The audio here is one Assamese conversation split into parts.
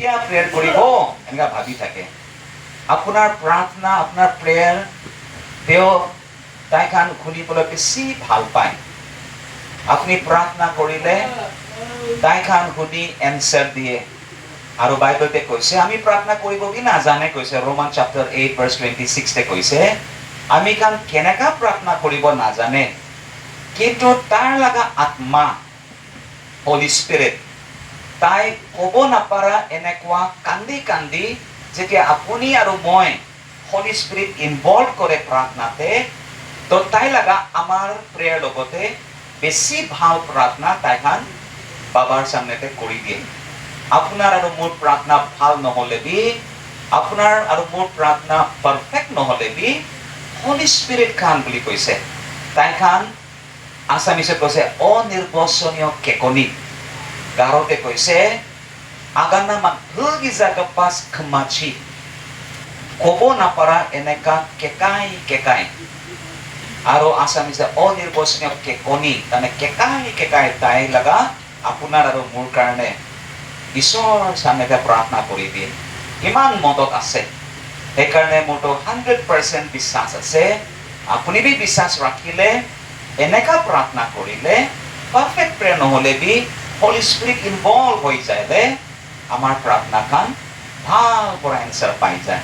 কেতিয়া প্ৰেয়াৰ কৰিব এনেকুৱা ভাবি থাকে। আপোনাৰ প্ৰাৰ্থনা আপোনাৰ প্ৰেয়াৰ তেওঁ তাইখান শুনিবলৈ বেছি ভাল পায়। আপুনি প্ৰাৰ্থনা কৰিলে তাইখান শুনি এনচাৰ দিয়ে। আৰু বাইবেলতে কৈছে আমি প্ৰাৰ্থনা কৰিব কি নাজানে কৈছে। ৰোমান চেপ্টাৰ 8 ভাৰ্ছ 26 কৈছে আমি কান কেনেকা প্ৰাৰ্থনা কৰিব নাজানে, কিন্তু তাৰ লগা আত্মা হলি স্পিৰিট তাই ক'ব নাপাৰা এনেকুৱা কান্দি কান্দি যেতিয়া আপুনি আৰু মই হলি স্পিৰিট ইনভলভ কৰে প্ৰাৰ্থনাতে, তো তাই লগা আমাৰ প্ৰেয়াৰ লগতে বেছি ভাল প্ৰাৰ্থনা তাইখান বাবাৰ সামনেতে কৰি দিয়ে। আপোনাৰ আৰু মোৰ প্ৰাৰ্থনা ভাল নহ'লে বি, আপোনাৰ আৰু মোৰ প্ৰাৰ্থনা পাৰফেক্ট নহ'লে বি, হলি স্পিৰিট খান বুলি কৈছে তাইখান আছামিছত কৈছে অনিৰ্বচনীয় কেকনি। গাৰোতে কৈছে আগানা মাগি জাগাপাস খমাচি, ক'ব নাপাৰা এনেকা কেকাই কেকাই। আৰু আছামিছত অনিৰ্বচনীয় কেকনি, তাৰমানে কেকাই কেকাই তাই লগা আপোনাৰ আৰু মোৰ কাৰণে ঈশ্বৰৰ সামনেতে প্ৰাৰ্থনা কৰি দিয়ে। ইমান মদত আছে, সেইকাৰণে মোৰতো 100% বিশ্বাস আছে। আপুনি বি বিশ্বাস ৰাখিলে এনেকা প্ৰাৰ্থনা কৰিলে পাৰফেক্ট প্ৰেয়াৰ নহ'লে বি হলি স্পিৰিট ইনভলভ হৈ যায়লে আমাৰ প্ৰাৰ্থনাখন ভাল পৰা এনচাৰ পাই যায়।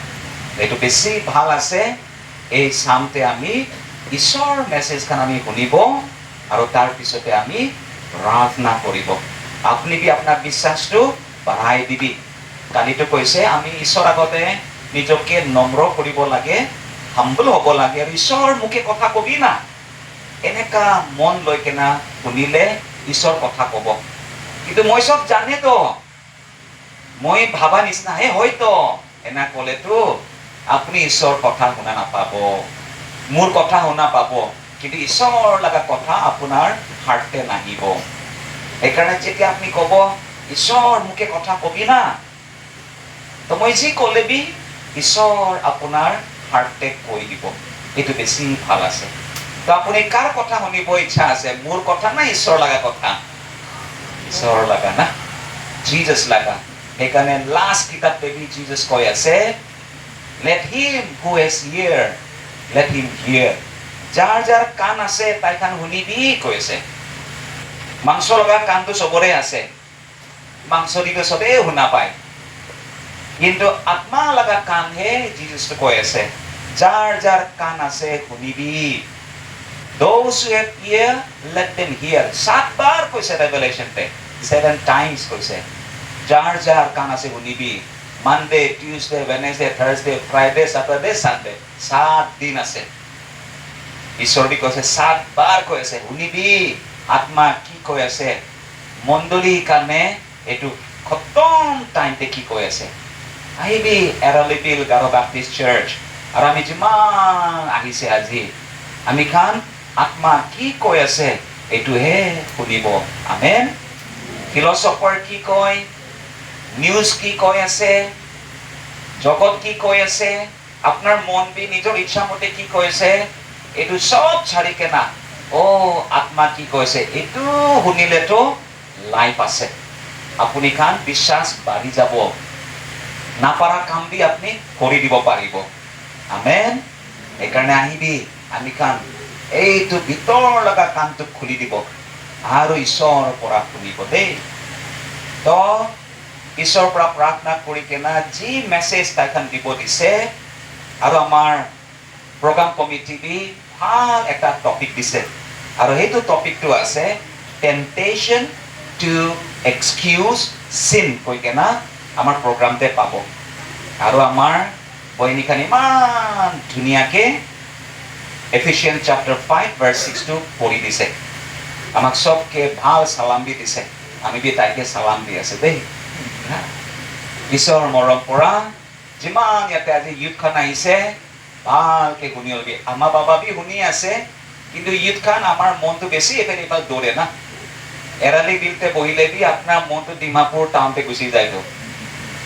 এইটো বেছি ভাল আছে। এই চামতে আমি ঈশ্বৰৰ মেছেজখন আমি শুনিব আৰু তাৰপিছতে আমি প্ৰাৰ্থনা কৰিব। আপুনি বি আপোনাৰ বিশ্বাসটো বঢ়াই দিবি। কালিতো কৈছে আমি ঈশ্বৰৰ আগতে নিজকে নম্ৰ কৰিব লাগে, হাম্বল হ'ব লাগে, আৰু ঈশ্বৰৰ মুখে কথা কবি না। এনেকা মন লৈ কেনা শুনিলে ঈশ্বৰ কথা কব। কিন্তু মই চব জানে তো, মই ভাবা নিচিনা হে হয়তো এনা ক'লেতো আপুনি ঈশ্বৰৰ কথা শুনা নাপাব, মোৰ কথা শুনা পাব, কিন্তু ঈশ্বৰৰ লগা কথা আপোনাৰ হাৰ্টে নাহিব। সেইকাৰণে যেতিয়া আপুনি ক'ব ঈশ্বৰ মুখে কথা কবি না, তো মই যি ক'লে বি ঈশ্বৰ আপোনাৰ হাৰ্টে কৈ দিব। এইটো বেছি ভাল আছে। তো আপুনি কাৰ কথা শুনিব ইচ্ছা আছে, মোৰ কথা না ঈশ্বৰ লগা কথা? ঈশ্বৰ লগা না, জিজাছ লগা। সেইকাৰণে লাষ্ট কিতাপতে বি জিজাছ কৈ আছে let him who has ear let him hear। যাৰ যাৰ কাণ আছে তাইখান শুনিবি কৈছে। মাংস লগা কাণটো চবৰে আছে, মাংস দিকে চবেই শুনা পায়, কিন্তু আত্মা লগা কাণহে জিজাছটো কৈ আছে যাৰ যাৰ কাণ আছে শুনিবি। Those who have ear, let them hear। 7 বাৰ কৈছে ৰেভেলেশ্যনতে, 7 times কৈছে যাৰ যাৰ কাণ আছে শুনিবি। Monday, Tuesday, Wednesday, Thursday, Friday, Saturday, Sunday, 7 দিন আছে। ঈশ্বৰে কৈছে 7 বাৰ কৈ আছে শুনিবি আত্মা কি কৈ আছে। মণ্ডলীৰ কাৰণে এইটো খতম টাইমতে কি কৈ আছে। আহিবি এৰালিপিল গাৰো বাপ্টিষ্ট চাৰ্চ, আৰু আমি যিমান আহিছে আজি আমি খান আত্মা কি কৈ আছে এইটোহে শুনিব। আমেন। ফিলচফাৰ কি কয়, নিউজ কি কৈ আছে, জগত কি কৈ আছে, আপোনাৰ মন বি নিজৰ ইচ্ছা মতে কি কৈ আছে, এইটো সব ছাড়ি কেনা আত্মা কি কৈছে এইটো শুনিলেতো লাইফ আছে। আপুনি খান বিশ্বাস বাঢ়ি যাব, নাপাৰা কাম বি আপুনি কৰি দিব পাৰিব। আমেন। সেইকাৰণে আহিবি আমি খান এইটো ভিতৰ লগা কামটো খুলি দিব আৰু ঈশ্বৰৰ পৰা শুনিব দেই। তো ঈশ্বৰৰ পৰা প্ৰাৰ্থনা কৰি কেনা যি মেছেজ তাইখান দিব দিছে, আৰু আমাৰ প্ৰগ্ৰাম কমিটি বি ভাল এটা টপিক দিছে, আৰু সেইটো টপিকটো আছে টেম্পটেশ্যন টু এক্সকিউজ চিন কৈ কেনা আমাৰ প্ৰগ্ৰামতে পাব। আৰু আমাৰ বহিনীখান ইমান ধুনীয়াকে এফিচিয়েন্স চেপ্টাৰ 5 ভাৰ্ছ 6 পঢ়ি দিছে। আমাক চবকে ভাল চালাম দি দিছে, আমি বি তাইকে চালাম দি আছে দেই। ঈশ্বৰৰ মৰম পৰা যিমান ইয়াতে আজি ইউথখন আহিছে ভালকে শুনি লবি। আমাৰ বাবা বি শুনি আছে, কিন্তু ইউথখন আমাৰ মনটো বেছি এফালে ইফালে দৌৰে না। এৰালি বিলতে বহিলে বি আপোনাৰ মনটো ডিমাপুৰ টাউনতে গুচি যায়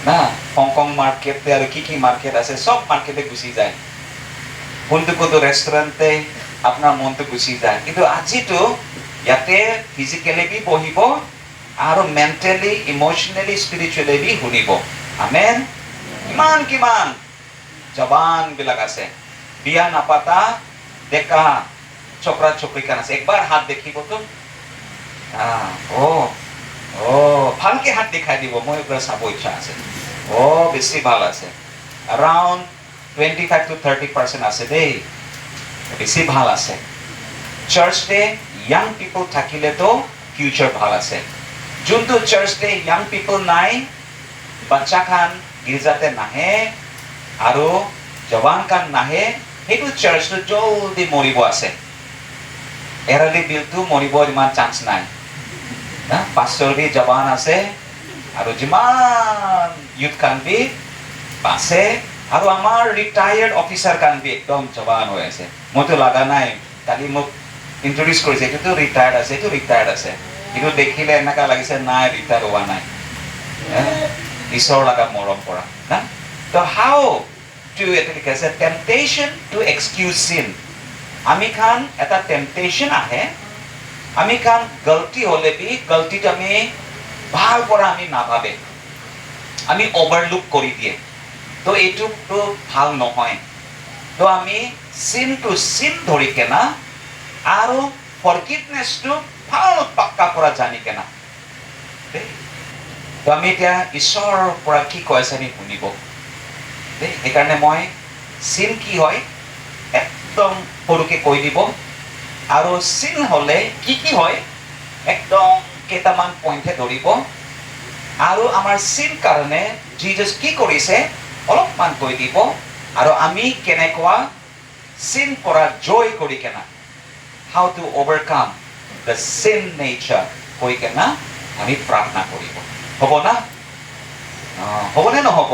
না। হংকং মাৰ্কেটে আৰু কি কি মাৰ্কেট আছে সব মাৰ্কেটে গুচি যায়, কোনটো কোনটো ৰেষ্টুৰেণ্টে আপোনাৰ মনটো গুচি যায়। কিন্তু আজিতো ইয়াতে ফিজিকেলি বি বহিব আৰু মেণ্টেলি, ইমোশ্যনেলি, স্পিৰিচুৱেলি বি শুনিব। আমেন কিমান জবান বিলাক আছে বিয়া নাপাতা ডেকা চকৰা চকৰিকান আছে একবাৰ হাত দেখিবতো ভালকে হাত দেখাই দিব মই একবাৰ চাব ইচ্ছা আছে বেছি ভাল আছে around 25 to 30% আছে দেই বেছি ভাল আছে চাৰ্চতে young people থাকিলেতো ফিউচাৰ ভাল আছে যোনটো চাৰ্চতে young people নাই বাচ্চা খান গিৰ্জাতে নাহে আৰু জৱান খান নাহে সেইটো চাৰ্চটো জলদি মৰিব আছে এৰালি বিলটো মৰিব ইমান চান্স নাই পাঁচশী জৱান আছে আৰু যিমান ইউথ খান বি আছে আৰু আমাৰ ৰিটায়াৰ্ড অফিচাৰ খান বি একদম জৱান হৈ আছে মইতো লগা নাই কালি মোক ইন্ট্ৰডিউচ কৰিছে এইটোতো ৰিটায়াৰ্ড আছে এইটো ৰিটায়াৰ্ড আছে এইটো দেখিলে এনেকা লাগিছে নাই ৰিটায়াৰ্ড হোৱা নাই ঈশ্বৰ লগা মৰম কৰা না তো হাউ টু এটা লিখা আছে টেম্পটেশ্যন টু এক্সকিউজ চিন আমি খান এটা টেম্পটেশ্যন আহে আমি খান গলতি হলে বি গলতিটো আমি ভাল কৰা আমি নাভাবে আমি অভাৰলুক কৰি দিয়ে তো এইটোতো ভাল নহয় তো আমি চিন টু চিন ধৰি কেনা আৰু ফৰগিভনেছটো ভাল পাক্কা কৰা জানি কেনা তো আমি এতিয়া ঈশ্বৰৰ পৰা কি কৈ আছে আমি শুনিব সেইকাৰণে মই চিন কি হয় একদম সৰুকে কৈ দিব আৰু চিন হলে কি হয় একদম কেইটামান পইণ্টে ধৰিব আৰু আমাৰ চিন কাৰণে জিজাছ কি কৰিছে অলপমান কৈ দিব আৰু আমি কেনেকুৱা চিন পৰা জয় কৰি কেনা how to overcome the sin nature কৈ কেনা আমি প্ৰাৰ্থনা কৰিব হ'ব না হ'বনে নহ'ব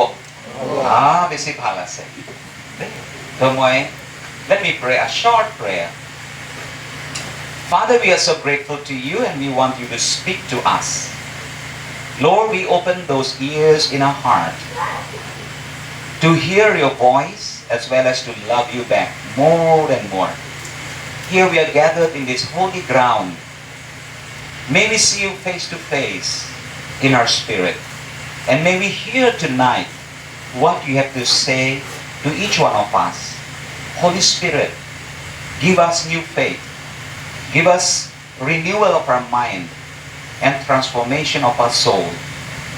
বেছি ভাল আছে তো মই let me pray a short prayer. Father, we are so grateful to you and we want you to speak to us. Lord, we open those ears in our heart to hear your voice as well as to love you back more and more. Here we are gathered in this holy ground. May we see you face to face in our spirit. And may we hear tonight what you have to say to each one of us. Holy Spirit, give us new faith. Give us renewal of our mind and transformation of our soul.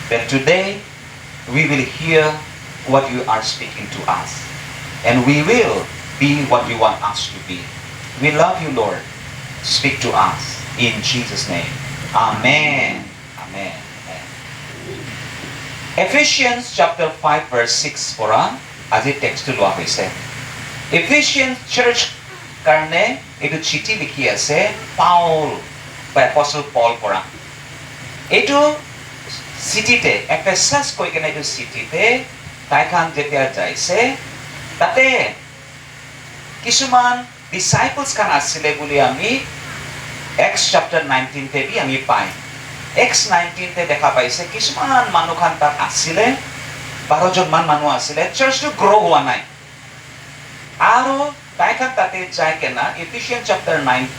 That today we will hear what you are speaking to us. And we will be what you want us to be. We love you, Lord. Speak to us. In Jesus' name. Amen. Amen. Ephesians chapter 5 verse 6 পৰা আজি টেক্সটটো লোৱা হৈছে Ephesians church কাৰণে এইটো চিঠি লিখি আছে পাউল বা এপষ্টল পল পৰা এইটো চিঠিতে এফেছাছ কৈ কেনে এইটো চিঠিতে তাইখান যেতিয়া যাইছে তাতে কিছুমান ডিসাইপলছ খান আছিলে বুলি আমি Acts chapter 19 তে বি আমি পাই Acts 19 তে দেখা পাইছে কিছুমান মানুহ খান তাত আছিলে 12 জন মানুহ আছিলে চাৰ্চটো গ্ৰো হোৱা নাই আৰু তাইখান তাতে যায় কেনা Ephesians chapter 9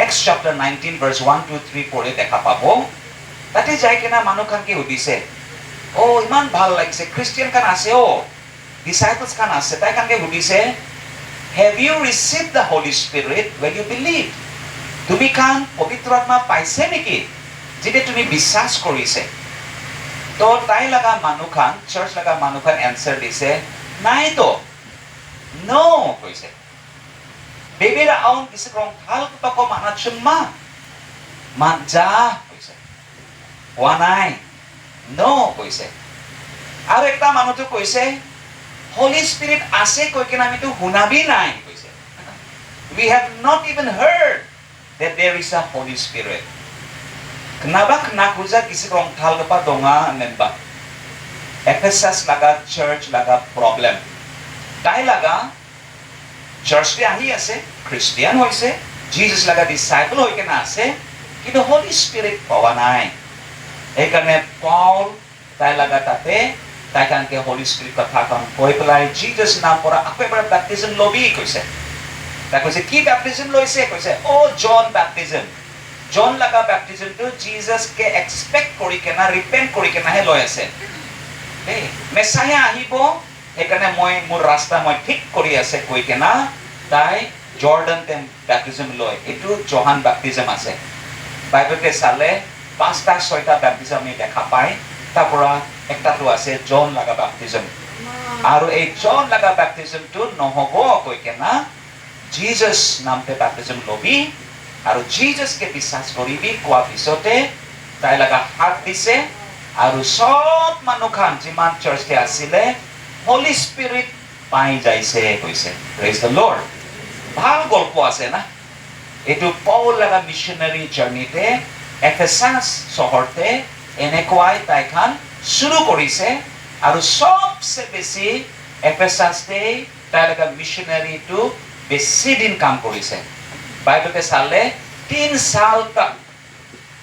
Acts chapter 19 verse 1 to 3 পঢ়ে দেখা পাব তাতে যায় কেনা মানুহ খান কি সুধিছে ইমান ভাল লাগিছে খ্ৰীষ্টিয়ান খান আছে ডিসাইপলছ খান আছে তাইখান কি সুধিছে Have you received the Holy Spirit when you believe? তুমি খান পবিত্ৰ আত্মা পাইছে নেকি যেতিয়া তুমি বিশ্বাস কৰিছে তো তাই লগা মানুহ খান চাৰ্চ লগা মানুহ খান এনসাৰ দিছে নাই তো No কৈছে বেবেৰা আউন কিছু ৰং ভাল তক মানাত চুম্মা মানজা কৈছে হোৱা নাই No কৈছে আৰু একটা মানুহটো কৈছে Holy Spirit আছে কৈ কেনে আমিতো শুনাবি নাই কৈছে We have not even heard that there is a Holy Spirit Kenapa nakuza kisi rong thal pa donga nemba Ephesus laga church laga problem Dai laga church te ahi ase Christian hoise Jesus laga disciple hoi kena ase kintu Holy Spirit pawa nai ekarne Paul dai laga tate dai kan ke Holy Spirit katha kan koi pelai Jesus nam pora aku ebar baptism lobi koise ta koise ki baptism loise koise John baptism John laga baptism to Jesus ke expect kori kena repent kori kena he loi ase মেছায়া আহিব সেইকাৰণে মই মোৰ ৰাস্তা মই ঠিক কৰি আছে কৈ কেনা তাই জৰ্ডান বেপ্টিজম লয় এইটো জহান বেপ্টিজম আছে বাইবেলতে চালে 5টা 6টা বেপ্টিজম আমি দেখা পাই তাৰ পৰা একটাটো আছে জন লগা বেপ্টিজম আৰু এই জন লগা বেপ্টিজমটো নহব কৈ কেনা জিজাস নামতে বেপ্টিজম লবি আৰু জিজাসকে বিশ্বাস কৰিবি কোৱা পিছতে তাই লগা হাত দিছে আৰু সব মানুহখান যিমান চাৰ্চতে আছিলে হলি স্পিৰিট পাই যাইছে কৈছে প্ৰেজ দ্য লৰ্ড ভাল গল্প আছে না এইটো পৌল লগা মিশনাৰী জাৰ্নিতে এফেছাছ চহৰতে এনেকুৱাই তাইখান শুৰু কৰিছে আৰু সবচে বেছি এফেছাছতে তাই লগা মিশনাৰীটো বেছি দিন কাম কৰিছে বাইবেলতে চালে 3 সাল তক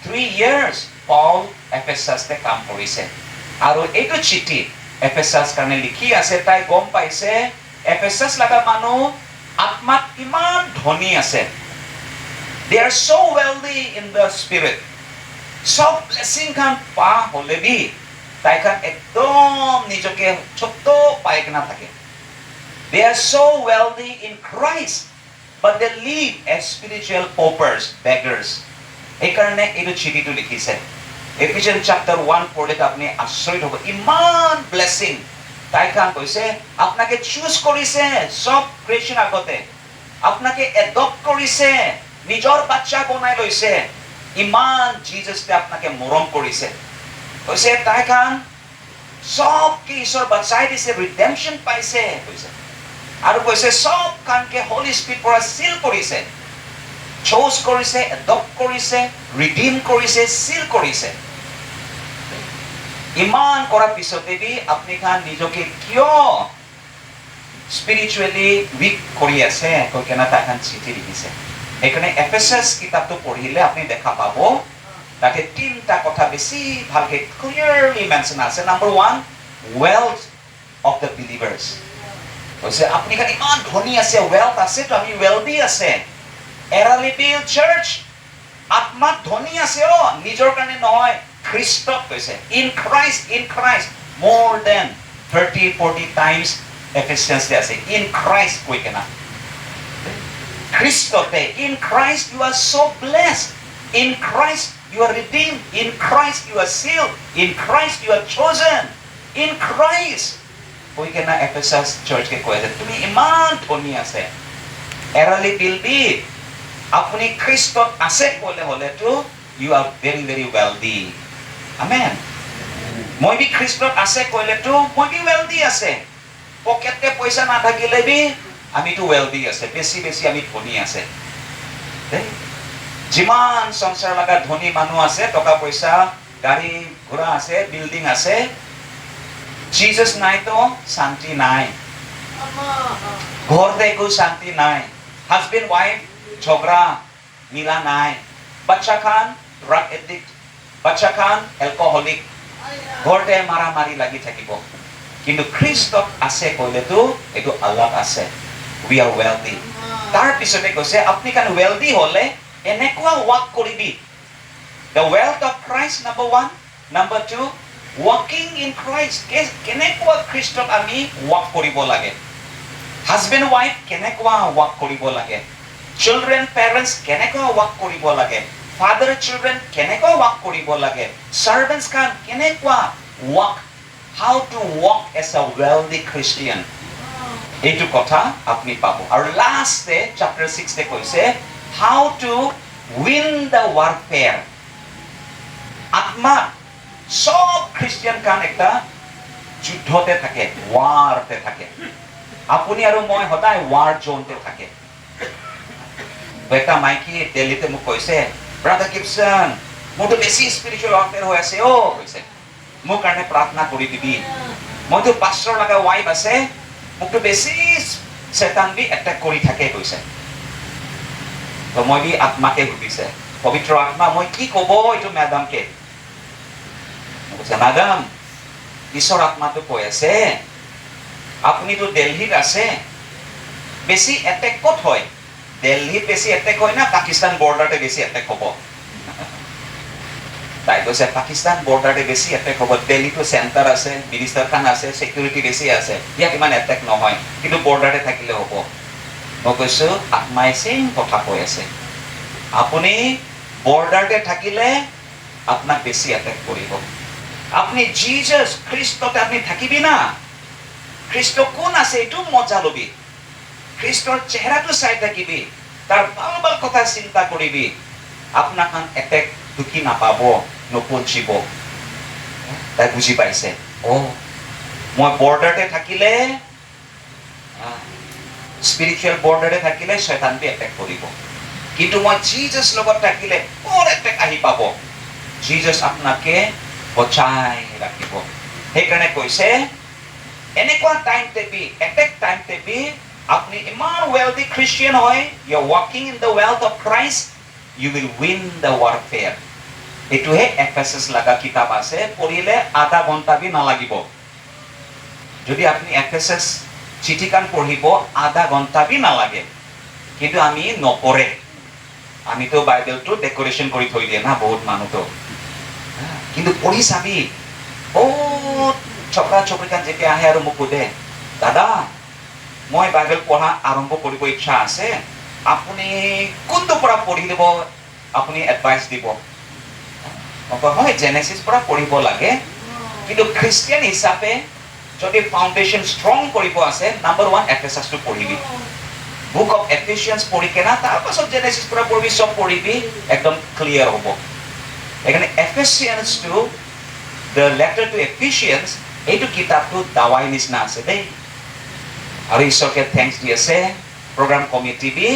3 years পৌল এফেছাছতে কাম কৰিছে আৰু এইটো চিঠি এফেছাছ কাৰণে লিখি আছে তাই গম পাইছে এফেছাছ লগা মানুহ আত্মাত কিমান ধনী আছে they are so wealthy in the spirit সব ব্লেসিং খান পা হলে বি তাইখান একদম নিজকে ছোট পাই কেনা থাকে they are so wealthy in Christ but they live as spiritual paupers beggars এই কাৰণে এইটো চিঠিটো লিখিছে Ephesians chapter 1 পঢ়লে আপনি আশ্চৰ্য হ'ব ইমান ব্লেসিং তাইখান কৈছে আপনাকে চুজ কৰিছে সব ক্ৰিশ্চিয়ান আগতে আপনাকে এডপ্ট কৰিছে নিজৰ বাচ্চা বনাই লৈছে ইমান জিজাসে আপনাকে মৰম কৰিছে কৈছে তাইখান সব কি ঈশ্বৰ বাচাই দিছে ৰিডেম্পশন পাইছে কৈছে আৰু কৈছে সব কানকে হলি স্পিৰিট পৰা সিল কৰিছে চোজ কৰিছে এডপ্ট কৰিছে ৰিডিম কৰিছে সিল কৰিছে ইমান কৰাৰ পিছতে বি আপনি খান নিজকে কিয় স্পিৰিচুৱেলি উইক কৰি আছে কৈ কেনা তাইখান চিঠি লিখিছে এখানে এফেছাছ কিতাপটো পঢ়িলে আপনি দেখা পাব তাতে 3টা কথা বেছি ভালকে ক্লিয়াৰলি মেনশন আছে number 1 wealth of the believers কৈছে আপনি খান ইমান ধনী আছে wealth আছে তো আমি wealthy আছে এৰালিবিল চাৰ্চ আত্মাত ধনী আছে নিজৰ কাৰণে নহয় খ্ৰীষ্টত কৈছে in Christ more than 30-40 times Ephesians আছে in Christ কৈ কেনা Christote in Christ you are so blessed in Christ you are redeemed in Christ you are sealed in Christ you are chosen in Christ কৈ কেনা Ephesians church কে কৈ আছে তুমি ইমান ধনী আছে এৰালি বিলবি আপুনি খ্ৰীষ্টত আছে কলে হলেতো you are very very wealthy amen মই বি খ্ৰীষ্টত আছে কইলেতো মই বি wealthy আছে পকেটে পইচা না থাকিলে বি আমি তো wealthy আছে বেছি বেছি আমি ধনী আছে যিমান সংসাৰ লগা ধনী মানুহ আছে টকা পইচা গাড়ী ঘোড়া আছে বিল্ডিং আছে জিজাস নাই তো শান্তি নাই ঘৰতে একো শান্তি নাই হাজবেন্ড ওয়াইফ ঝগড়া মিলা নাই বাচ্চা খান ড্রাগ এডিক্ট বাচ্চা খান অ্যালকোহলিক ঘৰতে মাৰামাৰি লাগি থাকিব কিন্তু খ্ৰীষ্টত আছে কইলেতো এটো আল্লাহ আছে we are wealthy তাৰ পিছতে কৈছে আপনি কান wealthy হলে এনেকুৱা ওয়াক কৰিবি the wealth of Christ number 1 number 2 walking in Christ কেনেকুৱা খ্ৰীষ্টত আমি ওয়াক কৰিব লাগে হাজবেন্ড ওয়াইফ কেনেকুৱা ওয়াক কৰিব লাগে children parents কেনেকুৱা ওয়াক কৰিব লাগে father children কেনেকুৱা ওয়াক কৰিব লাগে servants কান কেনেকুৱা walk how to walk as a wealthy Christian এইটো কথা আপনি পাব আৰু লাষ্টে chapter 6 তে কৈছে how to win the warfare আত্মা সব খ্রিস্টিয়ান কান একটা যুদ্ধতে থাকে ওয়ারতে থাকে আপুনি আৰু মই সদায় ওয়ার জোনতে থাকে বেটা মাইকি দিল্লীতে মোক কৈছে ব্রাদার কিপসন মোটো বেছি স্পিরিচুয়াল ওয়ারফেয়ার হৈ আছে কৈছে মোৰ কাৰণে প্ৰাৰ্থনা কৰি দিবি মইতো পাস্টৰ লগা ওয়াইফ আছে মোকতো বেছি শয়তান বি এটাক কৰি থাকে কৈছে তো মই বি আত্মাকে সুধিছে পবিত্ৰ আত্মা মই কি কব এইটো ম্যাডামকে কৈছে ম্যাডাম ঈশ্বৰ আত্মাটো কৈ আছে আপুনি তো দিল্লীত আছে বেছি এটেক কত হয় দিল্লীত বেছি এটেক হয় না পাকিস্তান বৰ্ডাৰতে বেছি এটেক হ'ব তাই কৈছে পাকিস্তান বৰ্ডাৰতে বেছি এটেক হ'ব, দিল্লীটো চেণ্টাৰ আছে, মিনিষ্টাৰ খান আছে, ছিকিউৰিটি বেছি আছে, ইয়াত ইমান এটেক নহয়, কিন্তু বৰ্ডাৰতে থাকিলে হ'ব। মই কৈছোঁ আত্মাই চেম কথা কৈ আছে, আপুনি বৰ্ডাৰতে থাকিলে আপোনাক বেছি এটেক কৰিব। আপুনি জিজাছ খ্ৰীষ্টতে আপুনি থাকিবি না, খ্ৰীষ্ট কোন আছে এইটো মজা ল'বি, খ্ৰীষ্টৰ চেহেৰাটো চাই থাকিবি, তাৰ ভাল ভাল কথা চিন্তা কৰিবি, আপোনাক এটেক দুখী নাপাব, নপঞ্চিব। তাই বুজি পাইছে, মই বৰ্ডাৰতে থাকিলে, স্পিৰিচুৱেল বৰ্ডাৰতে থাকিলে শয়তানটো এটেক কৰিব, কিন্তু মই জিজাছ লগত থাকিলে ক'ৰ এটেক আহি পাব, জিজাছ আপোনাকে বচাই ৰাখিব। সেইকাৰণে কৈছে এনেকুৱা টাইম টেবি, এটেক টাইম টেবি, আপুনি ইমান ৱেলথি খ্ৰীষ্টিয়ান হয়, ইউ আৰ ৱাকিং in the wealth of Christ, you will win the warfare. এইটোহে এফেছাছ লগা কিতাপ আছে, পঢ়িলে আধা ঘণ্টা বি নালাগিব। যদি আপুনি এফেছাছ চিঠিখন পঢ়িব আধা ঘণ্টা বি নালাগে, কিন্তু আমি নপঢ়ে, আমিতো বাইবেলটো ডেকৰেশ্যন কৰি থৈ দিয়ে না বহুত মানুহটো, কিন্তু পঢ়ি চাবি, বহুত চকৰা চকৰিখন যেতিয়া আহে আৰু মোক সোধে, দাদা মই বাইবেল পঢ়া আৰম্ভ কৰিব ইচ্ছা আছে, আপুনি কোনটোৰ পৰা পঢ়ি দিব, আপুনি এডভাইচ দিব। মই কওঁ হয় জেনেচিছ পৰা পঢ়িব লাগে, কিন্তু খ্ৰীষ্টিয়ান হিচাপে যদি ফাউণ্ডেশ্যন ষ্ট্ৰং কৰিব আছে, নাম্বাৰ 1 এফেছাছটো পঢ়িবি, বুক অফ এফিচিয়েন্স পঢ়ি কেনা তাৰপাছত জেনেচিছ পৰা পঢ়িবি, চব পঢ়িবি, একদম ক্লিয়াৰ হ'ব। সেইকাৰণে এফেচিয়ান্সটো, দ্য লেটাৰ টু এফিচিয়েন্স, এইটো কিতাপটো দাৱাই নিচিনা আছে দেই। আৰু ঈশ্বৰকে থেংকছ দি আছে, প্ৰগ্ৰাম কমিটি বি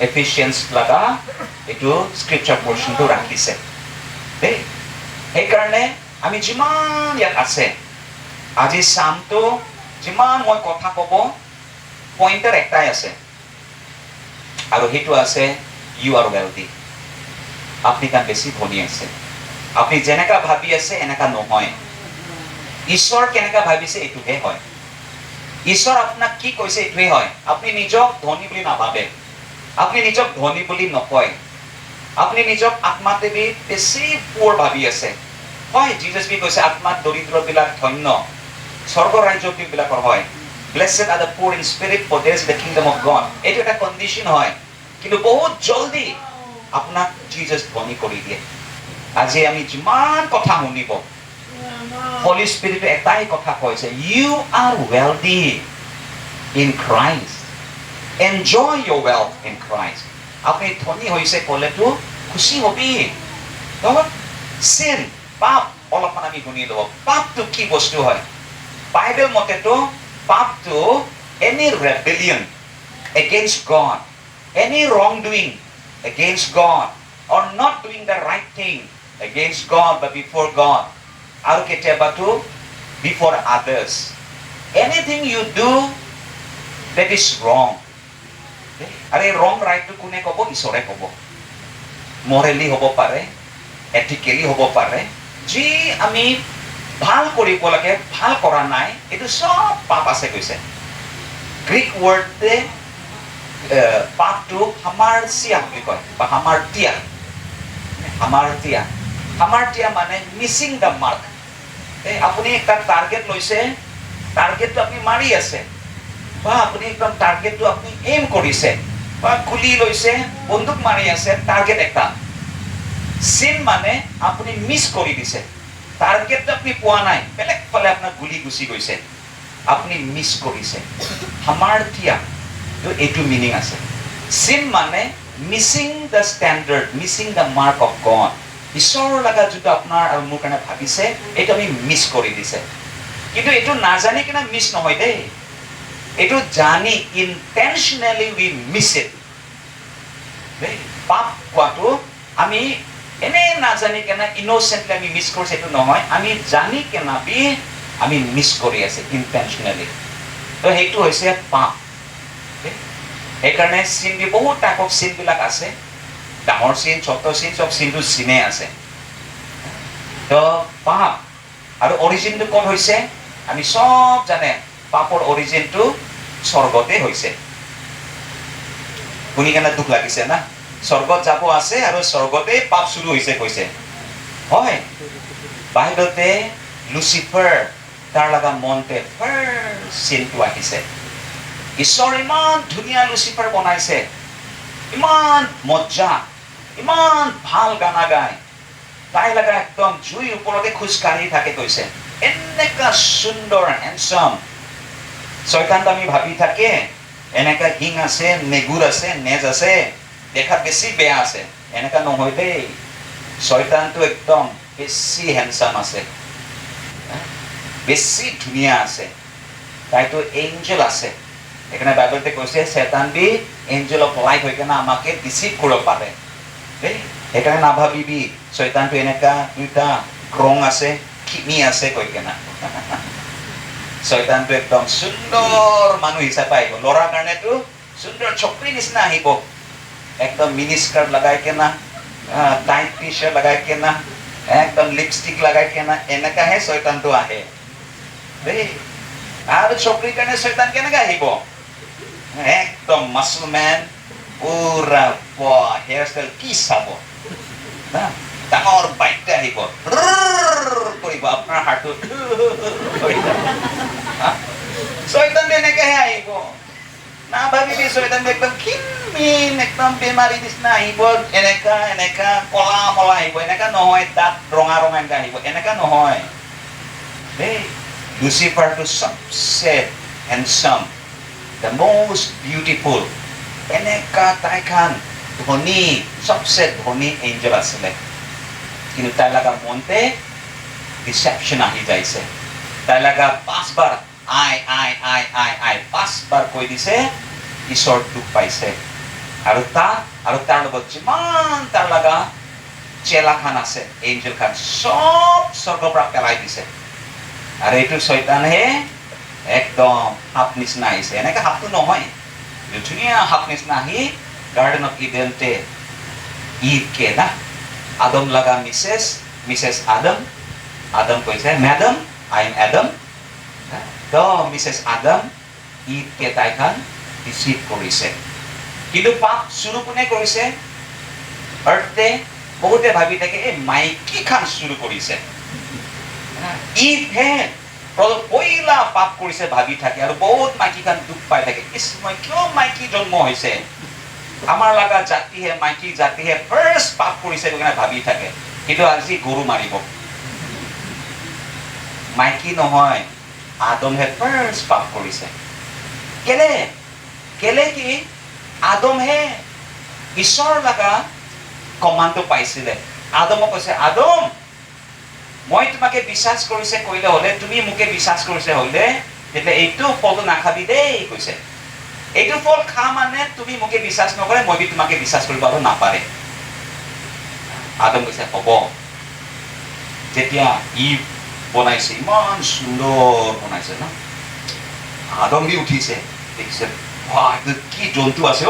এফিচিয়েন্স লগা এইটো স্ক্ৰিপচাৰ পৰ্চনটো ৰাখিছে দেই। সেইকাৰণে আমি যিমান ইয়াত আছে, আজি চামটো যিমান মই কথা ক'ব, পইণ্টাৰ একটাই আছে, আৰু সেইটো আছে ইউ আৰ ৱেলথি। আপুনি তাত বেছি ধনী আছে, আপুনি যেনেকা ভাবি আছে এনেকা নহয়, ঈশ্বৰ কেনেকা ভাবিছে এইটোহে হয়, ঈশ্বৰ আপোনাক কি কৈছে এইটোৱে হয়। আপুনি নিজক ধনী বুলি নাভাবে, আপুনি নিজক ধনী বুলি নকয়, আপুনি নিজক আত্মাদেৱী বেছি পুৰ ভাবি আছে। হয় জিজাছ বি কৈছে আত্মাত দৰিদ্ৰবিলাক ধন্য, স্বৰ্গ ৰাজ্যবিলাকৰ হয়, blessed are the poor in spirit for theirs is the kingdom of God, এইটো এটা কণ্ডিশ্যন হয়, কিন্তু বহুত জলদি আপোনাক জিজাছ ধনী কৰি দিয়ে। আজি আমি যিমান কথা শুনিব, হলি স্পিৰিটে এটাই কথা কৈছে, you are wealthy in Christ, enjoy your wealth in Christ. আপুনি ধনী হৈছে ক'লেতো খুচি হবি। চিন, পাপ, অলপমান আমি শুনি লওঁ, পাপটো কি বস্তু হয়? বাইবেল মতেতো পাপটো এনি ৰেবেলিয়ন এগেইনষ্ট গড, এনি ৰং doing against god, or not doing the right thing against God but before God, আৰু কেতিয়াবাতো before others, anything you do that is wrong, আৰু এই wrong rightটো কোনে ক'ব? ঈশ্বৰে ক'ব। morally হ'ব পাৰে, ethically হ'ব পাৰে, যি আমি ভাল কৰিব লাগে ভাল কৰা নাই, এইটো চব পাপ আছে কৈছে। গ্ৰীক ৱৰ্ডে পাপটো হামাৰচিয়া বুলি কয়, বা হামাৰটিয়া। হামাৰটিয়া, হামাৰটিয়া মানে মিছিং দ্য মাৰ্ক। আপুনি এটা টাৰ্গেট লৈছে, টাৰ্গেটটো আপুনি মাৰি আছে, বা আপুনি একদম টাৰ্গেটটো আপুনি এইম কৰিছে, বা গুলি লৈছে, বন্দুক মাৰি আছে, টাৰ্গেট এটা। চিন মানে আপুনি মিছ কৰি দিছে, টাৰ্গেটটো আপুনি পোৱা নাই, বেলেগ ফালে আপোনাৰ গুলি গুচি গৈছে, আপুনি মিছ কৰিছে। হামাৰটিয়া এইটো মিনিং আছে। চিন মানে Mising the standard, Mising the mark of god. ঈশ্বৰৰ লগা যিটো আপোনাৰ আৰু মোৰ কাৰণে ভাবিছে, এইটো আমি মিছ কৰি দিছে। কিন্তু এইটো নাজানি কিনে মিছ নহয় দেই, এইটো জানি ইনটেনচনেলি উই মিছ ইট। পাপ কোৱাটো আমি এনে নাজানি কেনে ইনচেণ্টলি আমি মিছ কৰিছে এইটো নহয়, আমি জানি কেনে আমি মিছ কৰি আছে ইনটেনচনেলি। তো সেইটো হৈছে পাপ। সেইকাৰণে চিন বহুত টাইপ অফ চিনবিলাক আছে, ডাঙৰ চিন, ছোট চিন, চব চিনটো চিনে আছে। তো পাপ আৰু অৰিজিনটো ক'ত হৈছে? আমি চব জানে পাপৰ অৰিজিনটো স্বৰ্গতে হৈছে। শুনি কেনে দুখ লাগিছে না? স্বৰ্গত যাব আছে আৰু স্বৰ্গতে পাপ শুৰু হৈছে কৈছে। হয় বাইবেলতে লুচিফাৰ তাৰ লগা মনতে ফাৰ্ষ্ট চিনটো আহিছে ঈশ্বৰ ইমান ধুনীয়া লুচিফাৰ বনাইছে ইমান মজ্জা ইমান ভাল গানা গায় তাই লগা একদম জুইৰ ওপৰতে খোজকাঢ়ি থাকে কৈছে এনেকা সুন্দৰ হেণ্ডচাম শয়তান আমি ভাবি থাকে এনেকা হিং আছে নেগুৰ আছে নেজ আছে দেখাত বেছি বেয়া আছে এনেকা নহয় দেই শয়তানটো একদম বেছি হেণ্ডচাম আছে বেছি ধুনীয়া আছে তাইতো এঞ্জেল আছে এখানে বাইবেলতে কৈছে শয়তান বি এঞ্জেল অফ লাইট হৈ কেনে আমাকে ডিচিভ কৰিব পাৰে দেই সেইকাৰণে নাভাবিবি শয়তানটো এনেকা দুটা ৰং আছে খিনি আছে কৈ কেনে শয়তানটো একদম সুন্দৰ মানুহ হিচাপে আহিব ল'ৰাৰ কাৰণেতো সুন্দৰ চকৰি নিচিনা আহিব একদম মিনি স্কাৰ্ট লগাই কেনে টাইট টি চাৰ্ট লগাই কেনে একদম লিপষ্টিক লগাই কেনে এনেকাহে শয়তানটো আহে দেই আৰু চকৰিৰ কাৰণে শয়তান কেনেকে আহিব একদম মাছল মেন পুৰা হেয়াৰ ষ্টাইল কি চাব ডাঙৰ বাইকটা আহিব কৰিব আপোনাৰ হাতটো শয়তানটো এনেকেহে আহিব নাভাবিবি শয়তানটো একদম ক্ষীণ একদম বেমাৰী নিচিনা আহিব এনেকা এনেকা কলা মলা আহিব এনেকা নহয় দাঁত ৰঙা ৰঙা এনেকা আহিব এনেকা নহয় দেই লুচিফাৰটো চবচে হেণ্ডচাম the most beautiful এনেকা তাইখান ধনী সবচে ধনী এঞ্জেল আছিলে কিন্তু তাই লগা মনতে ডিসেপশন আহি যাইছে তাই লগা 5 বাৰ আই 5 বাৰ কৈ দিছে ঈশ্বৰ দুখ পাইছে আৰু তাৰ লগত যিমান তাৰ লগা চেলা খান আছে এঞ্জেল খান সব স্বৰ্গৰ পৰা পেলাই দিছে আৰু এইটো শয়তানহে একদম সাপ নিচিনা আহিছে এনেকে সাপটো নহয় ধুনীয়া সাপ নিচিনা আহি গাৰ্ডেন অফ ইডেনতে ইভকে না আদম লগা মিছেছ আদম কৈছে মেডাম আই এম এডাম তো মিছেছ আদম ইভকে তাইখান ৰিচিভ কৰিছে কিন্তু পাপ শুৰু কোনে কৰিছে আৰ্থে বহুতে ভাবি থাকে এই মাইকী খান শুৰু কৰিছে ইভহে পইলা পাপ কৰিছে ভাবি থাকে আৰু বহুত মাইকী খান দুখ পাই থাকে মই কিয় মাইকী জন্ম হৈছে আমাৰ লগা জাতিহে মাইকী জাতিহে ফাৰ্ষ্ট পাপ কৰিছে কাৰণে ভাবি থাকে কিন্তু আজি গৰু মাৰিব মাইকী নহয় আদমহে ফাৰ্ষ্ট পাপ কৰিছে কেলে কি আদমহে ঈশ্বৰ লগা কমাণ্ডটো পাইছিলে আদমক কৈছে আদম মই তোমাকে বিশ্বাস কৰিছে কইলে হলে তুমি মোকে বিশ্বাস কৰিছে হলে তেতিয়া এইটো ফলটো নাখাবি দেই কৈছে এইটো ফল খা মানে তুমি মোকে বিশ্বাস নকৰে মই তোমাকে বিশ্বাস কৰিব আৰু নাপাৰে আদম কৈছে হ'ব যেতিয়া ইভ বনাইছে ইমান সুন্দৰ বনাইছে না আদম বি উঠিছে দেখিছে কি জন্তু আছে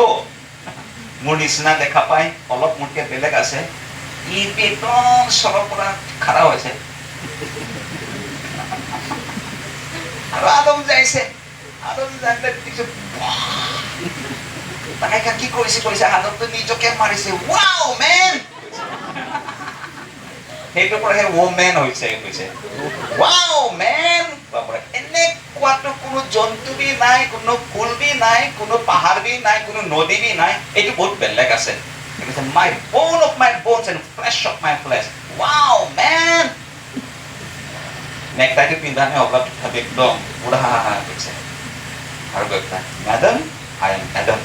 মোৰ নিচিনা দেখা পাই অলপ মোতকে বেলেগ আছে ইভ একদম চৰৰ পৰা খাৰা হৈছে আৰু আদম যাইছে দেখিছে তাকে কি কৰিছে আদমটো নিজকে মাৰিছে ৱাও মেন সেইটো পৰাহে ওমেন হৈছে কৈছে ৱাও মেন এনেকুৱাটো কোনো জন্তু বি নাই কোনো ফুল বি নাই কোনো পাহাৰ বি নাই কোনো নদী বি নাই এইটো বহুত বেলেগ আছে my bone of my bones and flesh of my flesh wow man নেকটাইটো পিন্ধানে অলপ একদম পুৰা কৈছে আৰু কৈছে ম্যাডাম আই এম এডাম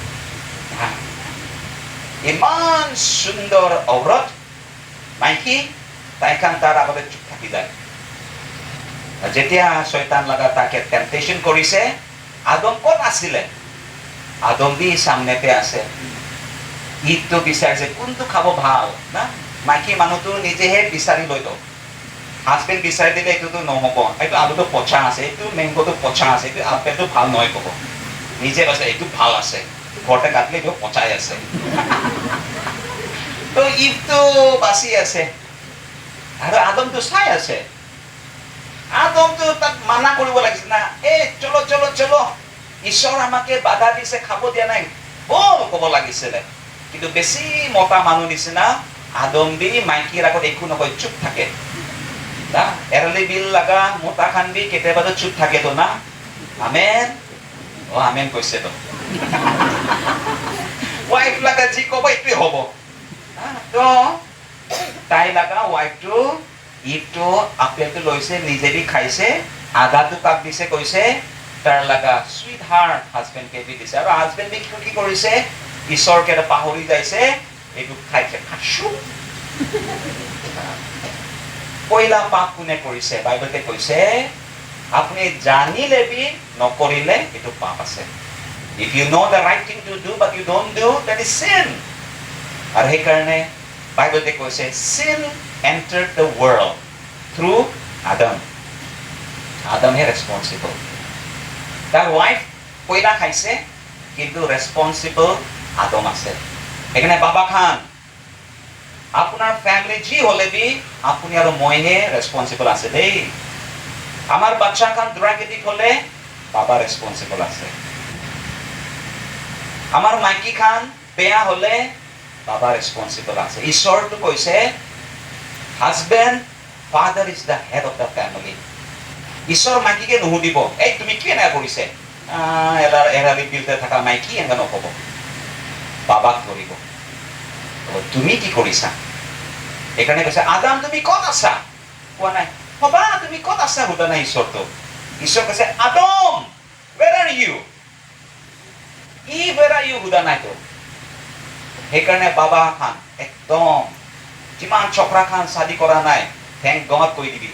ইমান সুন্দৰ ঔৰত মাইকী তাইখান তাৰ আগতে চুপ থাকি যায় যেতিয়া শয়তান লগা তাকে টেম্পটেশ্যন কৰিছে আদম ক'ত আছিলে আদম বি সামনেতে আছে ইটো বিচাৰিছে কোনটো খাব ভাল না মাইকী মানুহটো নিজেহে বিচাৰি লৈ লওক হাজবেণ্ড বিচাৰি দিলে এইটোতো নহ'ব এইটো আলুটো পচা আছে এইটো মেংগোটো পচা আছে এইটো আপেলটো ভাল নহয় ক'ব নিজে কৈছে এইটো ভাল আছে ঘৰতে কাটিলে এইটো পচাই আছে তো ইভটো বাচি আছে আৰু আদমটো চাই আছে আদমটো তাক মানা কৰিব লাগিছে না চলো ঈশ্বৰ আমাকে বাধা দিছে খাব দিয়া নাই বল ক'ব লাগিছিলে কিন্তু বেছি মতা মানুহ নিচিনা আদম বি মাইকীৰ আগত একো নকয়, চুপ থাকে না। এৰালি বিল লগা মোটা খান বি কেতিয়াবাতো চুপ থাকেতো না। আমেন, আমেন কৈছে তো। ৱাইফ লগা যি ক'ব এইটোৱে হ'ব। তো তাই লগা ৱাইফটো ইটো আপেলটো লৈছে, নিজেদি খাইছে, আধাটো কাক দিছে কৈছে তাৰ লগা চুইট হাৰ্ট হাজবেণ্ডকে দি দিছে। আৰু হাজবেণ্ডে কি কৰিছে, ঈশ্বৰকে পাহৰি যাইছে, এইটো খাইছে খাইছো। পইলা পাপ কোনে কৰিছে? বাইবেলতে কৈছে আপুনি জানিলে বি নকৰিলে এইটো পাপ আছে। If you know the right thing to do but you don't do, that is sin. আৰু সেইকাৰণে বাইবেলতে কৈছে sin entered the world through Adam. Adam হে responsible. তাৰ wife পইলা খাইছে, কিন্তু responsible Adam আছে। সেইকাৰণে বাবা খান আপোনাৰ ফ্যামিলি যি হলে বি আপুনি আৰু মইহে রেসপন্সিবল আছে দেই। আমার বাচ্চা খান ড্রাগ এডিক্ট হলে বাবা রেসপন্সিবল আছে। আমার মাইকী খান বেয়া হলে বাবা রেসপন্সিবল আছে। ঈশ্বৰটো কৈছে husband father is the head of the family. ঈশ্বৰ মাইকীকে নুসুধিব, এই তুমি কি এনে কৰিছে, এৰালি বিলতে থকা মাইকী এনেকা নকব, বাবাক ধৰিব, তুমি কি কৰিছা। এখানে কৈছে আদাম তুমি ক'ত আছা, কোৱা নাই, হবা তুমি ক'ত আছা সোধা নাই ঈশ্বৰটো। ঈশ্বৰ কৈছে Adam where are you, where are you সোধা নাই তো। সেইকাৰণে বাবা খান একদম যিমান চক্ৰা খান শাদী কৰা নাই, থেংক গড কৈ দিবি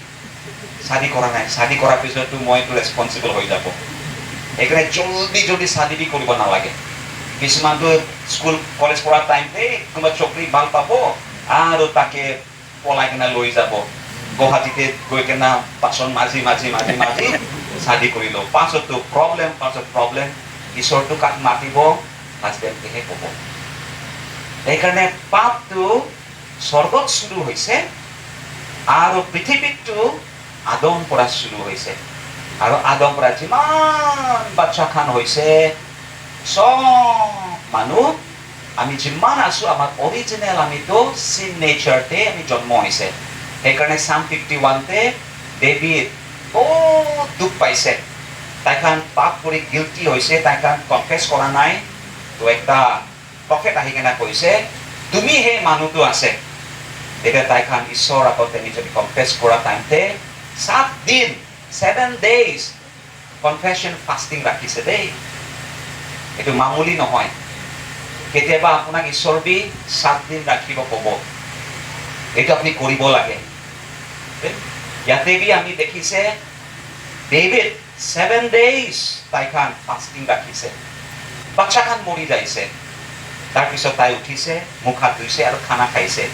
শাদী কৰা নাই, শাদী কৰাৰ পিছতো মইতো ৰেসপন্সিবল হৈ যাব। সেইকাৰণে জলদি জলদি শাদী বি কৰিব নালাগে। কিছুমানতো স্কুল কলেজ পঢ়াৰ টাইমতে কোনোবা চকৰি ভাল পাব আৰু তাকে পলাই কিনে লৈ যাব, গুৱাহাটীতে গৈ কিনে বাচন মাজি মাজি মাজি মাজি শাদী কৰি লওঁ। পাছতো প্ৰব্লেম। ঈশ্বৰটো কাক মাতিব, হাজবেণ্ডেহে ক'ব। সেইকাৰণে পাপটো স্বৰ্গত শুৰু হৈছে আৰু পৃথিৱীতটো আদম পৰা শুৰু হৈছে। আৰু আদম পৰা যিমান বাচ্চা খান হৈছে, সব মানুহ আমি যিমান আছো আমাৰ অৰিজিনেল আমিতো সিন নেচাৰতে আমি জন্ম হৈছে। সেইকাৰণে Psalm 51তে ডেভিড বহুত দুখ পাইছে, তাইখান পাপ কৰি গিল্টি হৈছে, তাইখান কনফেছ কৰা নাই। তো একটা প্ৰফেট আহি কিনে কৈছে তুমি সেই মানুহটো আছে। এতিয়া তাইখান ঈশ্বৰ আগতে নিজকে কনফেছ কৰা টাইমতে 7 দিন 7 days কনফেছন ফাষ্টিং ৰাখিছে দেই। এইটো মামুলি নহয়। কেতিয়াবা আপোনাক ঈশ্বৰ বি 7 দিন ৰাখিব ক'ব, এইটো আপুনি কৰিব লাগে। ইয়াতে বি আমি দেখিছে ডেভিড 7 days তাইখান ফাষ্টিং ৰাখিছে, বাচ্চা খান মৰি যাইছে। তাৰপিছত তাই উঠিছে, মুখ হাত ধুইছে আৰু খানা খাইছে।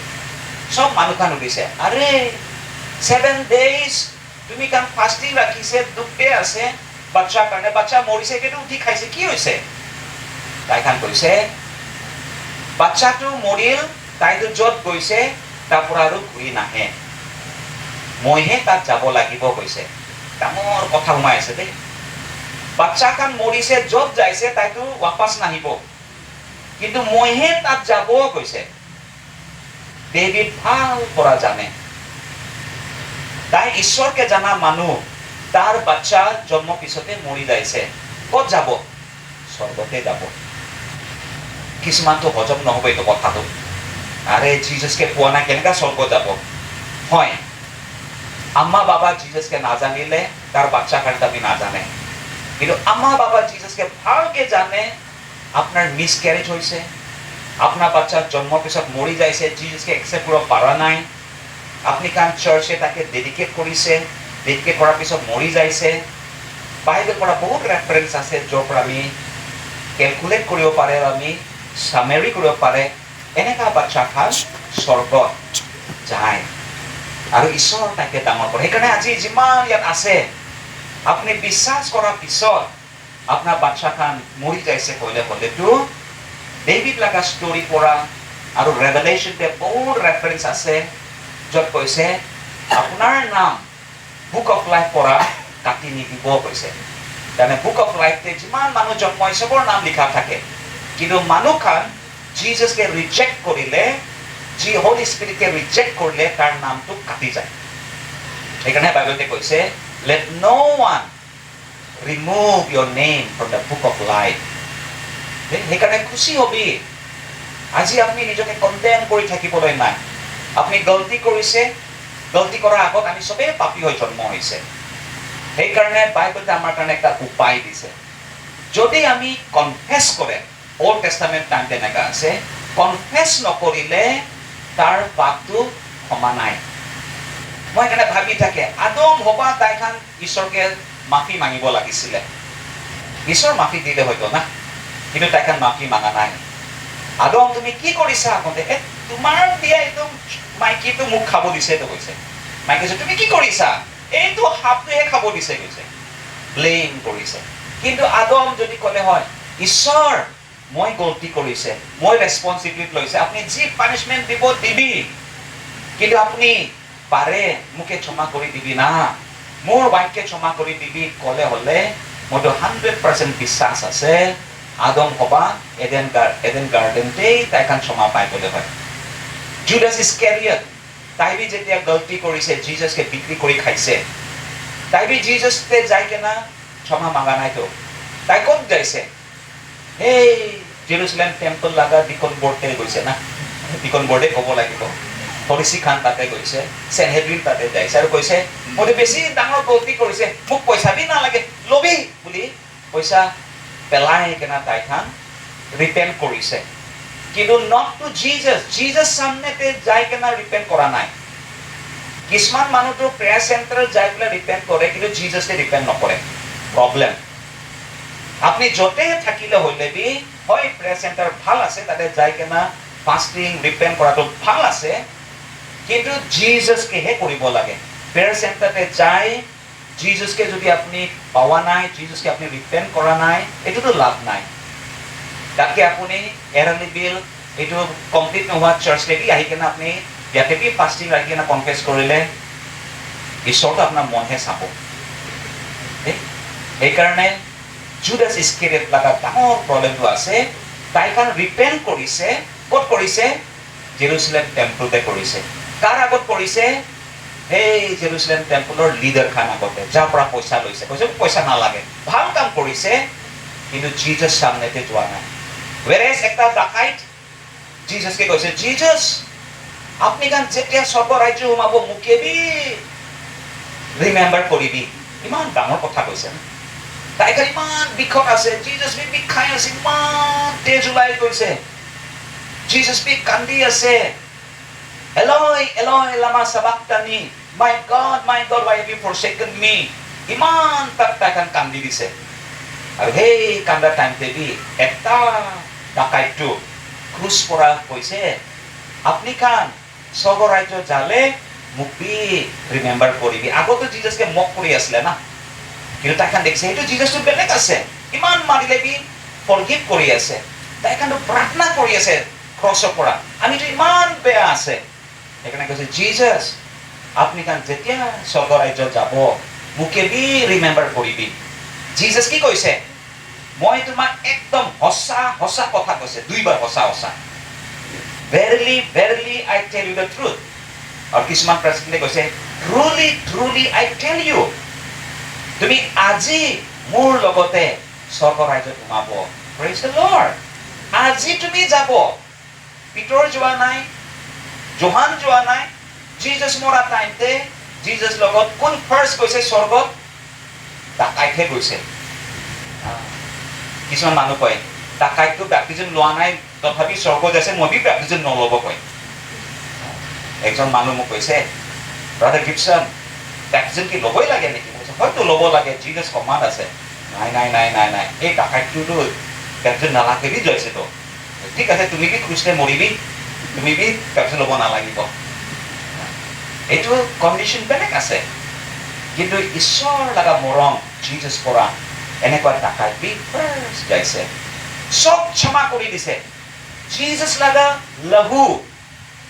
সব মানুহ খান উঠিছে, আৰে 7 days তুমি কাম ফাষ্টিং ৰাখিছে, দুখে আছে বাচ্চাৰ কাৰণে, বাচ্চা মৰিছে কিন্তু উঠি খাইছে, কি হৈছে? তাইখান কৈছে বাচ্চাটো মৰিল, তাইতো য'ত গৈছে তাৰ পৰা আৰু ঘূৰি নাহে, মইহে তাত যাব লাগিব কৈছে। ডাঙৰ কথা সোমাই আছে দেই। বাচ্চা খান মৰিছে, য'ত যাইছে তাইতো ৱাপাছ নাহিব, কিন্তু মইহে তাত যাব কৈছে। ডেভিড ভাল পৰা জানে, তাই ঈশ্বৰকে জানা মানুহ, তাৰ বাচ্চা জন্ম পিছতে মৰি যাইছে, ক'ত যাব? স্বৰ্গতে যাব। কিছুমানতো হজম নহব এইটো কথাটো, আৰে জিজাসকে পোৱা নাই কেনেকা স্বৰ্গ যাব। হয়, আম্মা বাবা জিজাসকে নাজানিলে তাৰ বাচ্চা কাৰণে আমি নাজানে, কিন্তু আম্মা বাবা জিজাসকে ভালকে জানে। আপনাৰ মিসক্যাৰেজ হয়েছে, আপনাৰ বাচ্চাৰ জন্ম পিছত মৰি যাইছে, জিজাসকে একসেপ্ট কৰিব পাৰা নাই, আপনি কান চাৰ্চে তাকে ডেডিকেট কৰিছে, ডেডিকেট কৰাৰ পিছত মৰি যাইছে। বাইবেল পৰা বহুত ৰেফাৰেন্স আছে য'ৰ পৰা আমি ক্যালকুলেট কৰিব পাৰে, আমি সামেৰি কৰিব পাৰে। এনেকা বাচ্চা খান স্বৰ্গত যায় আৰু ঈশ্বৰ তাকে ডাঙৰ কৰে। সেইকাৰণে আজি যিমান ইয়াত আছে, আপুনি বিশ্বাস কৰাৰ পিছত আপনার বাচ্চা খান মরি যাইছে হলেতো ডেভিড লাগা স্টোরি পড়া আর রেভেলেশনতে বহুত রেফারেন্স আছে য'ত কৈছে আপনার নাম বুক অফ লাইফ পড়া কাটি নিদিব কৈছে। মানে বুক অফ লাইফতে যিমান মানুহ জন্ম চবৰ নাম লিখা থাকে, কিন্তু মানুহ খান জিজাসকে ৰিজেক্ট কৰিলে যি হোলি স্পিৰিটে ৰিজেক্ট কৰিলে তাৰ নামটো কাটি যায়। সেইকাৰণে বাইবেলতে কৈছে let no one remove your name from the book of life। সেইকাৰণে খুচি হবি, আজি আপুনি নিজকে কণ্ডেম কৰি থাকিবলৈ নাই। আপুনি গলতি কৰিছে, গলতি কৰাৰ আগত আমি চবেই পাপী হৈ জন্ম হৈছে। সেইকাৰণে বাইবেলতে আমাৰ কাৰণে এটা উপায় দিছে। যদি আমি কনফেছ কৰে, অল্ড টেষ্টামেণ্ট টাইম তেনেকা আছে, কনফেছ নকৰিলে তাৰ পাপটো ক্ষমা নাই। মই সেইকাৰণে ভাবি থাকে আদম হবা তাইখান ঈশ্বৰকে মাফি মাগিব লাগিছিলে। ঈশ্বৰ মাফি দিলে হয়তো না, কিন্তু তাইখান মাফি মাগা নাই। আদম তুমি কি কৰিছা? আগতে তোমাৰ দিয়া এইটো মাইকীটো মোক খাব দিছে তো কৈছে। মাইকী কৈছে তুমি কি কৰিছা? এইটো সাপটোহে খাব দিছে কৈছে, ব্লেম কৰিছে। কিন্তু আদম যদি ক'লে হয় ঈশ্বৰ মই গলতি কৰিছে, মই ৰেছপনচিবিলিটি লৈছে, আপুনি যি পানিছমেণ্ট দিব দিবি, কিন্তু আপুনি পাৰে মোকে ক্ষমা কৰি দিবি না, মোৰ বাক্যে ক্ষমা কৰি দিবি ক'লে হ'লে মইতো 100% বিশ্বাস আছে আদম হবা এডেন গাৰ্ডেনতেই তাইখান ক্ষমা পাই গ'লে হয়। জুডাছ ইস্কেৰিয়ট তাইবি যেতিয়া গলতি কৰিছে, জিজাছকে বিক্ৰী কৰি খাইছে, তাইবি জিজাছতে যাই কেনা ক্ষমা মাগা নাইতো। তাই ক'ত যাইছে? এই জেৰুজালেম টেম্পল লাগা ডিকন বৰ্ডে গৈছে না, ডিকন বৰ্ডে ক'ব লাগিব। ফৰিচি খান তাতে গৈছে, চেনহেড্ৰিন তাতে যাইছে আৰু কৈছে মই বেছি ডাঙৰ গলতি কৰিছে, মোক পইচা দি নালাগে, লবি বুলি পইচা পেলাই কেনা তাইখান ৰিপেণ্ট কৰিছে। কিন্তু নট টু জিজাছ, জিজাছ সামনেতে যাই কেনা ৰিপেণ্ট কৰা নাই। কিছুমান মানুহটো প্ৰেয়াৰ চেণ্টাৰত যাই পেলাই ৰিপেণ্ট কৰে, কিন্তু জিজাছে ৰিপেণ্ট নকৰে। প্ৰব্লেম। আপুনি য'তে থাকিলে হ'লে বি হয় প্ৰেয়াৰ চেণ্টাৰ ভাল আছে, তাতে যাই কেনা ফাষ্টিং ৰিপেণ্ট কৰাটো ভাল আছে, কিন্তু জিজাছকেহে কৰিব লাগে। প্ৰেয়াৰ চেণ্টাৰতে যাই জিজাছকে যদি আপুনি পোৱা নাই, জিজাছকে আপুনি ৰিপেণ্ট কৰা নাই, এইটোতো লাভ নাই। তাতকে আপুনি এৰালি বিল এইটো কমপ্লিট নোহোৱা চাৰ্চলৈকে আহি কেনে আপুনি ইয়াতে বি ফাষ্টিং ৰাখি কেনে কনফেছ কৰিলে ঈশ্বৰটো আপোনাৰ মনহে চাব। সেইকাৰণে জুডাছ ইস্কেৰিয়ট লগা ডাঙৰ প্ৰব্লেমটো আছে। তাইখান ৰিপেণ্ট কৰিছে, ক'ত কৰিছে? জেৰুজালেম টেম্পলতে কৰিছে। কাৰ আগত কৰিছে? সেই জেৰুজালেম টেম্পলৰ লিডাৰ খান আগতে, যাৰ পৰা পইচা লৈছে। কৈছে পইচা নালাগে, ভাল কাম কৰিছে, কিন্তু জিজাছ সামনেতে যোৱা নাই। whereas একটা ডাকাইত জিজাছকে কৈছে জিজাছ আপনি গান যেতিয়া স্বৰ্গ ৰাজ্য সোমাব মোকে বি ৰিমেম্বাৰ কৰিবি। ইমান ডাঙৰ কথা কৈছে না। তাইখান ইমান বিষত আছে, জিজাছ বি বিষাই আছে, ইমান তেজ ওলাই গৈছে, জিজাছ বি কান্দি আছে, Eloi, Eloi, lama sabachthani, my God, why have you forsaken me? ইমান তাইখান কান্দি দিছে। আৰু সেই কান্দাৰ টাইমতে বি এটা ডাকাইটো ক্ৰুজ পৰা কৈছে আপুনি খান স্বৰ্গ ৰাজ্য যালে মোক বি ৰিমেম্বাৰ কৰিবি। আগতো জিজাছকে মক কৰি আছিলে না, কিন্তু তাইখান দেখিছে সেইটো জিজাছটো বেলেগ আছে, ইমান মাৰিলে বি ফৰগিভ কৰি আছে, তাইখানটো প্ৰাৰ্থনা কৰি আছে ক্ৰছৰ পৰা, আমিতো ইমান বেয়া আছে। সেইকাৰণে কৈছে জিজাছ আপুনি খান যেতিয়া স্বৰ্গ ৰাজ্য যাব মোকে বি ৰিমেম্বাৰ কৰিবি। জিজাছ কি কৈছে? মই তোমাক একদম সঁচা সঁচা কথা কৈছে, দুইবাৰ সঁচা সঁচা, verily verily I tell you the truth। আৰু কিছুমান প্ৰেচিডেণ্টে কৈছে truly truly I tell you, তুমি আজি মোৰ লগতে স্বৰ্গ ৰাজ্যত সোমাব। Praise the Lord। আজি তুমি যাব, পিতৰ যোৱা নাই, জোহান যোৱা নাই। জিজাছ মৰা টাইমতে জিজাছ লগত কোন ফাৰ্ষ্ট গৈছে স্বৰ্গত? ডাকাইতহে গৈছে। কিছুমান মানুহ কয় ডাকাইতটো বেপ্টিজম লোৱা নাই তথাপি স্বৰ্গ যাইছে, মই বি বেপ্টিজম নল'ব কয়। একজন মানুহ মোক কৈছে ব্ৰাদাৰ গিবছন বেপ্টিজম কি ল'বই লাগে নেকি? কৈছে হয়তো ল'ব লাগে, জিজাছ কমাণ্ড আছে। নাই নাই নাই নাই নাই, এই ডাকাইতটোতো বেপ্টিজম নালাগে বি যাইছে তো। ঠিক আছে তুমি বি খ্ৰীষ্টে মৰিবি, তুমি বি বেপ্টিজম ল'ব নালাগিব। এইটো কণ্ডিশ্যন বেলেগ আছে, কিন্তু ঈশ্বৰ লগা মৰম জিজাছ পৰা এনেকুৱা ডাকাইত বি ফাৰ্ষ্ট যাইছে, চব ক্ষমা কৰি দিছে। জিজাছ লগা লহু,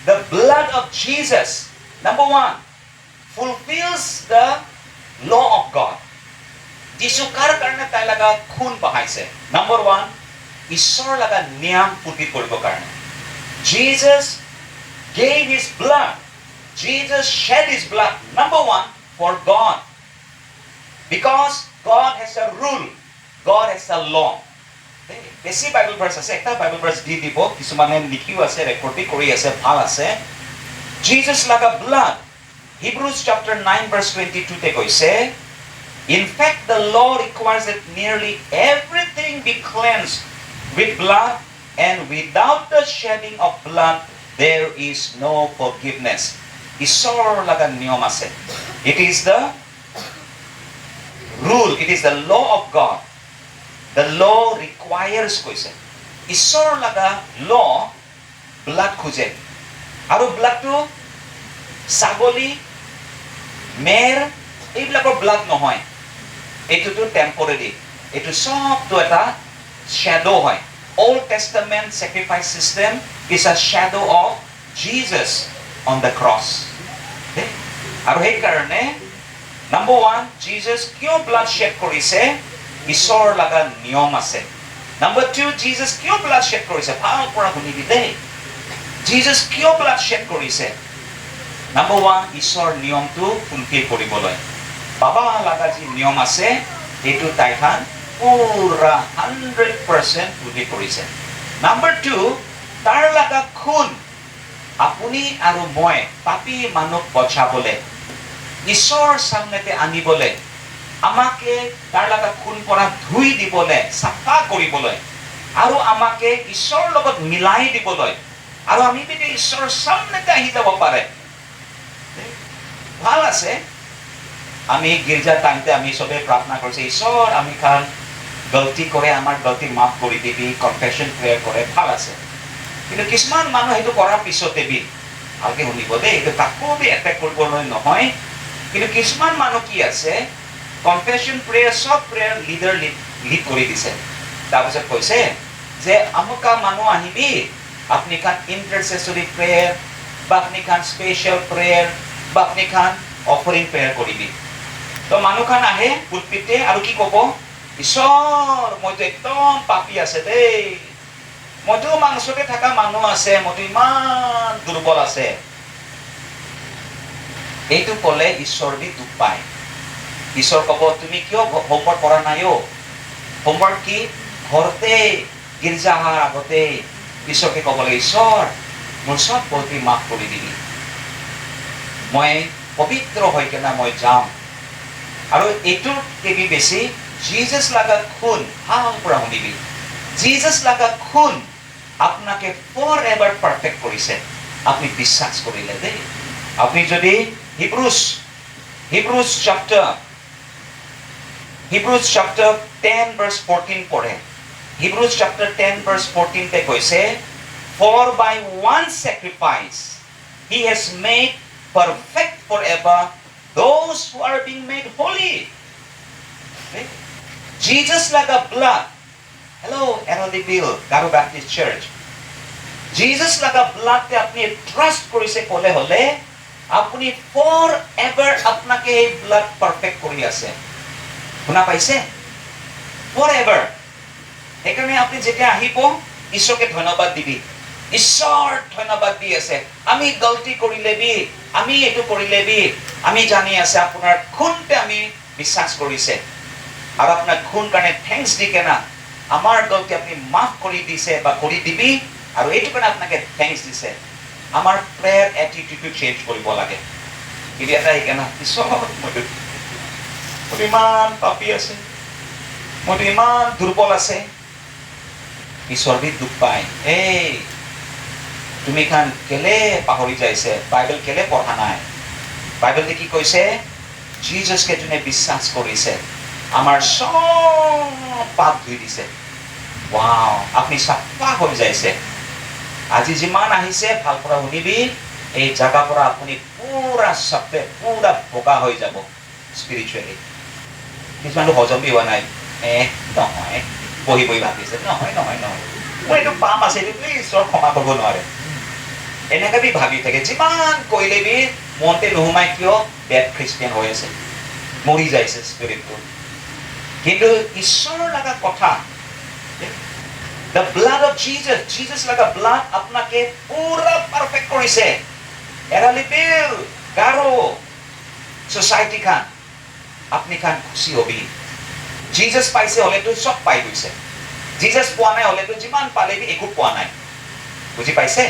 the blood of Jesus, number one, fulfills the law of God। যিশু কাৰ কাৰণে তাই লগা খুন বহাইছে? নম্বৰ ওৱান, ঈশ্বৰ লগা নিয়ম পূৰ্তি কৰিবৰ কাৰণে। Jesus gave his blood. Jesus shed his blood, number one, for God. Because God has a rule. God has a law. বেছি বাইবেল ভাৰ্চ আছে, একটা বাইবেল ভাৰ্চ দি দিব, কিছুমানে লিখিও আছে, ৰেকৰ্ডিং কৰি আছে, ভাল আছে। Jesus like a blood. Hebrews chapter 9 verse 22 তে কৈছে, in fact the law requires that nearly everything be cleansed with blood, and without the shedding of blood there is no forgiveness. ঈশ্বৰ লগা নিয়ম আছে। It is the rule, it is the law of God. The law requires কৈছে। ঈশ্বৰ লগা law blood খোজে। আৰু ব্লাডটো ছাগলী, মেৰ এইবিলাকৰ ব্লাড নহয়। এইটোতো টেম্পৰেৰী। এইটো সবটো এটা শ্যাডো হয়। Old Testament sacrifice system is a shadow of Jesus on the cross. আৰু সেইকাৰণে number one, Jesus কিয় blood shed কৰিছে? ঈশ্বৰ লগা নিয়ম আছে। number two, Jesus কিয় blood shed কৰিছে? ভাল পৰা শুনিবি দেই। Jesus কিয় blood shed কৰিছে? number one, ঈশ্বৰ নিয়মটো ফুলফিল কৰিবলৈ। বাবা লগা যি নিয়ম আছে, এইটো তাইখান পুৰা 100% ফুলফিল কৰিছে। number two, তাৰ লগা খুন আপুনি আৰু মই পাপী মানুহ বচাবলৈ, ঈশ্বৰ সামনেতে আনিবলৈ, আমাকে তাৰ লগা খুন পৰা ধুই দিবলৈ, চাফা কৰিবলৈ, আৰু আমাকে ঈশ্বৰৰ লগত মিলাই দিবলৈ, আৰু আমি যদি ঈশ্বৰৰ সামনেতে আহি যাব পাৰে। ভাল আছে। আমি গিৰ্জা টাইমতে আমি সবে প্ৰাৰ্থনা কৰিছে, ঈশ্বৰ আমি খান গলতি কৰে, আমাৰ গলতি মাফ কৰি দিবি, কনফেছন প্ৰেয়াৰ কৰে, ভাল আছে। কিন্তু কিছুমান মানুহ সেইটো কৰাৰ পিছতে বি ভালকে শুনিব দেই, এইটো কাকো বি এটেক কৰিবলৈ নহয়। কিন্তু কিছুমান মানুহ কি আছে, কনফেছন প্ৰেয়াৰ সব প্ৰেয়াৰ লিড কৰি দিছে। তাৰপিছত কৈছে যে আমুকা মানুহ আহিবি, আপুনি খান ইণ্টাৰচেছৰী প্ৰেয়াৰ, বা আপুনি খান স্পেচিয়েল প্ৰেয়াৰ, বা আপুনি খান অফাৰিং প্ৰেয়াৰ কৰিবি। তো মানুহ খান আহে পুলপিতে আৰু কি ক'ব, ঈশ্বৰ মইতো একদম পাপী আছে দেই, মইতো মাংসতে থকা মানুহ আছে, মইতো ইমান দুৰ্বল আছে। এইটো ক'লে ঈশ্বৰ বি দুখ পায়। ঈশ্বৰ ক'ব, তুমি কিয় হোমৱৰ্ক কৰা নাই? হোমৱৰ্ক কি? ঘৰতে গীৰ্জা অহাৰ আগতে ঈশ্বৰকে ক'ব লাগে, ঈশ্বৰ মোৰ সব গলতি মাফ কৰি দিবি, মই পবিত্ৰ হৈ কেনে মই যাম। আৰু এইটোৰ কেবি বেছি জিজাছ লগা খুন, ভাল পৰা শুনিবি, জিজাছ লগা খুন আপোনাকে ফৰ এভাৰ পাৰফেক্ট কৰিছে। আপুনি বিশ্বাস কৰিলে দেই। আপুনি যদি Hebrews chapter 10 verse 14 পঢ়ে, Hebrews chapter 10 verse 14 তে কৈছে, for by one sacrifice he has made perfect forever those who are being made holy. Jesus like a blood. Hello, Erroldy Bill, Garo Baptist Church. Jesus like a blood তে আপনি ট্রাস্ট কৰিছে ক'লে হলে, আপনি forever আপনাকে এই ব্লাড পাৰফেক্ট কৰি আছে। শুনা পাইছে? forever। সেইকাৰণে আপনি যেতিয়া আহিব, ঈশ্বৰকে ধন্যবাদ দিবি, ঈশ্বৰ ধন্যবাদ দি আছে, আমি গলতি কৰিলে বি, আমি এইটো কৰিলে বি, আমি জানি আছে আপোনাৰ খুনতে আমি বিশ্বাস কৰিছে, আৰু আপোনাৰ খুন কাৰণে থেংকস দি কেনা আমাৰ গলতি আপনি মাফ কৰি দিছে বা কৰি দিবি, আৰু এইটো কাৰণে আপোনাকে থেংকস দিছে। আমাৰ প্ৰেয়াৰ এটিটিউড চেঞ্জ কৰিব লাগে। কিন্তু এটা কেনা ঈশ্বৰ মইতো ইমান পাপী আছে, মইতো ইমান দুৰ্বল আছে, ঈশ্বৰ বি দুখ পায়। এই তুমি খান কেলে পাহৰি যাইছে, বাইবেল কেলে পঢ়া নাই? বাইবেলতে কি কৈছে? জিজাছকে যোনে বিশ্বাস কৰিছে আমাৰ সব পাপ ধুই দিছে। ওয়াও, আপনি চাফা হৈ যাইছে। আজি যিমান আহিছে ভাল পৰা শুনিবি, এই জায়গা পৰা আপুনি পুৰা সবে পুৰা বোকা হৈ যাব স্পিৰিচুৱেলি। কিছুমান হজমি হোৱা নাই, নহয় বহি বহি ভাবিছে, নহয় নহয় নহয় মই এইটো পাম আছে, প্লিজ ঈশ্বৰ ক্ষমা কৰিব নোৱাৰে, এনেকে বি ভাবি থাকে। যিমান কৰিলে বি মনতে নোসোমাই, কিয়? বেড খ্ৰীষ্টিয়ান হৈ আছে, মৰি যাইছে স্পিৰিটটো। কিন্তু ঈশ্বৰৰ লগা কথা The blood of Jesus, Jesus like a blood আপনাকে পুরা পারফেক্ট করেছে। এরালি বিল গারো সোসাইটি খান আপনি খান খুশি হবি। Jesus পাইছে হলেতো সব পাই গৈছে। Jesus পোৱা নাই হলেতো যিমান পালেবি একো পোৱা নাই। বুজি পাইছে?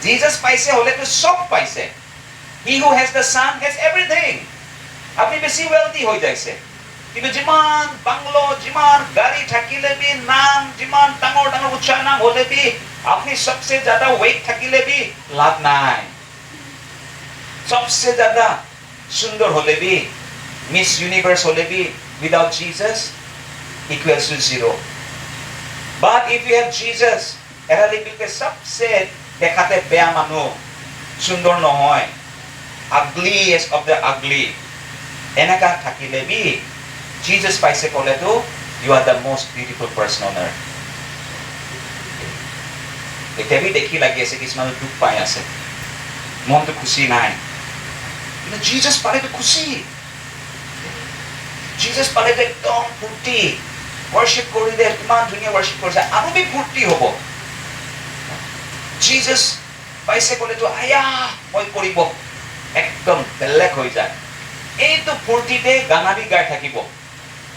Jesus পাইছে হলেতো সব পাইছে। He who has the son has everything. আপনি বেশি wealthy হৈ যাইছে। কিন্তু যিমান বাংলো যিমান গাড়ি থাকিলে বি নাম যিমান ডাঙৰ ডাঙৰ উচ্চাৰ নাম হলে বি আপনি সবসে জ্যাদা ওয়েট থাকিলে বি লাভ নাই। সবসে জ্যাদা সুন্দর হলে বি মিস ইউনিভার্স হলে B without Jesus equals to zero. But if you have Jesus, এরালি বিলকে সবসে দেখাতে বেয়া মানুহ সুন্দর নহয়, ugliest of the ugly, এনেকা থাকিলে বি Jesus পাইছে কলেতো you are the most beautiful person on earth. একেবি দেখি লাগি আছে কিছুমান দুখ পাই আছে, মনটো খুশি নাই, কিন্তু Jesus পালেতো খুশি। Jesus পালেতো একদম ফূৰ্তি, worship কৰিলে কিমান ধুনীয়া worship কৰিছে আৰু বি ফূৰ্তি হ'ব। Jesus পাইছে কলেতো আয়া মই কৰিব, একদম বেলেগ হৈ যায়। এইটো ফূৰ্তিতে গানা বি গাই থাকিব,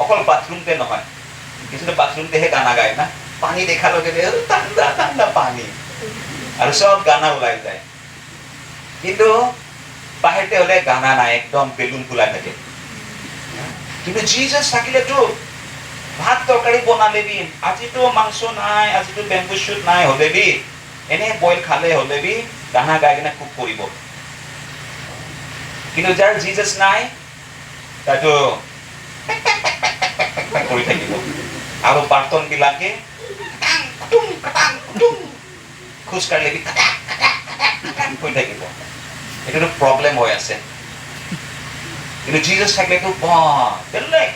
অকল বাথৰুমতে নহয়। কিছুটো বাথৰুমতেহে গানা গায় না, পানী দেখাৰ লগে লগে ঠাণ্ডা ঠাণ্ডা পানী আৰু সব গানা ওলাই যায়। কিন্তু বাহিৰতে হলে গানা নাই, একদম বেলুন ফুলাই থাকে। কিন্তু Jesus থাকিলেতো ভাত তৰকাৰী বনালে বি আজিতো মাংস নাই, আজিতো বেম্বু শুট নাই হলে বি এনে বইল খালে হলে বি গানা গাই কিনে কুক কৰিব। কিন্তু যাৰ Jesus নাই তাতো কৰি থাকিব আৰু বাৰ্তন বিলাকে খোজ কাঢ়িলে কৰি থাকিব। এইটোতো প্ৰব্লেম হৈ আছে। কিন্তু Jesus থাকিলেতো বেলেগ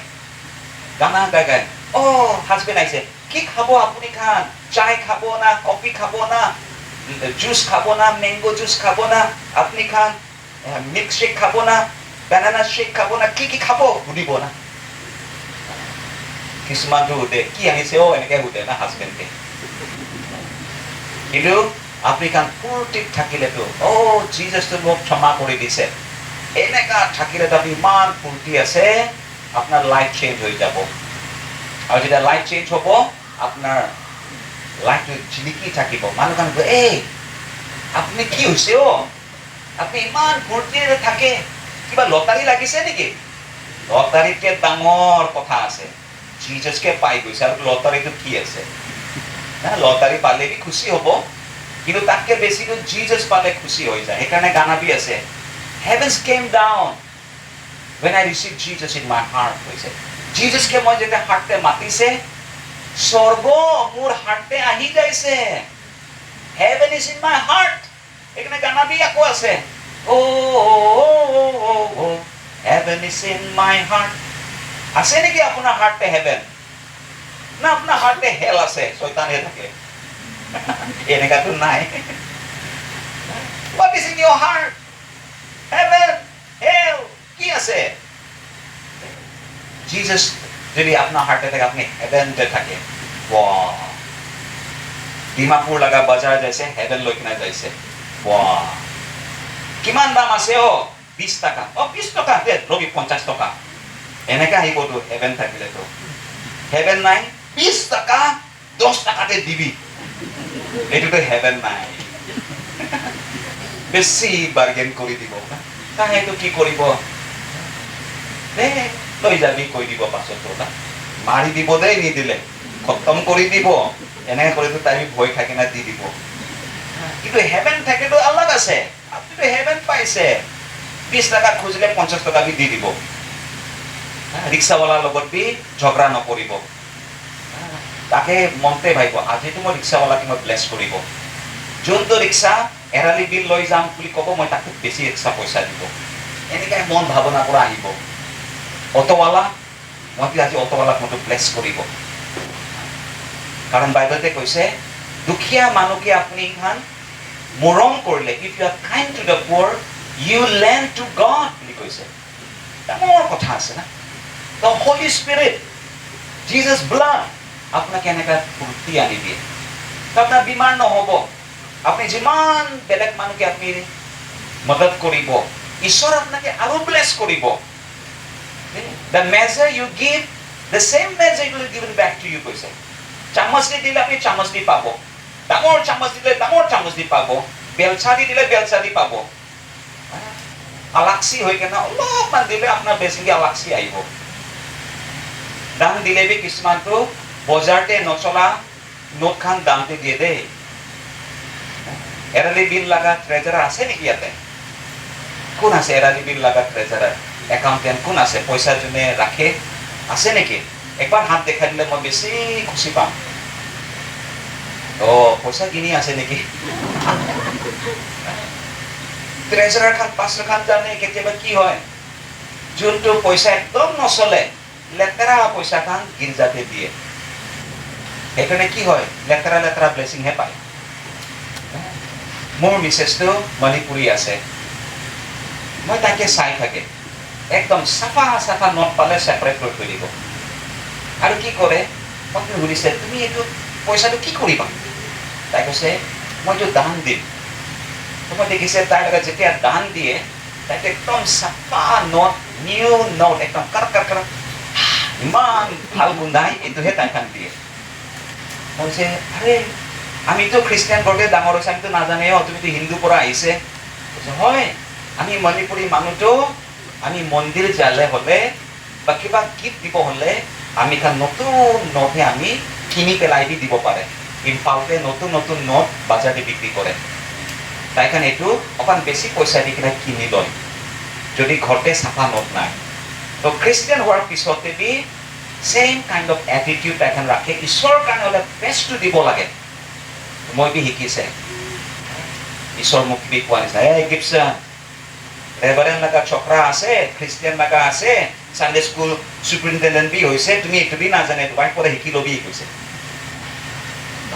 গানা গাই গাই, অ হাজবেণ্ড আহিছে, কি খাব আপুনি খান, চাই খাব না কফি খাব না জুচ খাব না মেংগো জুচ খাব না আপনি খান মিল্ক শেক খাব না বানানা শেক খাব না কি কি খাব সুধিব না। কিছুমানটো সুধে কি আনিছে অ এনেকে সুধে না হাজবেণ্ডে। কিন্তু আপনি খান ফূৰ্তিত থাকিলেতো অ জিজাছটো মোক ক্ষমা কৰি দিছে, এনেকা থাকিলেতো আপনি ইমান ফূৰ্তি আছে, আপনাৰ লাইফ চেঞ্জ হৈ যাব। আৰু যেতিয়া লাইফ চেঞ্জ হ'ব আপনার লাইফটো জিলিকি থাকিব। মানুহ কান এই আপনি কি হৈছে অ, আপনি ইমান ফূৰ্তিৰে থাকে, কিবা লটাৰী লাগিছে নেকি? লটাৰীতকে ডাঙৰ কথা আছে, জিজাছকে পাই গৈছে আৰু লটাৰীটো কি আছে? লটাৰী পালে বি খুশি হ'ব, কিন্তু তাতকে বেছিটো জিজাছ পালে খুশি হৈ যায়। সেইকাৰণে গানা বি আছে, Heavens came down when I received Jesus in my heart. কৈছে জিজাছকে মই যেতিয়া হাৰ্টে মাতিছে স্বৰ্গ মোৰ হাৰ্টে আহি যাইছে। Heaven is in my heart. এখানে গানা বি আকৌ আছে, oh heaven is in my heart. আছে নেকি আপোনাৰ হাৰ্টে হেভেন? না আপোনাৰ হাৰ্টে হেল আছে, শয়তানে থাকে? এনেকাতো নাই। What is in your heart? Heaven, hell, কি আছে? Jesus যদি আপনার হার্টে থাকে আপনি হেভেনতে থাকে। বাহ, ডিমাপুর লাগা বাজার যাইছে হেভেন লৈ কিনা যাইছে। বাহ, কিমান দাম আছে অ 20 টাকা, অ 20 টাকা দে রবি 50 টাকা, এনেকা আহিবতো হেভেন থাকিলেতো। হেভেন নাই, 20 টাকা 10 টাকাতে দিবি, এইটোতো হেভেন নাই। বেশি বার্গেন কৰি দিব, তাহেতো কি কৰিব দে লৈ যাবি কৈ দিব, পাছত না মাৰি দিব দেই, নিদিলে খতম কৰি দিব, এনেকে কৰিতো তাই ভয় খাই কিনা দি দিব। কিন্তু হেভেন থাকেতো আলাদা আছে, আপনিতো হেভেন পাইছে, 20 টাকা খুজিলে 50 টাকা বি দি দিব। ৰিক্সাৱালাৰ লগত বি ঝগড়া নকৰিব, তাকে মনতে ভাবিব আজিতো মই ৰিক্সাৱালাকে মই ব্লেছ কৰিব। যোনটো ৰিক্সা এৰালি বিল লৈ যাম বুলি ক'ব মই তাকে বেছি এক্সট্ৰা পইচা দিব, এনেকে মন ভাৱনা পৰা আহিব। অটোৱালা মইতো আজি অটোৱালাক মইতো ব্লেছ কৰিব, কাৰণ বাইবেলতে কৈছে দুখীয়া মানুহকে আপুনি ইমান মৰম কৰিলে, if you are kind to the poor you lend to God বুলি কৈছে। ডাঙৰ কথা আছে না। The Holy Spirit, Jesus' blood আপোনাক এনেকা ফূৰ্তি আনি দিয়ে আপোনাৰ বিমাৰ নহ'ব আপুনি যিমান বেলেগ মানুহকে আপুনি মদত কৰিব ঈশ্বৰ আপোনাকে আৰু ব্লেছ কৰিব the measure you give the same measure it will given back to you কৈছে চামচ দি দিলে আপুনি চামচ দি পাব ডাঙৰ চামচ দিলে ডাঙৰ চামচ দি পাব বেলচা দি দিলে বেলচা দি পাব আলাক্সি হৈ কেনে অলপমান দিলে আপোনাৰ বেছিকৈ আলাক্সি আহিব দাম দিলে বি কিছুমানটো বজাৰতে নচলা নোট খান দামতে দিয়ে দেই এৰালি বিল লগা ট্ৰেজাৰাৰ আছে নেকি ইয়াতে কোন আছে এৰালি বিল লগা ট্ৰেজাৰাৰ একাউণ্টেণ্ট কোন আছে পইচা যোনে ৰাখে আছে নেকি একবাৰ হাত দেখাই দিলে মই বেছি খুচি পাম পইচা কিনি আছে নেকি ট্ৰেজাৰাৰ খান পাছৰ খান জানে কেতিয়াবা কি হয় যোনটো পইচা একদম নচলে লেতেৰা পইচা খান গীৰ্জাতে দিয়ে সেইকাৰণে কি হয় লেতেৰা লেতেৰা ব্লেছিংহে পায় মোৰ মিছেছটো মণিপুৰী আছে মই তাকে চাই থাকে একদম চাফা চাফা নোট পালে ছেপাৰেট কৰি থৈ দিব আৰু কি কৰে মোক সুধিছে তুমি এইটো পইচাটো কি কৰিবা তাই কৈছে মই এইটো দান দিম মই দেখিছে তাইৰ লগত যেতিয়া দান দিয়ে তাইটো একদম চাফা নোট নিউ নোট একদম কাৰ ইমান ভাল গোন্ধাই এইটোহে তাইখন দিয়ে মই কৈছে আৰে আমিতো খ্ৰীষ্টিয়ান ঘৰতে ডাঙৰ হৈছে আমিতো নাজানেও তুমিতো হিন্দুৰ পৰা আহিছে হয় আমি মণিপুৰী মানুহটো আমি মন্দিৰ যালে হ'লে বা কিবা গীত দিব হ'লে আমি তাত নতুন নোটহে আমি কিনি পেলাই দি দিব পাৰে ইম্ফালতে নতুন নতুন নোট বাজাৰতে বিক্ৰী কৰে তাইখন এইটো অকণ বেছি পইচা দি কিনে কিনি লয় যদি ঘৰতে চাফা নোট নাই তো খ্ৰীষ্টিয়ান হোৱাৰ পিছতে be same kind of attitude তাইখন ৰাখে ঈশ্বৰৰ কাৰণে হ'লে বেষ্টটো দিব লাগে মই বি শিকিছে ঈশ্বৰ মোক বি কোৱা নিচিনা গিবছন ৰেভাৰেণ্ড লগা চক্ৰা আছে খ্ৰীষ্টিয়ান লগা আছে চানডে স্কুল চুপাৰিণ্টেণ্ডেণ্ট বি হৈছে তুমি এইটো বি নাজানে তোমাৰ পৰা শিকি ল'বি কৈছে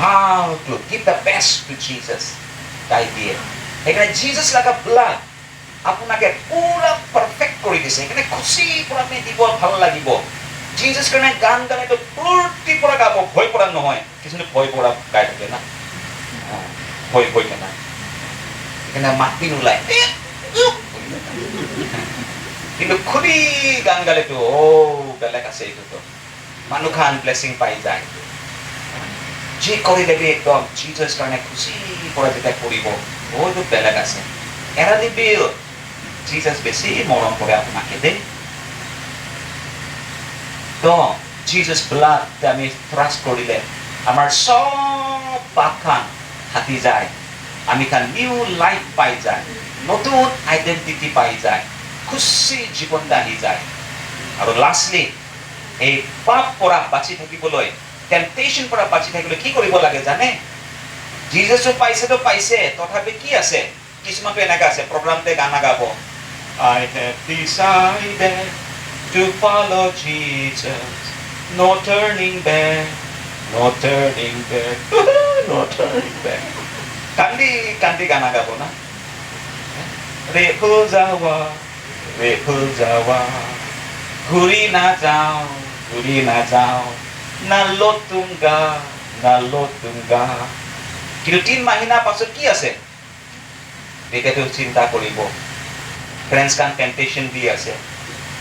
how to give the best to Jesus তাই দিয়ে সেইকাৰণে জিজাছ লগা ব্লাড আপোনাকে পুৰা পাৰফেক্ট কৰি দিছে সেইকাৰণে খুচি পৰা আপুনি দিব ভাল লাগিব জিজাছ কাৰণে গান গালেতো ফূৰ্তি পৰা গাব ভয় পৰা নহয় কিছুমানে ভয় পৰা গাই থাকে না ভয় কেনে সেইকাৰণে মাতি নোলায় কিন্তু খুলি গান গালেতো বেলেগ আছে এইটোতো মানুহ খান ব্লেছিং পাই যায় যি কৰিলে একদম জিজাছ কাৰণে খুচি পৰা যেতিয়া কৰিব বহুতো বেলেগ আছে এৰালি বিল জিজাছ বেছি মৰম কৰে আপোনাকে দেই তো জিজাছ ব্লাড আমি ট্ৰাষ্ট কৰিলে আমাৰ সব পাপ খান হাতি যায় আমি খান নিউ লাইফ পাই যায় নতুন আইডেন্টিটি পাই যায় খুচি জীৱন আহি যায় আৰু লাষ্টলি এই পাপ পৰা বাচি থাকিবলৈ টেম্পটেশ্যন পৰা বাচি থাকিবলৈ কি কৰিব লাগে জানে জিজাছো পাইছেতো পাইছে তথাপি কি আছে কিছুমানটো এনেকা আছে প্ৰগ্ৰামতে গানা গাব I have decided to follow Jesus no turning back no turning back no turning back কান্দি গানা গাব না ৰেফুল যাৱা ঘূৰি নাযাওঁ নালতুংগা কিন্তু 3 মাহিনা পাছত কি আছে তেতিয়াতো চিন্তা কৰিব ফ্ৰেণ্ডছ কান টেম্পটেশ্যন দি আছে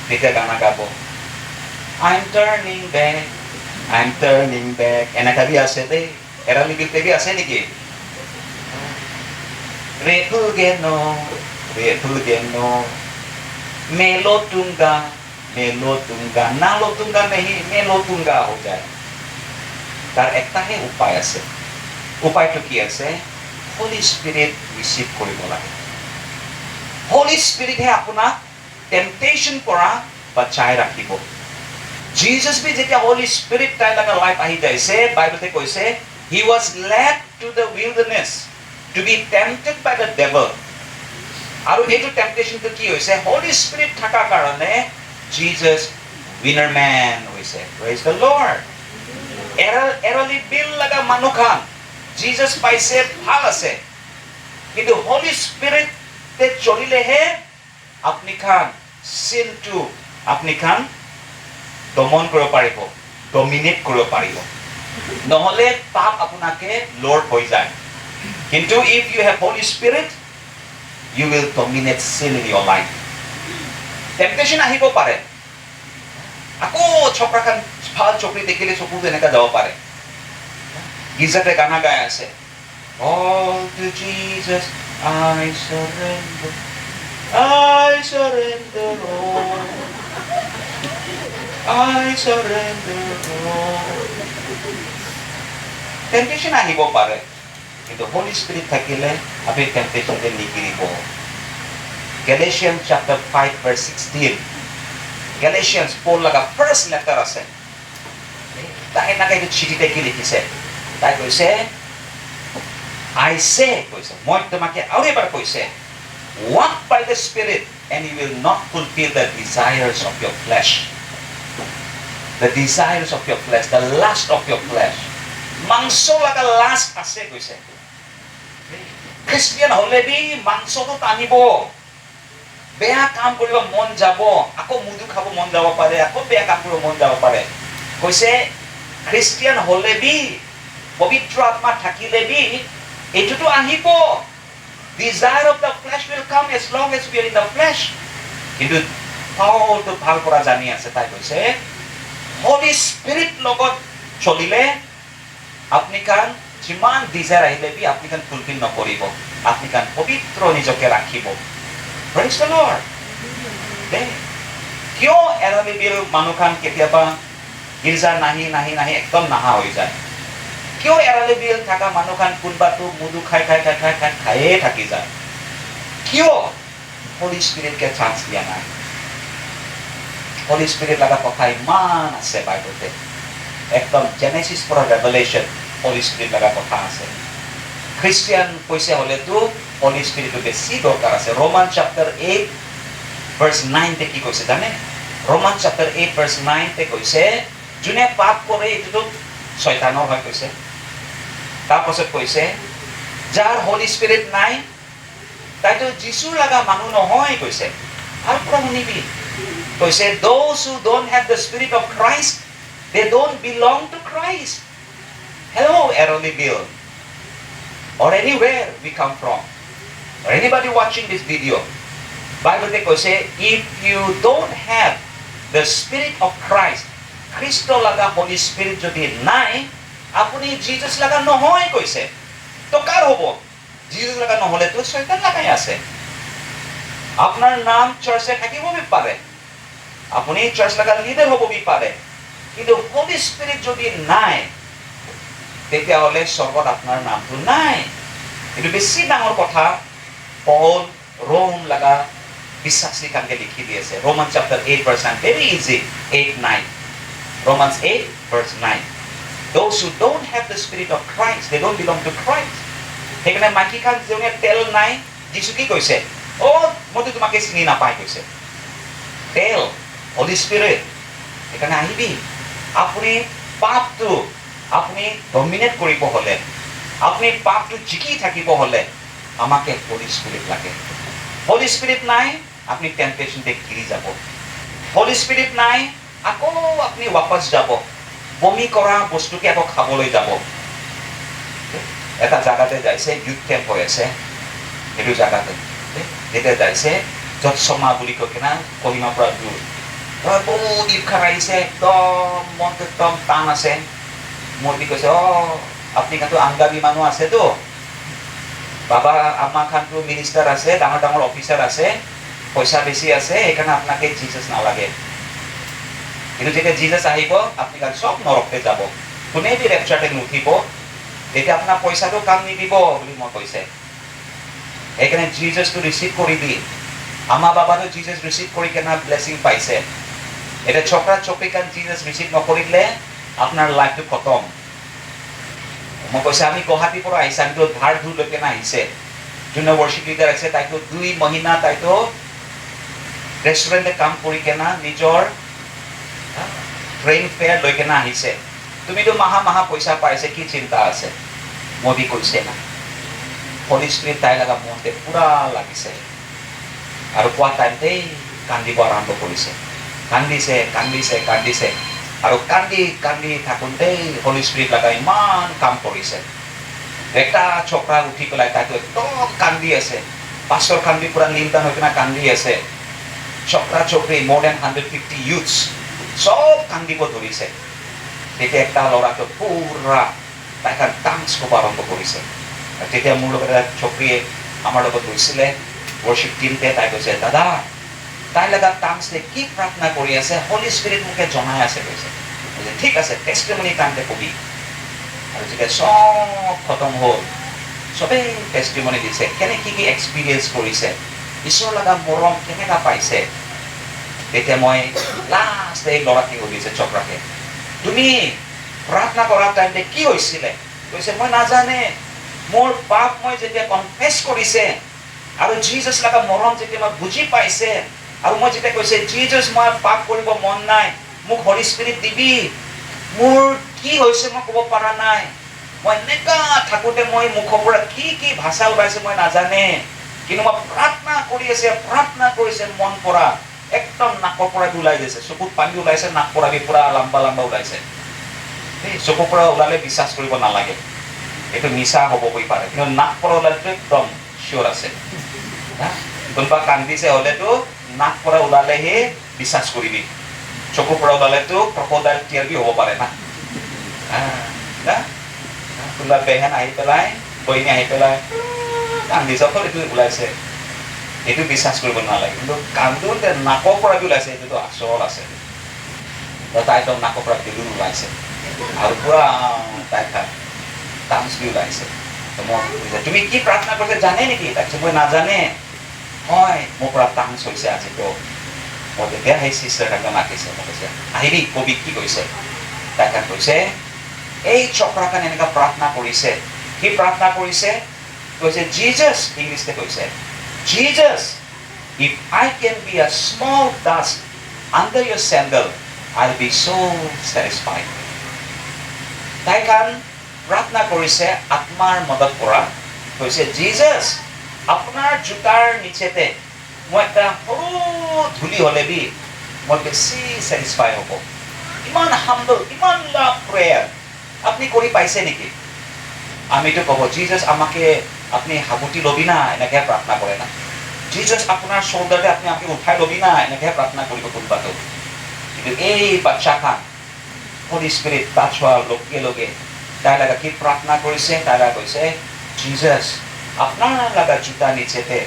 তেতিয়া গানা গাব I'm turning back এনেকা বি আছে দেই এৰালি বিলতে বি আছে নেকি refugeno melotunga nalotunga नहीं melotunga हो जाए तार एकता है उपाय আছে উপায়টো কি আছে হোলি স্পিৰিট ৰিসিভ কৰিব লাগে হোলি স্পিৰিট হে আপোনাক টেম্পটেশ্যন পৰা বচাই ৰাখিব Jesus বি যেতিয়া হোলি স্পিৰিট তাই লগা লাইফ আহি যাইছে বাইবেলতে কৈছে he was led to the wilderness to be tempted by the devil আৰু এইটো টেম্পটেশ্যনটো কি হৈছে হোলি স্পিৰিট থাকা কাৰণে Jesus winner man হৈছে praise the Lord এৰালি বিল লগা মানুহ খান Jesus পাইছে ভাল আছে কিন্তু হোলি স্পিৰিট তে চলিলেহে আপনি খান সিনটো আপনি খান দমন কৰিব পাৰিব ডমিনেট কৰিব পাৰিব নহলে পাপ আপোনাকে লৰ্ড হৈ যায় কিন্তু if you have Holy Spirit you will dominate sin in your life temptation আহিব পাৰে আকৌ চক্ৰাখান ভাল চকৰি দেখিলে চকু এনেকা যাব পাৰে গীৰ্জাতে গানা গাই আছে all to Jesus I surrender all I surrender all temptation আহিব পাৰে কিন্তু Holy Spirit থাকিলে আপুনি temptationতে নিগিৰিব Galatians chapter 5 verse 16 Galatians Paul laga first letter আছে তাই নাকে চিঠিতে কি লিখিছে তাই কৈছে I say কৈছে মই তোমাকে আৰু এবাৰ কৈছে walk by the Spirit and you will not fulfill the desires of your flesh the desires of your flesh the lust of your flesh মাংস লাগা lust আছে কৈছে খ্ৰীষ্টিয়ান হলেবি মাংসটো টানিব বেয়া কাম কৰিব মন যাব আকৌ মুদু খাব মন যাব পাৰে আকৌ বেয়া কাম কৰিব মন যাব পাৰে কৈছে খ্ৰীষ্টিয়ান হলেবি পবিত্ৰ আত্মা থাকিলেবি এটোটো আহিব desire of the flesh will come as long as we are in the flesh কিন্তু পাউলটো ভাল পৰা জানি আছে তাই কৈছে Holy Spirit লগত চলিলে আপনি কান যিমান desire আহিলেবি আপনি কান ফুলফিল নকৰিব আপনি কান পবিত্ৰ নিজকে ৰাখিব Praise the Lord. কিয় এৰালি বিল মানুহখান কেতিয়াবা গিৰ্জা নাহি একদম নাহা হৈ যায় কিয় এৰালি বিল থকা মানুহখান কোনবাটো মুদু খায়ে থাকি যায় কিয় Holy Spirit কে চান্স দিয়া নাই Holy Spirit লাগা কথা ইমান আছে বাইবেলতে একদম জেনেসিস পৰা ৰেভেলেশন Holy Spirit লাগা কথা আছে খ্ৰীষ্টিয়ান কৈছে হলেতো Holy Spirit বেছি দৰকাৰ আছে Roman chapter 8 verse 9 তে কি কৈছে জানে Roman chapter 8 verse 9 তে কৈছে যোনে পাপ কৰে এটো শয়তানৰ হয় কৈছে তাৰপাছত কৈছে যাৰ Holy Spirit নাই তাইতো যিশু লাগা মানুহ নহয় কৈছে আৰু প্ৰমনিবি কৈছে those who don't have the spirit of Christ they don't belong to Christ hello Eroli Bill or anywhere we come from or anybody watching this video Bible te koise if you don't have the spirit of Christ Kristo laga Holy Spirit jodi nai apuni Jesus laga nohoy koise to kar hobo Jesus laga nohole to shaitan lagai ase apnar naam church e thakibo bi pare apuni church laga leader hobo bi pare kintu Holy Spirit jodi nai তেতিয়া হলে স্বর্গত আপনার নামটো নাই এটো বেশি ডাঙর কথা Paul Rome laga বিশ্বাসী কানকে লিখি দিয়েছে Romans chapter 8 verse 9 very easy 8-9 Romans 8 verse 9 those who don't have the spirit of Christ they don't belong to Christ সেইকাৰণে মাইকি খান যেনে তেল নাই যিশু কি কৈছে ও মই তোমাকে চিনি নাপাই কৈছে তেল Holy Spirit সেইকাৰণে আহিবি আপুনি পাপটো আপনি ডমিনেট কৰিব হলে আপনি পাপটো জিকি থাকিব হলে আমাকে Holy Spirit লাগে Holy Spirit নাই আপনি টেম্পটেশন তে গিৰি যাব Holy Spirit নাই আকৌ আপনি वापस যাব বমি কৰা বস্তুকে আকৌ খাবলৈ যাব এটা জায়গাতে যাইছে ইউথ ক্যাম্প হৈ আছে এটো জায়গাতে এটা যাইছে যত সমা বুলি কয় না কহিমা পৰা দূৰ বহুত ইফখাৰাইছে একদম মনটো একদম টান আছে মোদি কৈছে আপনি কাটো আংগাবি মানুহ আছে তো বাবা আম্মা খানটো মিনিস্টার আছে ডাঙৰ ডাঙৰ অফিসার আছে পয়সা বেশি আছে এখানে আপনাকে জিসাস না লাগে কিন্তু যেতিয়া জিসাস আহিব আপনি কাল সব নৰকতে যাব কোনে বি ৰেপচাৰতে নুঠিব তেতিয়া আপোনাৰ পয়সাটো কাম নিদিব বুলি মই কৈছে এখানে জিসাসটো ৰিসিভ কৰিবি আম্মা বাবাটো জিসাস ৰিসিভ কৰি কেনা ব্লেসিং পাইছে এটা ছোকৰা চকৰি কান জিসাস ৰিসিভ নকৰিলে আপনাৰ লাইফটো খতম মই কৈছে আমি গুৱাহাটীৰ পৰা আহিছে আমি তো ধাৰ ধুৰ লৈকে না আহিছে যোনে worship leader আছে তাইতো 2 মহিনা তাইতো ৰেষ্টুৰেণ্টে কাম কৰি কেনা নিজৰ ট্ৰেইন ফেয়াৰ লৈকে না আহিছে তুমি তো মাহা পইচা পাইছে কি চিন্তা আছে মোদি কৈছে না Holy Spirit তাই লাগা মনতে পুৰা লাগিছে আৰু কোৱা টাইমতে কান্দিব আৰম্ভ কৰিছে কান্দিছে আৰু কান্দি কান্দি থাকোঁতেই হলি স্পিৰিট লগা ইমান কাম কৰিছে। এটা চক্ৰা উঠি পেলাই তাইতো একদম কান্দি আছে, পাছৰ কান্দি পুৰা নিৰ্দান হৈ পেলাই কান্দি আছে। চক্ৰা চক্ৰী more than 150 youths চব কান্দিব ধৰিছে। তেতিয়া একটা ল'ৰাটো পুৰা তাইখন ডান্স কৰিব আৰম্ভ কৰিছে। তেতিয়া মোৰ লগত এটা চক্ৰীয়ে আমাৰ লগত গৈছিলে ৱৰ্শ্বিপ টিমতে। তাই কৈছে, দাদা তাই লগা ডান্সে কি প্ৰাৰ্থনা কৰি আছে, হলি স্পিৰিট মোকে জনাই আছে কৈছে। ঠিক আছে, টেষ্টিমনি টাইমতে কবি। আৰু যেতিয়া চব খতম হ'ল, চবেই টেষ্টিমনি দিছে কেনে কি কি এক্সপিৰিয়েঞ্চ কৰিছে, ঈশ্বৰ লগা মৰম কেনেকা পাইছে। তেতিয়া মই লাষ্ট এই ল'ৰাকে সুধিছে, চক্ৰাকে, তুমি প্ৰাৰ্থনা কৰাৰ টাইমতে কি হৈছিলে? কৈছে, মই নাজানে, মোৰ পাপ মই যেতিয়া কনফেছ কৰিছে আৰু জিজাছ লগা মৰম যেতিয়া মই বুজি পাইছে, আৰু মই যেতিয়া কৈছে জিজাছ মই পাপ কৰিব মন নাই, মোক হলি স্পিৰিট দিবি, মোৰ কি হৈছে মই ক'ব পৰা নাই, মই এনেকা থাকোঁতে মই মুখৰ পৰা কি কি ভাষা ওলাইছে মই নাজানে, কিন্তু মই প্ৰাৰ্থনা কৰিছে মন পৰা একদম নাকৰ পৰা ওলাই গৈছে, চকুত পানী ওলাইছে, নাক পৰা পুৰা লম্বা লম্বা ওলাইছে। চকুৰ পৰা ওলালে বিশ্বাস কৰিব নালাগে, এইটো মিছা হ'বই পাৰে, কিন্তু নাক পৰা ওলালেতো একদম চিয়ৰ আছে। কোনোবা কান্দিছে হ'লেতো নাক পৰা ওলালেহে বিশ্বাস কৰিবি, চকুৰ পৰা ওলালেতো ক্ৰক'ডাইল টিয়াৰ বি হ'ব পাৰে না। কোনোবা বেহেন আহি পেলাই, বহিনী আহি পেলাই কান্দিছে, এইটো ওলাইছে, এইটো বিশ্বাস কৰিব নালাগে। কিন্তু কান্দোতে নাকৰ পৰা ওলাইছে, এইটোতো আচল আছে। তাইতো নাকৰ পৰা বেলুন ওলাইছে আৰু পুৰা তাই ডান্স বি ওলাইছে। তুমি কি প্ৰাৰ্থনা কৰিছে জানে নেকি? তাৰপিছত মই নাজানে, হয় মোৰ পৰা ডান্স হৈছে আজিতো। মই তেতিয়া সেই চিষ্টাৰটাকে মাতিছে, মই কৈছে আহিবি কবি কি কৈছে। তাইখন কৈছে এই চক্ৰাখন এনেকুৱা প্ৰাৰ্থনা কৰিছে, কি প্ৰাৰ্থনা কৰিছে? কৈছে জিজাছ, ইংলিছতে কৈছে, Jesus, if I can be a small dust under your sandal, I'll be so satisfied. তাইখন প্ৰাৰ্থনা কৰিছে আত্মাৰ মদত পৰা, কৈছে জিজাছ, আপোনাৰ জোতাৰ নিচেতে মই এটা সৰু ধূলি হ'লে বি মই বেছি ছেটিছফাই হ'ব। ইমান হাম্বল, ইমান লাভ প্ৰেয়াৰ আপুনি কৰি পাইছে নেকি? আমিতো ক'ব জিজাছ আমাকে আপুনি হাবুটি ল'বি না, এনেকৈ প্ৰাৰ্থনা কৰে না। জিজাছ আপোনাৰ চৌদাতে আপুনি আমাকে উঠাই ল'বি না, এনেকৈ প্ৰাৰ্থনা কৰিব কোনোবাটো। কিন্তু এই বাচ্চাখন হলি স্পিৰিট টাচ হোৱাৰ লগে লগে তাই লগা কি প্ৰাৰ্থনা কৰিছে? তাই লগা কৈছে জিজাছ আপোনাৰ লগা জোতা নিচেতে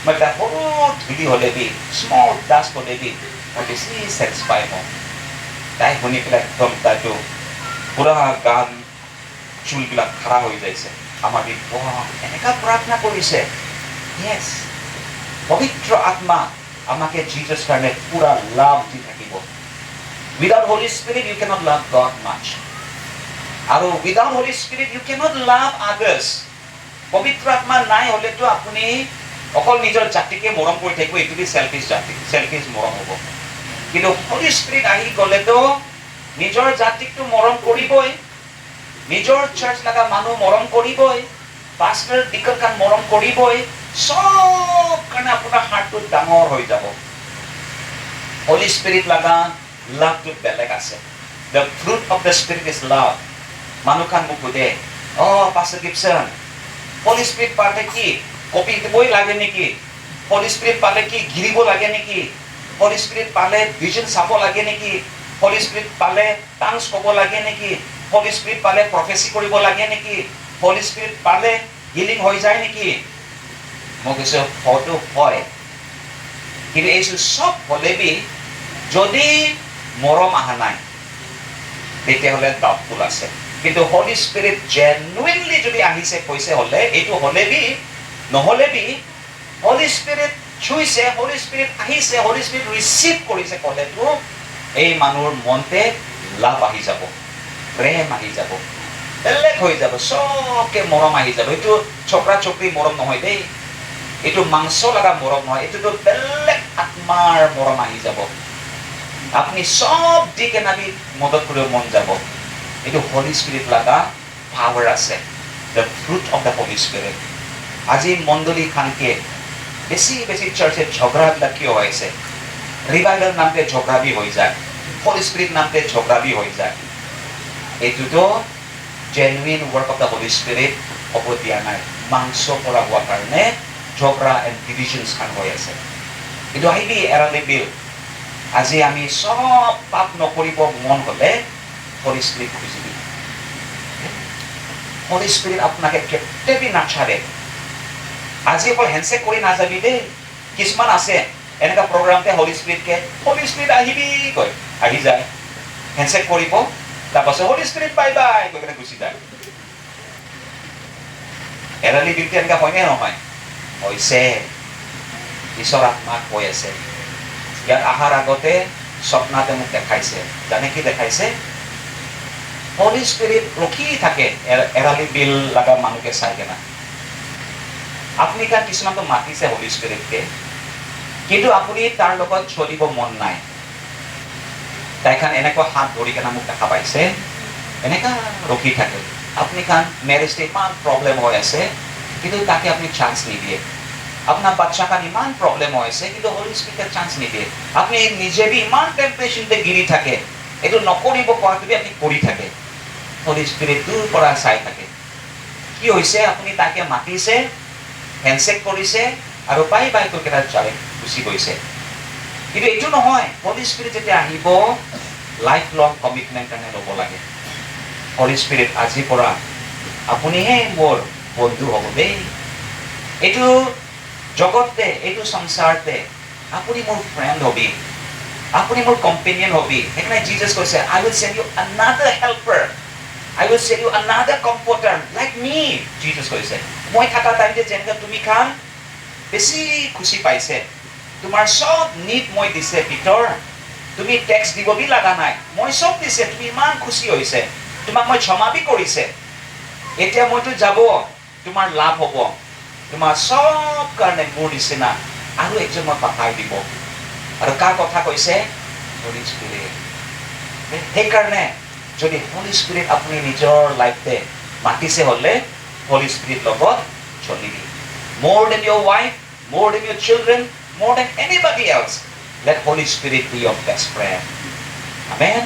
মই এটা সৰু ধূলি হ'লে বি, স্মল ডাষ্ট হ'লে বি মই বেছি ছেটিছফাই হওঁ। তাই শুনি পেলাই একদম তাইতো পুৰা গান চুলবিলাক খাৰা হৈ যাইছে। আমাৰ এনেকা প্ৰাৰ্থনা কৰিছে। ইয়েছ, পবিত্ৰ আত্মা আমাকে জিজাছ কাৰণে পুৰা লাভ দি থাকিব। Without Holy Spirit you cannot love God much. আৰু without Holy Spirit you cannot love others. পবিত্ৰ আত্মা নাই হ'লেতো আপুনি অকল নিজৰ জাতিকে মৰম কৰি থাকিব, এইটো চেলফিছ জাতি, চেলফিছ মৰম হ'ব। কিন্তু হলি স্পিৰিট আহি গ'লেতো নিজৰ জাতিকটো মৰম কৰিবই, নিজৰ চাৰ্চ লগা মানুহ মৰম কৰিবই, পাষ্টাৰ ডিকনখন মৰম কৰিবই, চব কাৰণে আপোনাৰ হাৰ্টটো ডাঙৰ হৈ যাব। হলি স্পিৰিট লগা লাভটো বেলেগ আছে। The fruit of the spirit is love. মানুহখন মোক সোধে, পাষ্টাৰ গিবছন হলি স্পিৰিট পালে কি কপি দিবই লাগে নেকি? হলি স্পিৰিট পালে কি ঘিৰিব লাগে নেকি? হলি স্পিৰিট পালে ভিজন চাব লাগে নেকি? হলি স্পিৰিট পালে টাংছ ক'ব লাগে নেকি? হলি স্পিৰিট পালে প্ৰফেচি কৰিব লাগে নেকি? হলি স্পিৰিট পালে হিলিং হৈ যায় নেকি? মই কৈছোঁ হয়তো হয়, কিন্তু এই চব হ'লে বি যদি মৰম অহা নাই তেতিয়াহ'লে ডাউটফুল আছে। কিন্তু হলি স্পিৰিট জেনুইনলি যদি আহিছে কৈছে হ'লে এইটো হ'লে বি নহ'লে বি হলি স্পিৰিট চুইছে, হলি স্পিৰিট আহিছে, হলি স্পিৰিট ৰিচিভ কৰিছে ক'লেতো এই মানুহৰ মনতে লাভ আহি যাব, প্ৰেম আহি যাব, বেলেগ হৈ যাব, চবকে মৰম আহি যাব। এইটো চক্ৰা চক্ৰী মৰম নহয় দেই, এইটো মাংস লগা মৰম নহয়, এইটোতো বেলেগ আত্মাৰ মৰম আহি যাব। আপুনি চব দি কেনে মদত কৰিব মন যাব। এইটো হলি স্পিৰিট লগা পাৱাৰ আছে, the fruit of the Holi spirit. আজি মণ্ডলী খানকে বেছি বেছি চাৰ্চে ঝগড়াবিলাক কিয় হৈছে? ৰিভাইভেল নামতে ঝগড়া বি হৈ যায়। Holy Spirit নামতে ঝগড়া বি হৈ যায় এইটোতো genuine work of the Holy Spirit হ'ব দিয়া নাই মাংস পৰা হোৱাৰ কাৰণে ঝগড়া and divisions খান হৈ আছে কিন্তু আহিবি এৰালি বিল আজি আমি সব পাপ নকৰিব মন হলে Holy Spirit খুজিবি Holy Spirit আপোনাকে কেতিয়াবি নাছাৰে আজি অকল হেণ্ডশেক কৰি নাযাবি দেই কিছুমান আছে এনেকা প্ৰগ্ৰামতে Holy Spirit আহিবি কয় আহি যায় হেণ্ডশেক কৰিব তাৰপাছত Holy Spirit বাই বাই কৈ কেনে গুচি যায় এৰালি বিলতে এনেকা হয়নে নহয় হৈছে ঈশ্বৰ আত্মাক কৈ আছে ইয়াত আহাৰ আগতে স্বপ্নাতে মোক দেখাইছে জানে কি দেখাইছে Holy Spirit ৰখি থাকে এৰালি বিল লগা মানুহকে চাই কেনে আপুনি কান কিছুমানটো মাতিছে Holy Spiritকে কিন্তু আপুনি তাৰ লগত চলিব মন নাই তাইখান এনেকুৱা হাত ধৰি কেনে মোক দেখা পাইছে এনেকা ৰখি থাকে আপুনি কান মেৰেজতে ইমান প্ৰব্লেম হৈ আছে কিন্তু তাকে আপুনি চান্স নিদিয়ে আপোনাৰ বাচ্চা কান ইমান প্ৰব্লেম হৈ আছে কিন্তু Holy Spirit চান্স নিদিয়ে আপুনি নিজে বি ইমান টেম্পটেশ্যনতে গিৰি থাকে এইটো নকৰিব পৰাটোবি আপুনি কৰি থাকে Holy Spirit দূৰ পৰা চাই থাকে কি হৈছে আপুনি তাকে মাতিছে হেণ্ডশেক কৰিছে আৰু বাই বাই কৈ কেনে চালে গুচি গৈছে কিন্তু এইটো নহয় Holy Spirit যেতিয়া আহিব লাইফ লং কমিটমেন্ট কাৰণে ল'ব লাগে Holy Spirit আজি পৰা আপুনিহে মোৰ বন্ধু হ'ব দেই এইটো জগতে এইটো সংসাৰতে আপুনি মোৰ ফ্ৰেণ্ড হবি আপুনি মোৰ কম্পেনিয়ন হবি সেইকাৰণে Jesus কৈছে I will send you another helper I will send you another comforter like me Jesus কৈছে মই থাকা টাইমতে যেনেকৈ তুমি খান বেছি খুশি পাইছে তোমাৰ সব নিট মই দিছে ভিতৰ তুমি টেক্স দিব বি লাগা নাই মই সব দিছে তুমি ইমান খুশি হৈছে তোমাক মই ক্ষমা বি কৰিছে এতিয়া মইতো যাব তোমাৰ লাভ হ'ব তোমাৰ সব কাৰণে মোৰ নিচিনা আৰু একজন মই পাঠাই দিব আৰু কাৰ কথা কৈছে Holy Spirit সেইকাৰণে যদি Holy Spirit আপুনি নিজৰ লাইফতে মাতিছে হলে Holy Spirit লগত চলিবি more than your wife more than your children more than anybody else let Holy Spirit be your best friend amen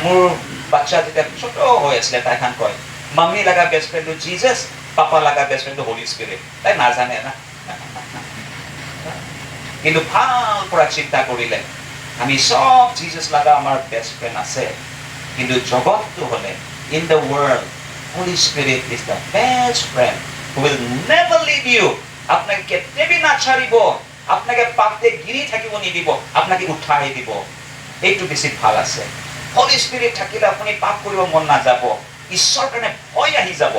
মোৰ বাচ্চা যেতিয়া ছোট হৈ আছিল তাইখান কয় মাম্মি লাগা বেষ্ট ফ্ৰেণ্ড Jesus পাপা লাগা বেষ্ট ফ্ৰেণ্ড Holy Spirit তাই নাজানে না কিন্তু ভাল পৰা চিন্তা কৰিলে আমি সব Jesus লাগা আমাৰ বেষ্ট ফ্ৰেণ্ড আছে কিন্তু জগতটো হলে in the world Holy Spirit is the best friend who will never leave you আপনাকে কেতিয়াবি নাছাৰিব আপনাকে পাপতে গিৰি থাকিব নিদিব আপনাকে উঠাই দিব এইটো বেছি ভাল আছে Holy Spirit থাকিলে আপুনি পাপ কৰিব মন নাযাব ঈশ্বৰ কাৰণে ভয় আহি যাব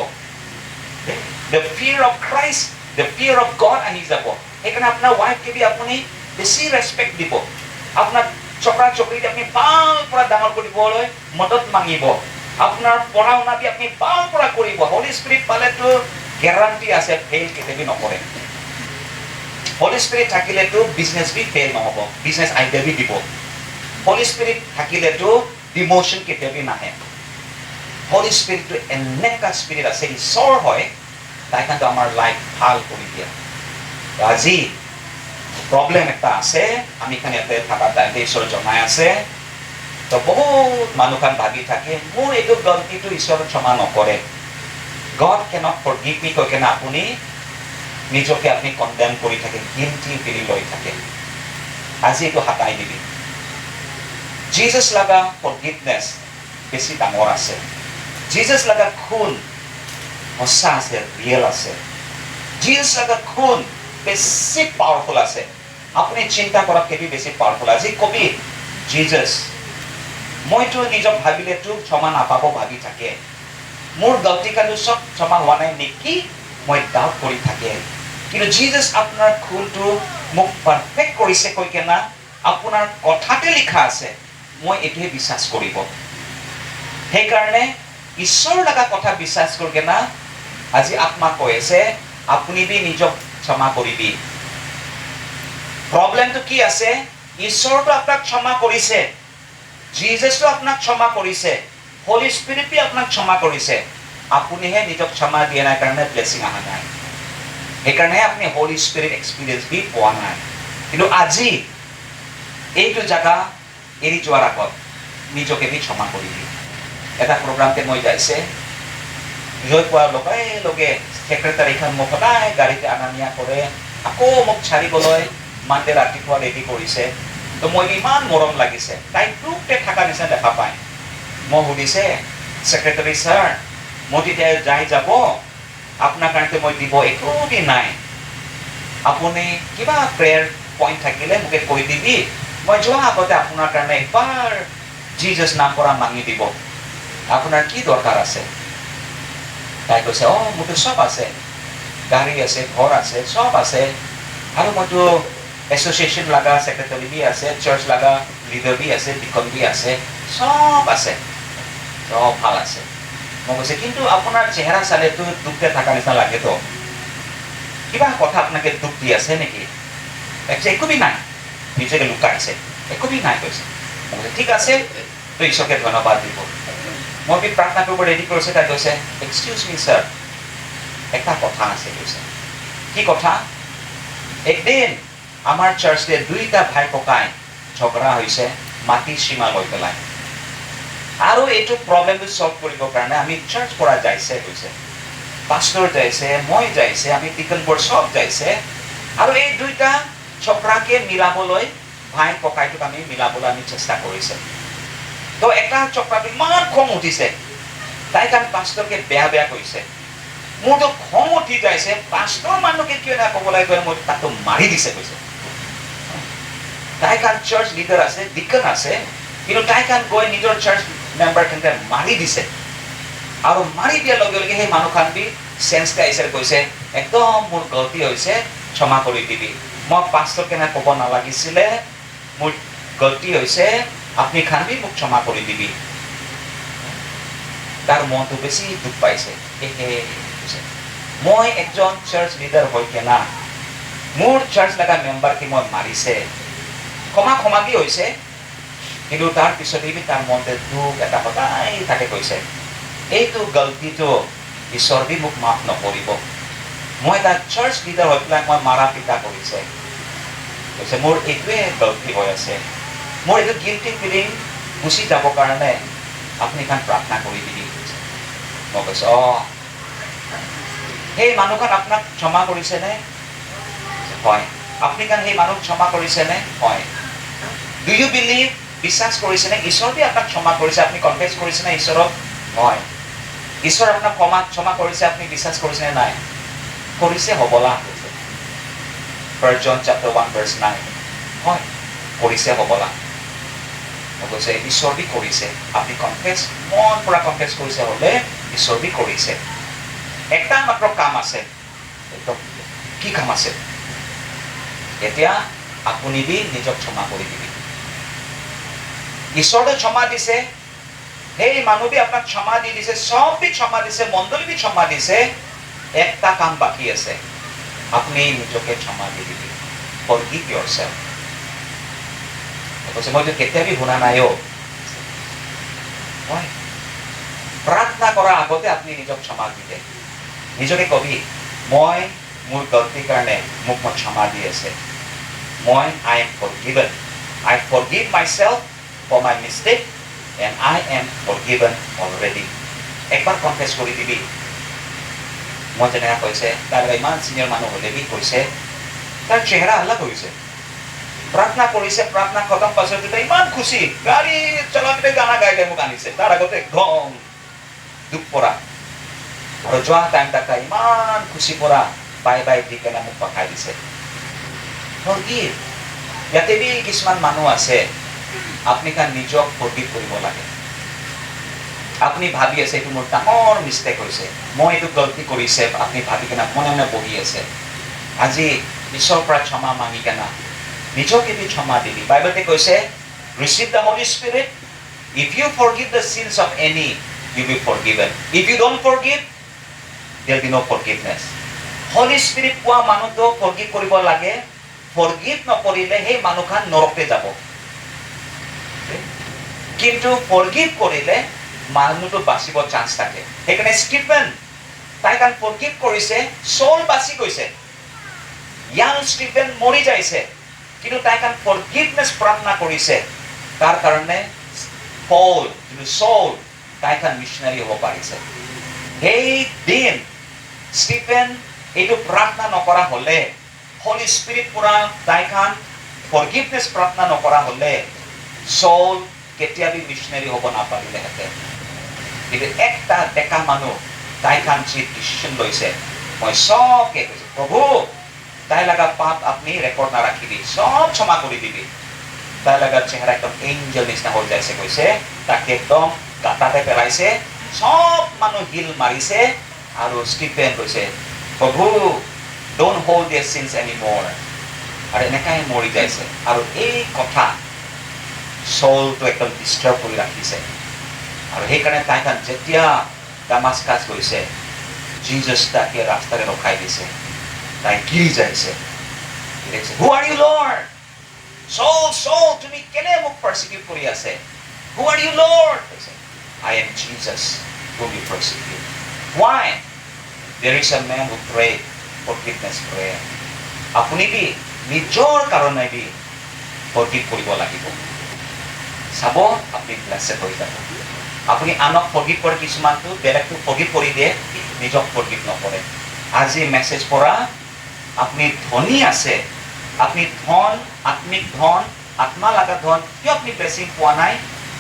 the fear of Christ the fear of God আহি যাব সেইকাৰণে আপোনাৰ ওয়াইফকে বি আপুনি বেছি ৰেসপেক্ট দিব আপোনাৰ চকৰা চকৰিতে আপুনি পাল পৰা ডাঙৰ কৰিবলৈ মদত মাগিব আপোনাৰ পঢ়া শুনা বি আপুনি পাল পৰা কৰিব Holy Spirit পালেতো গ্যাৰান্টি আছে ফেইল কেতিয়াবি নকৰে Holy Spirit থাকিলেতো বিজনেস বি ফেইল নহব বিজনেস আইডিয়া বি দিব Holy Spirit থাকিলেতো ডিমোশন কেতিয়াবি নাহে Holy Spirit to এনেকা স্পিৰিট আছে ঈশ্বৰ হয় তাই কিন্তু আমাৰ লাইফ ভাল কৰি দিয়ে আজি প্ৰবলেম এটা আছে আমি খান ইয়াতে থাকা টাইমতে ঈশ্বৰ জনাই আছে তো বহুত মানুহখান ভাবি থাকে মোৰ এইটো গলতিটো ঈশ্বৰ ক্ষমা নকৰে God cannot forgive me কৈ কেনে আপুনি নিজকে আপনি কনডেম কৰি থাকে গিল্টি ফিল লৈ থাকে আজি এইটো হাতাই দিবি Jesus লাগা ফৰগিভনেছ বেছি ডাঙৰ আছে Jesus লাগা খুন সঁচা আছে ৰিয়েল আছে Jesus লাগা খুন বেছি পাৱাৰফুল আছে আপুনি চিন্তা কৰাত কেবি বেছি পাৱাৰফুল আজি কবি Jesus মইতো নিজক ভাবিলেতো ক্ষমা নাপাব ভাবি থাকে মোৰ গলতি কালো সব ক্ষমা হোৱা নাই নেকি মই ডাউট কৰি থাকে কিন্তু Jesus আপোনাৰ খুনটো মোক পাৰফেক্ট কৰিছে কৈ কেনা আপোনাৰ কথাতে লিখা আছে মই এটোহে বিশ্বাস কৰিব সেইকাৰণে ঈশ্বৰ লগা কথা বিশ্বাস কৰি কেনা আজি আত্মা কৈ আছে আপুনি বি নিজক ক্ষমা কৰিবি প্ৰবলেমটো কি আছে ঈশ্বৰটো আপোনাক ক্ষমা কৰিছে জিজাসটো আপোনাক ক্ষমা কৰিছে Holy Spirit বি আপোনাক ক্ষমা কৰিছে আপুনিহে নিজক ক্ষমা দিয়া নাই কাৰণে ব্লেসিং আহা নাই সেইকাৰণে আপুনি Holy Spirit এক্সপেৰিয়েন্স বি পোৱা নাই কিন্তু আজি এইটো জায়গা এৰি যোৱাৰ আগত নিজকে ক্ষমা কৰি দিওঁ। এটা প্ৰগ্ৰামতে মই যাইছে গৈ পোৱাৰ লগে ছেক্ৰেটাৰীখন মোক সদায় গাড়ীতে অনা নিয়া কৰে, আকৌ মোক চাৰিবলৈ মানডে ৰাতিপুৱা ৰেডি কৰিছে। তো মই ইমান মৰম লাগিছে, তাই গ্ৰুপতে থকা নিচিনা দেখা পায়। মই সুধিছে, ছেক্ৰেটাৰী ছাৰ মই তেতিয়া যাই যাব, আপোনাৰ কাৰণে মই দিব একো দিন নাই, আপুনি কিবা প্ৰেয়াৰ পইণ্ট থাকিলে মোকে কৈ দিবি, মই যোৱা আগতে আপোনাৰ কাৰণে একবাৰ জিজাছ নাম পৰা মাঙি দিব, আপোনাৰ কি দৰকাৰ আছে? তাই কৈছে, মোৰতো চব আছে, গাড়ী আছে, ঘৰ আছে, চব আছে, আৰু মইতো এছ'চিয়েশ্যন লগা ছেক্ৰেটাৰী বি আছে, চাৰ্চ লগা লিডাৰ বি আছে, ডিকন বি আছে, চব আছে, চব ভাল আছে। মই কৈছে, কিন্তু আপোনাৰ চেহেৰা চালেতো দুখতে থকা নিচিনা লাগেতো, কিবা কথা আপোনাকে দুখ দি আছে নেকি? একো বি নাই, নিজকে লুকাইছে, একো বি নাই কৈছে। মই কৈছে, ঠিক আছে, তো ঈশ্বৰকে ধন্যবাদ দিব। মই বি প্ৰাৰ্থনা কৰিব ৰেডি কৰিছে। তাই কৈছে, এক্সকিউজ মি ছাৰ, এটা কথা আছে কৈছে। কি কথা? একদিন আমাৰ চাৰ্চতে দুইটা ভাই ককাই ঝগড়া হৈছে মাটি সীমা লৈ পেলাই, আৰু এইটো প্ৰব্লেমটো চল্ভ কৰিবৰ কাৰণে আমি চাৰ্চ পৰা যাইছে কৈছে, পাষ্টৰ যাইছে, মই যাইছে, আমি ডিকনবোৰ চব যাইছে, আৰু এই দুইটা ঝগড়াকে মিলাবলৈ ভাই ককাইটোক আমি মিলাবলৈ আমি চেষ্টা কৰিছে। তো এটা চক্ৰাটো ইমান খং উঠিছে, তাই কাৰণ পাষ্টৰকে বেয়া কৈছে। মোৰতো খং উঠি যাইছে, পাষ্টৰ মানুহকে কিয় না ক'বলৈ গৈ মই তাকতো মাৰি দিছে কৈছে। তাই কাৰণ চাৰ্চ লিডাৰ আছে, ডিকন আছে, কিন্তু তাই কাৰণ গৈ নিজৰ চাৰ্চ মেম্বাৰখিনিকে মাৰি দিছে, আৰু মাৰি দিয়াৰ লগে লগে সেই মানুহখন বি চেঞ্চ গাইছে, কৈছে একদম মোৰ গলতি হৈছে, ক্ষমা কৰি দিবি, মই পাষ্টৰকে না ক'ব নালাগিছিলে, মোৰ গলতি হৈছে, আপুনি খান বি মোক ক্ষমা কৰি দিবি। তাৰ মনটো বেছি দুখ পাইছে। মই একজন চাৰ্চ লিডাৰ হৈ কেনা মোৰ চাৰ্চ লগা মেম্বাৰকে মই মাৰিছে, ক্ষমা কি হৈছে, কিন্তু তাৰ পিছতে তাৰ মনতে দুখ এটা সদায় থাকে কৈছে, এইটো গলতিটো ঈশ্বৰ বি মোক মাফ নকৰিব, মই তাৰ চাৰ্চ লিডাৰ হৈ পেলাই মই মাৰা পিটা কৰিছে কৈছে, মোৰ এইটোৱে গলতি হৈ আছে, মোৰ এইটো গিল্টি ফিলিং গুচি যাবৰ কাৰণে আপুনি এখন প্ৰাৰ্থনা কৰি দিবি কৈছে। মই কৈছো, সেই মানুহখন আপোনাক ক্ষমা কৰিছেনে? হয়। আপুনি কাৰণ সেই মানুহক ক্ষমা কৰিছেনে? হয়। ডু ইউ বিলিভ, বিশ্বাস কৰিছেনে ঈশ্বৰ বি আপোনাক ক্ষমা কৰিছে? আপুনি কনফেছ কৰিছেনে ঈশ্বৰক? হয়। ঈশ্বৰ আপোনাক ক্ষমা কৰিছে, আপুনি বিশ্বাস কৰিছেনে? নাই কৰিছে হ'বলা কৈছে। 1 John chapter 1 verse 9, হয় কৰিছে হ'বলা। কৈছে ঈশ্বৰ বি কৰিছে, আপুনি কনফেছ, মন পৰা কনফেছ কৰিছে হ'লে ঈশ্বৰ বি কৰিছে। এটা মাত্ৰ কাম আছে, কি কাম আছে? এতিয়া আপুনি বি নিজক ক্ষমা কৰি দিবি। ঈশ্বৰে ক্ষমা দিছে, সেই মানুহ বি আপোনাক ক্ষমা দি দিছে, সব বি ক্ষমা দিছে, মণ্ডলী বি ক্ষমা দিছে, একটা কাম বাকী আছে, আপুনি নিজকে ক্ষমা দি দিবি। Forgive yourself. কৈছে মইতো কেতিয়াবি শুনা নাই। প্ৰাৰ্থনা কৰাৰ আগতে আপুনি নিজক ক্ষমা দিলে, নিজকে কবি, মই মোৰ গলতিৰ কাৰণে মোক মই ক্ষমা দি আছে, I am forgiven. I forgive myself for my mistake and I am forgiven already. একবাৰ কনফেছ কৰি দিবি। মই যেনেকৈ কৈছে, তাৰ ইমান চিনিয়ৰ মানুহ হ'লে বি কৈছে, তাৰ চেহেৰা আলাদা হৈছে। প্ৰাৰ্থনা কৰিছে, প্ৰাৰ্থনা খতম পাছত ইমান খুচি, গাড়ী চলাওঁতে গানা গাই মোক আনিছে, তাৰ আগতে একদম দুখ পৰা, আৰু যোৱা টাইম তাক ইমান খুচি পৰা বাই দি কেনে মোক পঠাই দিছে। ফৰগিভ। ইয়াতে বি কিছুমান মানুহ আছে, আপুনি কাৰণ নিজক ফৰগিভ কৰিব লাগে। আপুনি ভাবি আছে এইটো মোৰ ডাঙৰ মিষ্টেক হৈছে, মই এইটো গলতি কৰিছে, আপুনি ভাবি কেনে মনে বহি আছে। আজি ঈশ্বৰৰ পৰা ক্ষমা মাগি কেনা নিজকে বি ক্ষমা দিবি। বাইবেলতে কৈছে, receive the Holy Spirit. If you forgive the sins of any, you will be forgiven. If you don't forgive, there will be no forgiveness. Holy Spirit পোৱা মানুহটো forgive কৰিব লাগে, forgive নকৰিলে সেই মানুহখন নৰকতে যাব। কিন্তু forgive কৰিলে মানুহটো বাচিব চান্স থাকে। সেইকাৰণে ষ্টিফেন তাই কাৰণ forgive কৰিছে, চল বাচি গৈছে। ইয়াং ষ্টিফেন মৰি যাইছে, কিন্তু তাই কাৰণ ফৰগিভনেছ প্ৰাৰ্থনা কৰিছে, তাৰ কাৰণে পল যিটো চল তাইখন মিছনাৰী হ'ব পাৰিছে। সেই দিন ষ্টিফেন এইটো প্ৰাৰ্থনা নকৰা হ'লে, হলি স্পিৰিট পৰা তাইখন ফৰগিভনেছ প্ৰাৰ্থনা নকৰা হ'লে চল কেতিয়াবি মিছনাৰী হ'ব নাপাৰিলেহেঁতেন। কিন্তু একটা ডেকা মানুহ তাইখন যি ডিচিশ্যন লৈছে, মই চবকে কৈছো প্ৰভু তাই লগা পাপ আপুনি ৰেকৰ্ড নাৰাখিবি, চব ক্ষমা কৰি দিবি। তাই লগা চেহেৰা একদম এঞ্জেল নিচিনা হৈ যাইছে কৈছে, তাকে একদম গাঁতাতে পেলাইছে, সব মানুহ হিল মাৰিছে আৰু ষ্টিফেন কৈছে প্ৰভু ডোন্ট হোল্ড দেয়াৰ চিনছ এনিম'ৰ, আৰু এনেকাই মৰি যাইছে। আৰু এই কথা চলটো একদম ডিষ্টাৰ্ব কৰি ৰাখিছে। আৰু সেইকাৰণে তাইখন যেতিয়া দামাস্কাছ গৈছে, জিজাছ তাকে ৰাস্তাৰে ৰখাই দিছে, তাই গিৰি যাইছে। Who are you, Lord? Saul, তুমি কেনে মোক persecute কৰি আছে? Who are you, Lord? I am Jesus whom you persecute. Why? There is a man who prayed forgiveness prayer. আপুনি বি নিজৰ কাৰণে বি forgive কৰিব লাগিব। চাব আপুনি blessed হৈ যাব। আপুনি আনক forgive কৰে, কিছুমানটো বেলেগটো forgive কৰি দিয়ে, নিজক forgive নকৰে। আজি মেছেজ পৰা আপুনি ধনী আছে, আপনি ধন, আত্মিক ধন, আত্মা লাগা ধন, কিয় আপনি ব্লেসিং পোৱা নাই?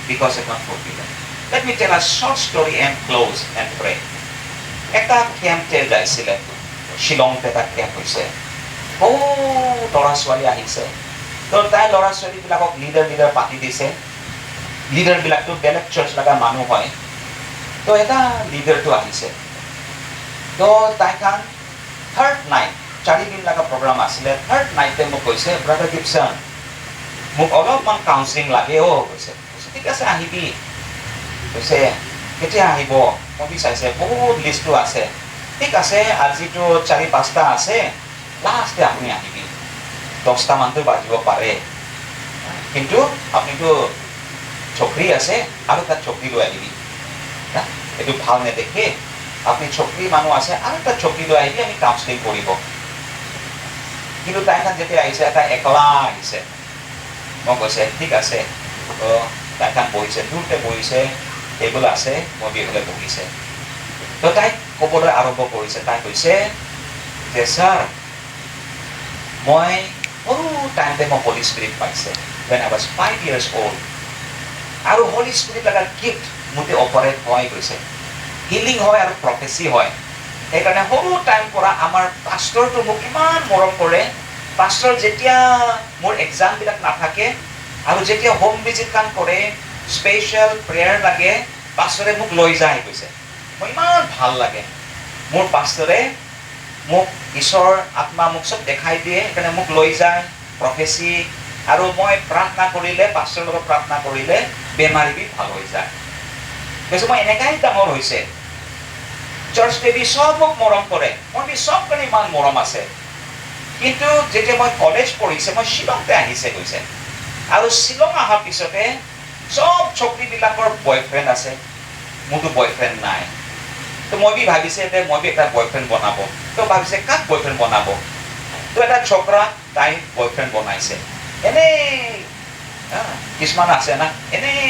Because it's not forgiven. Let me tell a short story and close and pray. এটা ক্যাম্পতে যাইছিলে, শিলংতে এটা ক্যাম্প হৈছে। ল'ৰা ছোৱালী আহিছে, তো তাই ল'ৰা ছোৱালীবিলাকক লিডাৰ পাতি দিছে। লিডাৰবিলাকতো বেলেগ চাৰ্চ লগা মানুহ হয়। তো এটা লিডাৰটো আহিছে, তো তাইখন থাৰ্ড নাইট 4 দিন লগা প্ৰগ্ৰাম আছিলে। থাৰ্ড নাইটে মোক কৈছে ব্ৰাদাৰ গিবছন মোক অলপমান কাউন্সিলিং লাগে কৈছে। ঠিক আছে আহিবি কৈছে, কেতিয়া আহিব? মই বিচাৰিছে বহুত লিষ্টটো আছে। ঠিক আছে আজিতো 4-5টা আছে, লাষ্টে আপুনি আহিবি, 10টা মানটো বাজিব পাৰে, কিন্তু আপুনিতো চকৰি আছে আৰু তাত চকৰি লৈ আহিবি, এইটো ভাল নেদেখে, আপুনি চকৰি মানুহ আছে আৰু তাত চকৰি লৈ আহিবি, আমি কাউন্সিলিং কৰিব। কিন্তু তাইখন যেতিয়া আহিছে, তাই একলা আহিছে। মই কৈছে ঠিক আছে, তাইখন বহিছে, দূৰতে বহিছে, টেবুল আছে, মই বিফালে বহিছে। তো তাই ক'বলৈ আৰম্ভ কৰিছে। তাই কৈছে যে ছাৰ মই সৰু টাইমতে মই হলি স্পিৰিট পাইছে, when I was 5 years old, আৰু হলি স্পিৰিট লগা গিফ্ট মোতে অপাৰেট হয় কৈছে, হিলিং হয় আৰু প্ৰফেচি হয়। সেইকাৰণে সৰু টাইম পৰা আমাৰ পাষ্টৰটো মোক ইমান মৰম কৰে। পাষ্টৰ যেতিয়া মোৰ এক্সামবিলাক নাথাকে আৰু যেতিয়া হোম ভিজিট কাম কৰে, স্পেচিয়েল প্ৰেয়াৰ লাগে, পাষ্টৰে মোক লৈ যায় কৈছে। মই ইমান ভাল লাগে, মোৰ পাষ্টৰে মোক ঈশ্বৰ আত্মা মোক চব দেখাই দিয়ে, সেইকাৰণে মোক লৈ যায় প্ৰফেচি, আৰু মই প্ৰাৰ্থনা কৰিলে, পাষ্টৰৰ লগত প্ৰাৰ্থনা কৰিলে বেমাৰী বি ভাল হৈ যায় কৈছে। মই এনেকাই ডাঙৰ হৈছে, চাৰ্চ দেৱী চব মোক মৰম কৰে, মই চব কাৰণে ইমান মৰম আছে। কিন্তু যেতিয়া মই কলেজ পঢ়িছে, মই শ্বিলংতে আহিছে কৈছে, আৰু শ্বিলং অহাৰ পিছতে চব চকৰিবিলাকৰ বয়ফ্ৰেণ্ড আছে, মোৰতো বয়ফ্ৰেণ্ড নাই। তো মই বি ভাবিছে যে মই বি এটা বয়ফ্ৰেণ্ড বনাব। তো ভাবিছে কাক বয়ফ্ৰেণ্ড বনাব? তো এটা চকৰা তাই বয়ফ্ৰেণ্ড বনাইছে। এনেই কিছুমান আছে না, এনেই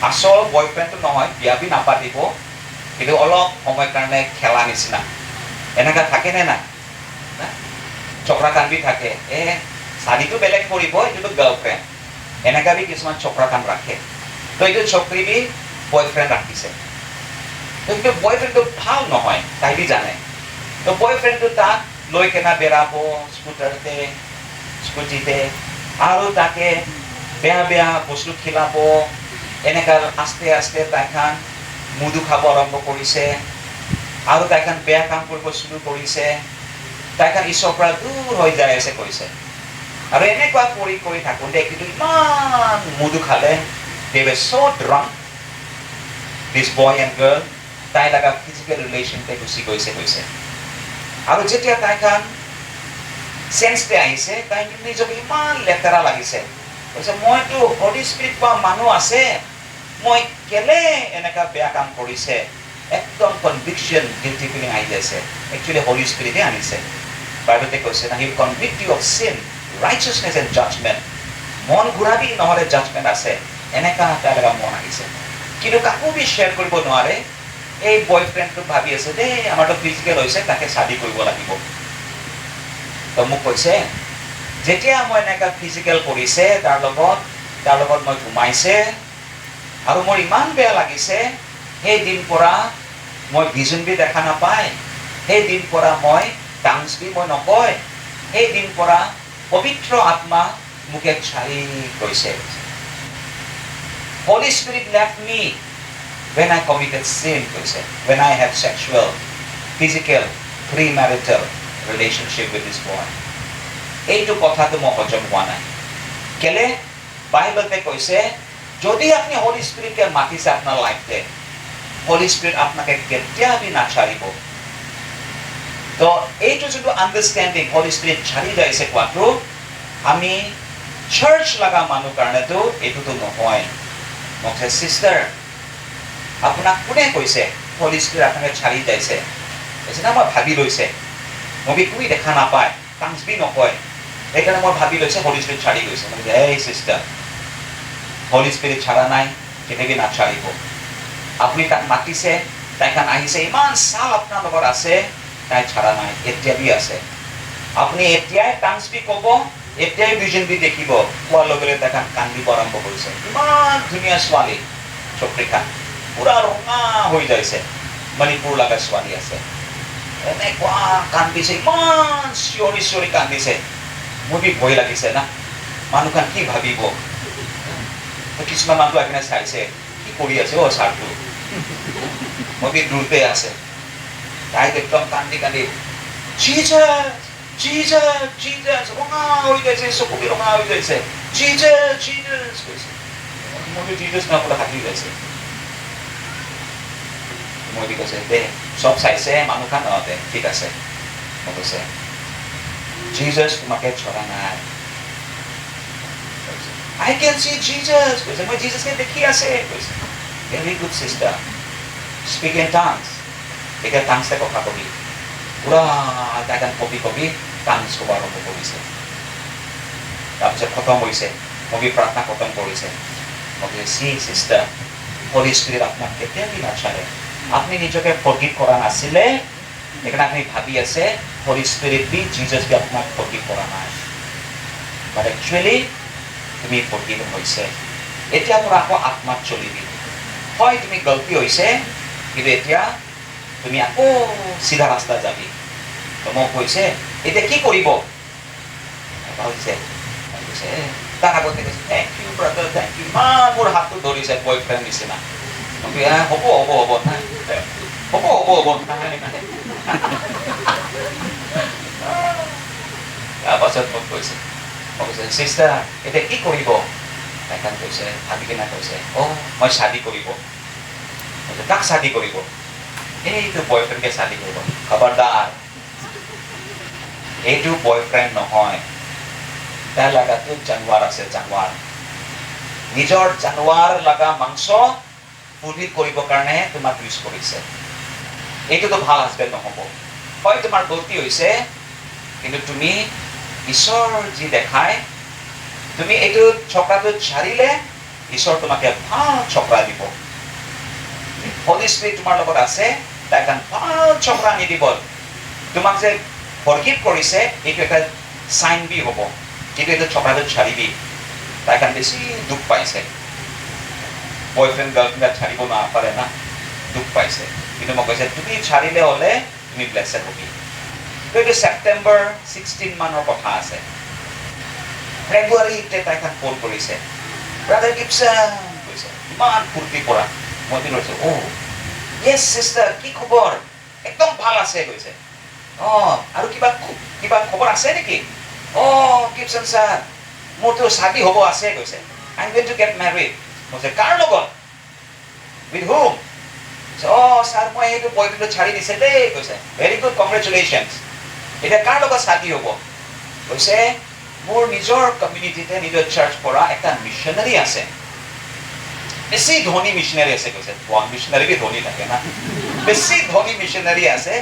আচল বয়ফ্ৰেণ্ডটো নহয়, বিয়া বি নাপাতিব, কিন্তু অলপ সময় কাৰণে খেলা নিচিনা এনেকা থাকে নে নাই? চক্ৰা কান বি থাকে, চাৰিটো বেলেগ কৰিব, এইটোতো গাৰ্লফ্ৰেণ্ড, এনেকা বি কিছুমান চক্ৰা কান ৰাখে। তো এইটো চকৰি বি বয়ফ্ৰেণ্ড ৰাখিছে। কিন্তু বয়ফ্ৰেণ্ডটো ভাল নহয়, তাই বি জানে। তো বয়ফ্ৰেণ্ডটো তাক লৈ কেনে বেৰাব স্কুটিতে, আৰু তাকে বেয়া বস্তু খিলাব, এনেকা আস্তে আস্তে তাইখন মধু খাব আৰম্ভ কৰিছে, আৰু তাইখন বেয়া কাম কৰিব শুৰু কৰিছে। তাইখন ঈশ্বৰৰ পৰা দূৰ হৈ যাই আছে কৈছে। আৰু এনেকুৱা কৰি থাকোঁতে কিন্তু ইমান মধু খালে, they were so drunk, this boy and girl, তাই লগা ফিজিকেল ৰিলেশ্যনতে গুচি গৈছে কৈছে। আৰু যেতিয়া তাইখন চেন্সতে আহিছে, তাই নিজকে ইমান লেতেৰা লাগিছে কৈছে, মইতো হলি স্পিৰিট পোৱা মানুহ আছে, মই কেলে এনেকা বেয়া কাম কৰিছে, একদম কনভিকশ্যন, গিল্টি ফিলিং আহি যাইছে। একচুৱেলি হলি স্পিৰিটে আনিছে। বাইবেলতে কৈছে না, he will convict you of sin, righteousness and judgement. মন ঘূৰাবি নহ'লে জাজমেণ্ট আছে। এনেকা তাই লগা মন আহিছে কিন্তু কাকো বি শ্বেয়াৰ কৰিব নোৱাৰে এই বয়ফ্ৰেণ্ডটো ভাবি আছে দেই আমাৰতো ফিজিকেল হৈছে তাকে শাদী কৰিব লাগিব তো মোক কৈছে যেতিয়া মই এনেকা ফিজিকেল কৰিছে তাৰ লগত মই ঘুমাইছে আৰু মোৰ ইমান বেয়া লাগিছে সেই দিন পৰা মই ভিজন বি দেখা নাপায় সেই দিন পৰা মই ডান্স বি মই নকয় সেই দিন পৰা পবিত্ৰ আত্মা মুকে ছাই গৈছে Holy Spirit left me when I committed sin কৈছে when I had sexual physical premarital relationship with this boy এইটো কথাটো মই হজম হোৱা নাই কেলে বাইবেলতে কৈছে যদি আপনি হোলি স্পিৰিটকে মাতিছে আপোনাৰ লাইফতে হোলি স্পিৰিট আপোনাকে কেতিয়াবি নাচাৰিব তো এইটো যোনটো আণ্ডাৰষ্টেণ্ডিং হোলি স্পিৰিট ছাৰি যাইছে কোৱাটো আমি চাৰ্চ লগা মানুহ কাৰণেতো এইটোতো নহয় মোক চিষ্টাৰ আপোনাক কোনে কৈছে হোলি স্পিৰিট আপোনাকে ছাৰি যাইছে কৈছে না মই ভাবি লৈছে মই তুমি দেখা নাপায় টাংছ বি নকয় সেইকাৰণে মই ভাবি লৈছে হোলি স্পিৰিট ছাৰি গৈছে মই এই চিষ্টাৰ হোলি স্পিৰিট ছাৰা নাই কেতিয়াবি নাচাৰিব আপুনি তাক মাতিছে তাইখন আহিছে ইমান চাল আপোনাৰ লগত আছে তাই ছাৰা নাই এতিয়াবি আছে আপুনি এতিয়াই টাংছ বি ক'ব এতিয়াই ভিজন বি দেখিব কোৱাৰ লগে লগে তাইখন কান্দিব আৰম্ভ কৰিছে ইমান ধুনীয়া ছোৱালী চক্ৰিকা পুৰা ৰঙা হৈ যাইছে মণিপুৰ লগা ছোৱালী আছে এনেকুৱা কান্দিছে ইমান চিঞৰি কান্দিছে মোৰ বি ভয় লাগিছে না মানুহখন কি ভাবিব কিছুমান মানুহ আহি চাইছে কি কৰি আছে ছাৰটো মই বি দূৰতে আছে তাই একদম কান্দি Jesus ৰঙা হৈ যাইছে চকু বি ৰঙা হৈ যাইছে Jesus কৈছে মই Jesus নাপৰা হাতি যাইছে মই বি কৈছে দে চব চাইছে মানুহখন দে ঠিক আছে মই কৈছে Jesus তোমাকে ছৰা নাই I can see Jesus কৈছে মই জিজাছকে দেখি আছে কৈছে very good sister speak in tongues এতিয়া টাংছতে কথা কবি পুৰা তাইখন কবি টাংছ ক'ব আৰম্ভ কৰিছে তাৰপিছত খতম হৈছে মই প্ৰাৰ্থনা খতম কৰিছে মই চি চিষ্টাৰ হোলি স্পিৰিট আপোনাক কেতিয়াবি নাচাৰে আপুনি নিজকে ফৰগিভ কৰা নাছিলে সেইকাৰণে আপুনি ভাবি আছে হোলি স্পিৰিট বি জিজাছ বি আপোনাক ফৰগিভ কৰা নাই বাট একচুৱেলি তুমি ফৰগিভ হৈছে এতিয়া মোৰ আকৌ আত্মাত চলিবি হয় তুমি গলতি হৈছে কিন্তু এতিয়া তুমি আকৌ চিধা ৰাস্তা যাবি তো মোক কৈছে এতিয়া কি কৰিব ভাবিছে তাৰ আগতে কৈছে thank you brother thank you মোৰ হাতটো ধৰিছে বয়ফ্ৰেণ্ড নিচিনা হ'ব নাই হ'ব তাৰপাছত মোক কৈছে চিষ্টাৰ এতিয়া কি কৰিব তাইখন কৈছে ভাবি কিনে কৈছে মই শাদী কৰিব কাক শাদী কৰিব এইটো বয়ফ্ৰেণ্ডকে শাদী কৰিব খবৰদাৰ এইটো বয়ফ্ৰেণ্ড নহয় তাই লগাটো জানুৱাৰ আছে জানুৱাৰ নিজৰ জানুৱাৰ লগা মাংস ফুৰ্তি কৰিবৰ কাৰণে তোমাক ইউজ কৰিছে এইটোতো ভাল হাজবেণ্ড নহ'ব হয় তোমাৰ গলতি হৈছে কিন্তু তুমি ঈশ্বৰ যি দেখায় তুমি এইটো চক্ৰাটো ছাৰিলে ঈশ্বৰ তোমাকে ভাল চক্ৰা দিব হোলি স্পিৰিট তোমাৰ লগত আছে তাইখন ভাল চক্ৰা নিদিব তোমাক যে ফৰগিভ কৰিছে এইটো এটা চাইন বি হ'ব কিন্তু এইটো চক্ৰাটো ছাৰিবি তাইখন বেছি দুখ পাইছে বয়ফ্ৰেণ্ড গাৰ্লফ্ৰেণ্ডে ছাৰিব নাপাৰে না দুখ পাইছে কিন্তু মই কৈছে তুমি ছাৰিলে হ'লে তুমি ব্লেছেড হ'বি এইটো ছেপ্টেম্বৰ 16 মানৰ কথা আছে ফেব্ৰুৱাৰীতে তাইখন ফোন কৰিছে ব্ৰাদাৰ গিবছন কৈছে ইমান ফূৰ্তি কৰা মই কৈছো য়েছ চিষ্টাৰ কি খবৰ একদম ভাল আছে কৈছে আৰু কিবা খবৰ আছে নেকি গিবছন ছাৰ মোৰতো শাদী হ'ব আছে কৈছে I am going to get married কৈছে কাৰ লগত উইথ হুম ছাৰ মই এইটো বয়ফ্ৰেণ্ডটো ছাৰি দিছে দেই কৈছে ভেৰি গুড কংগ্ৰেচুলেশ্যনছ এতিয়া কাৰ লগত শাদী হ'ব কৈছে মোৰ নিজৰ কমিউনিটিতে নিজৰ চাৰ্চ পৰা এটা মিছনাৰী আছে বেছি ধনী মিছনাৰী আছে কৈছে মিছনাৰী বি ধনী থাকে না বেছি ধনী মিছনাৰী আছে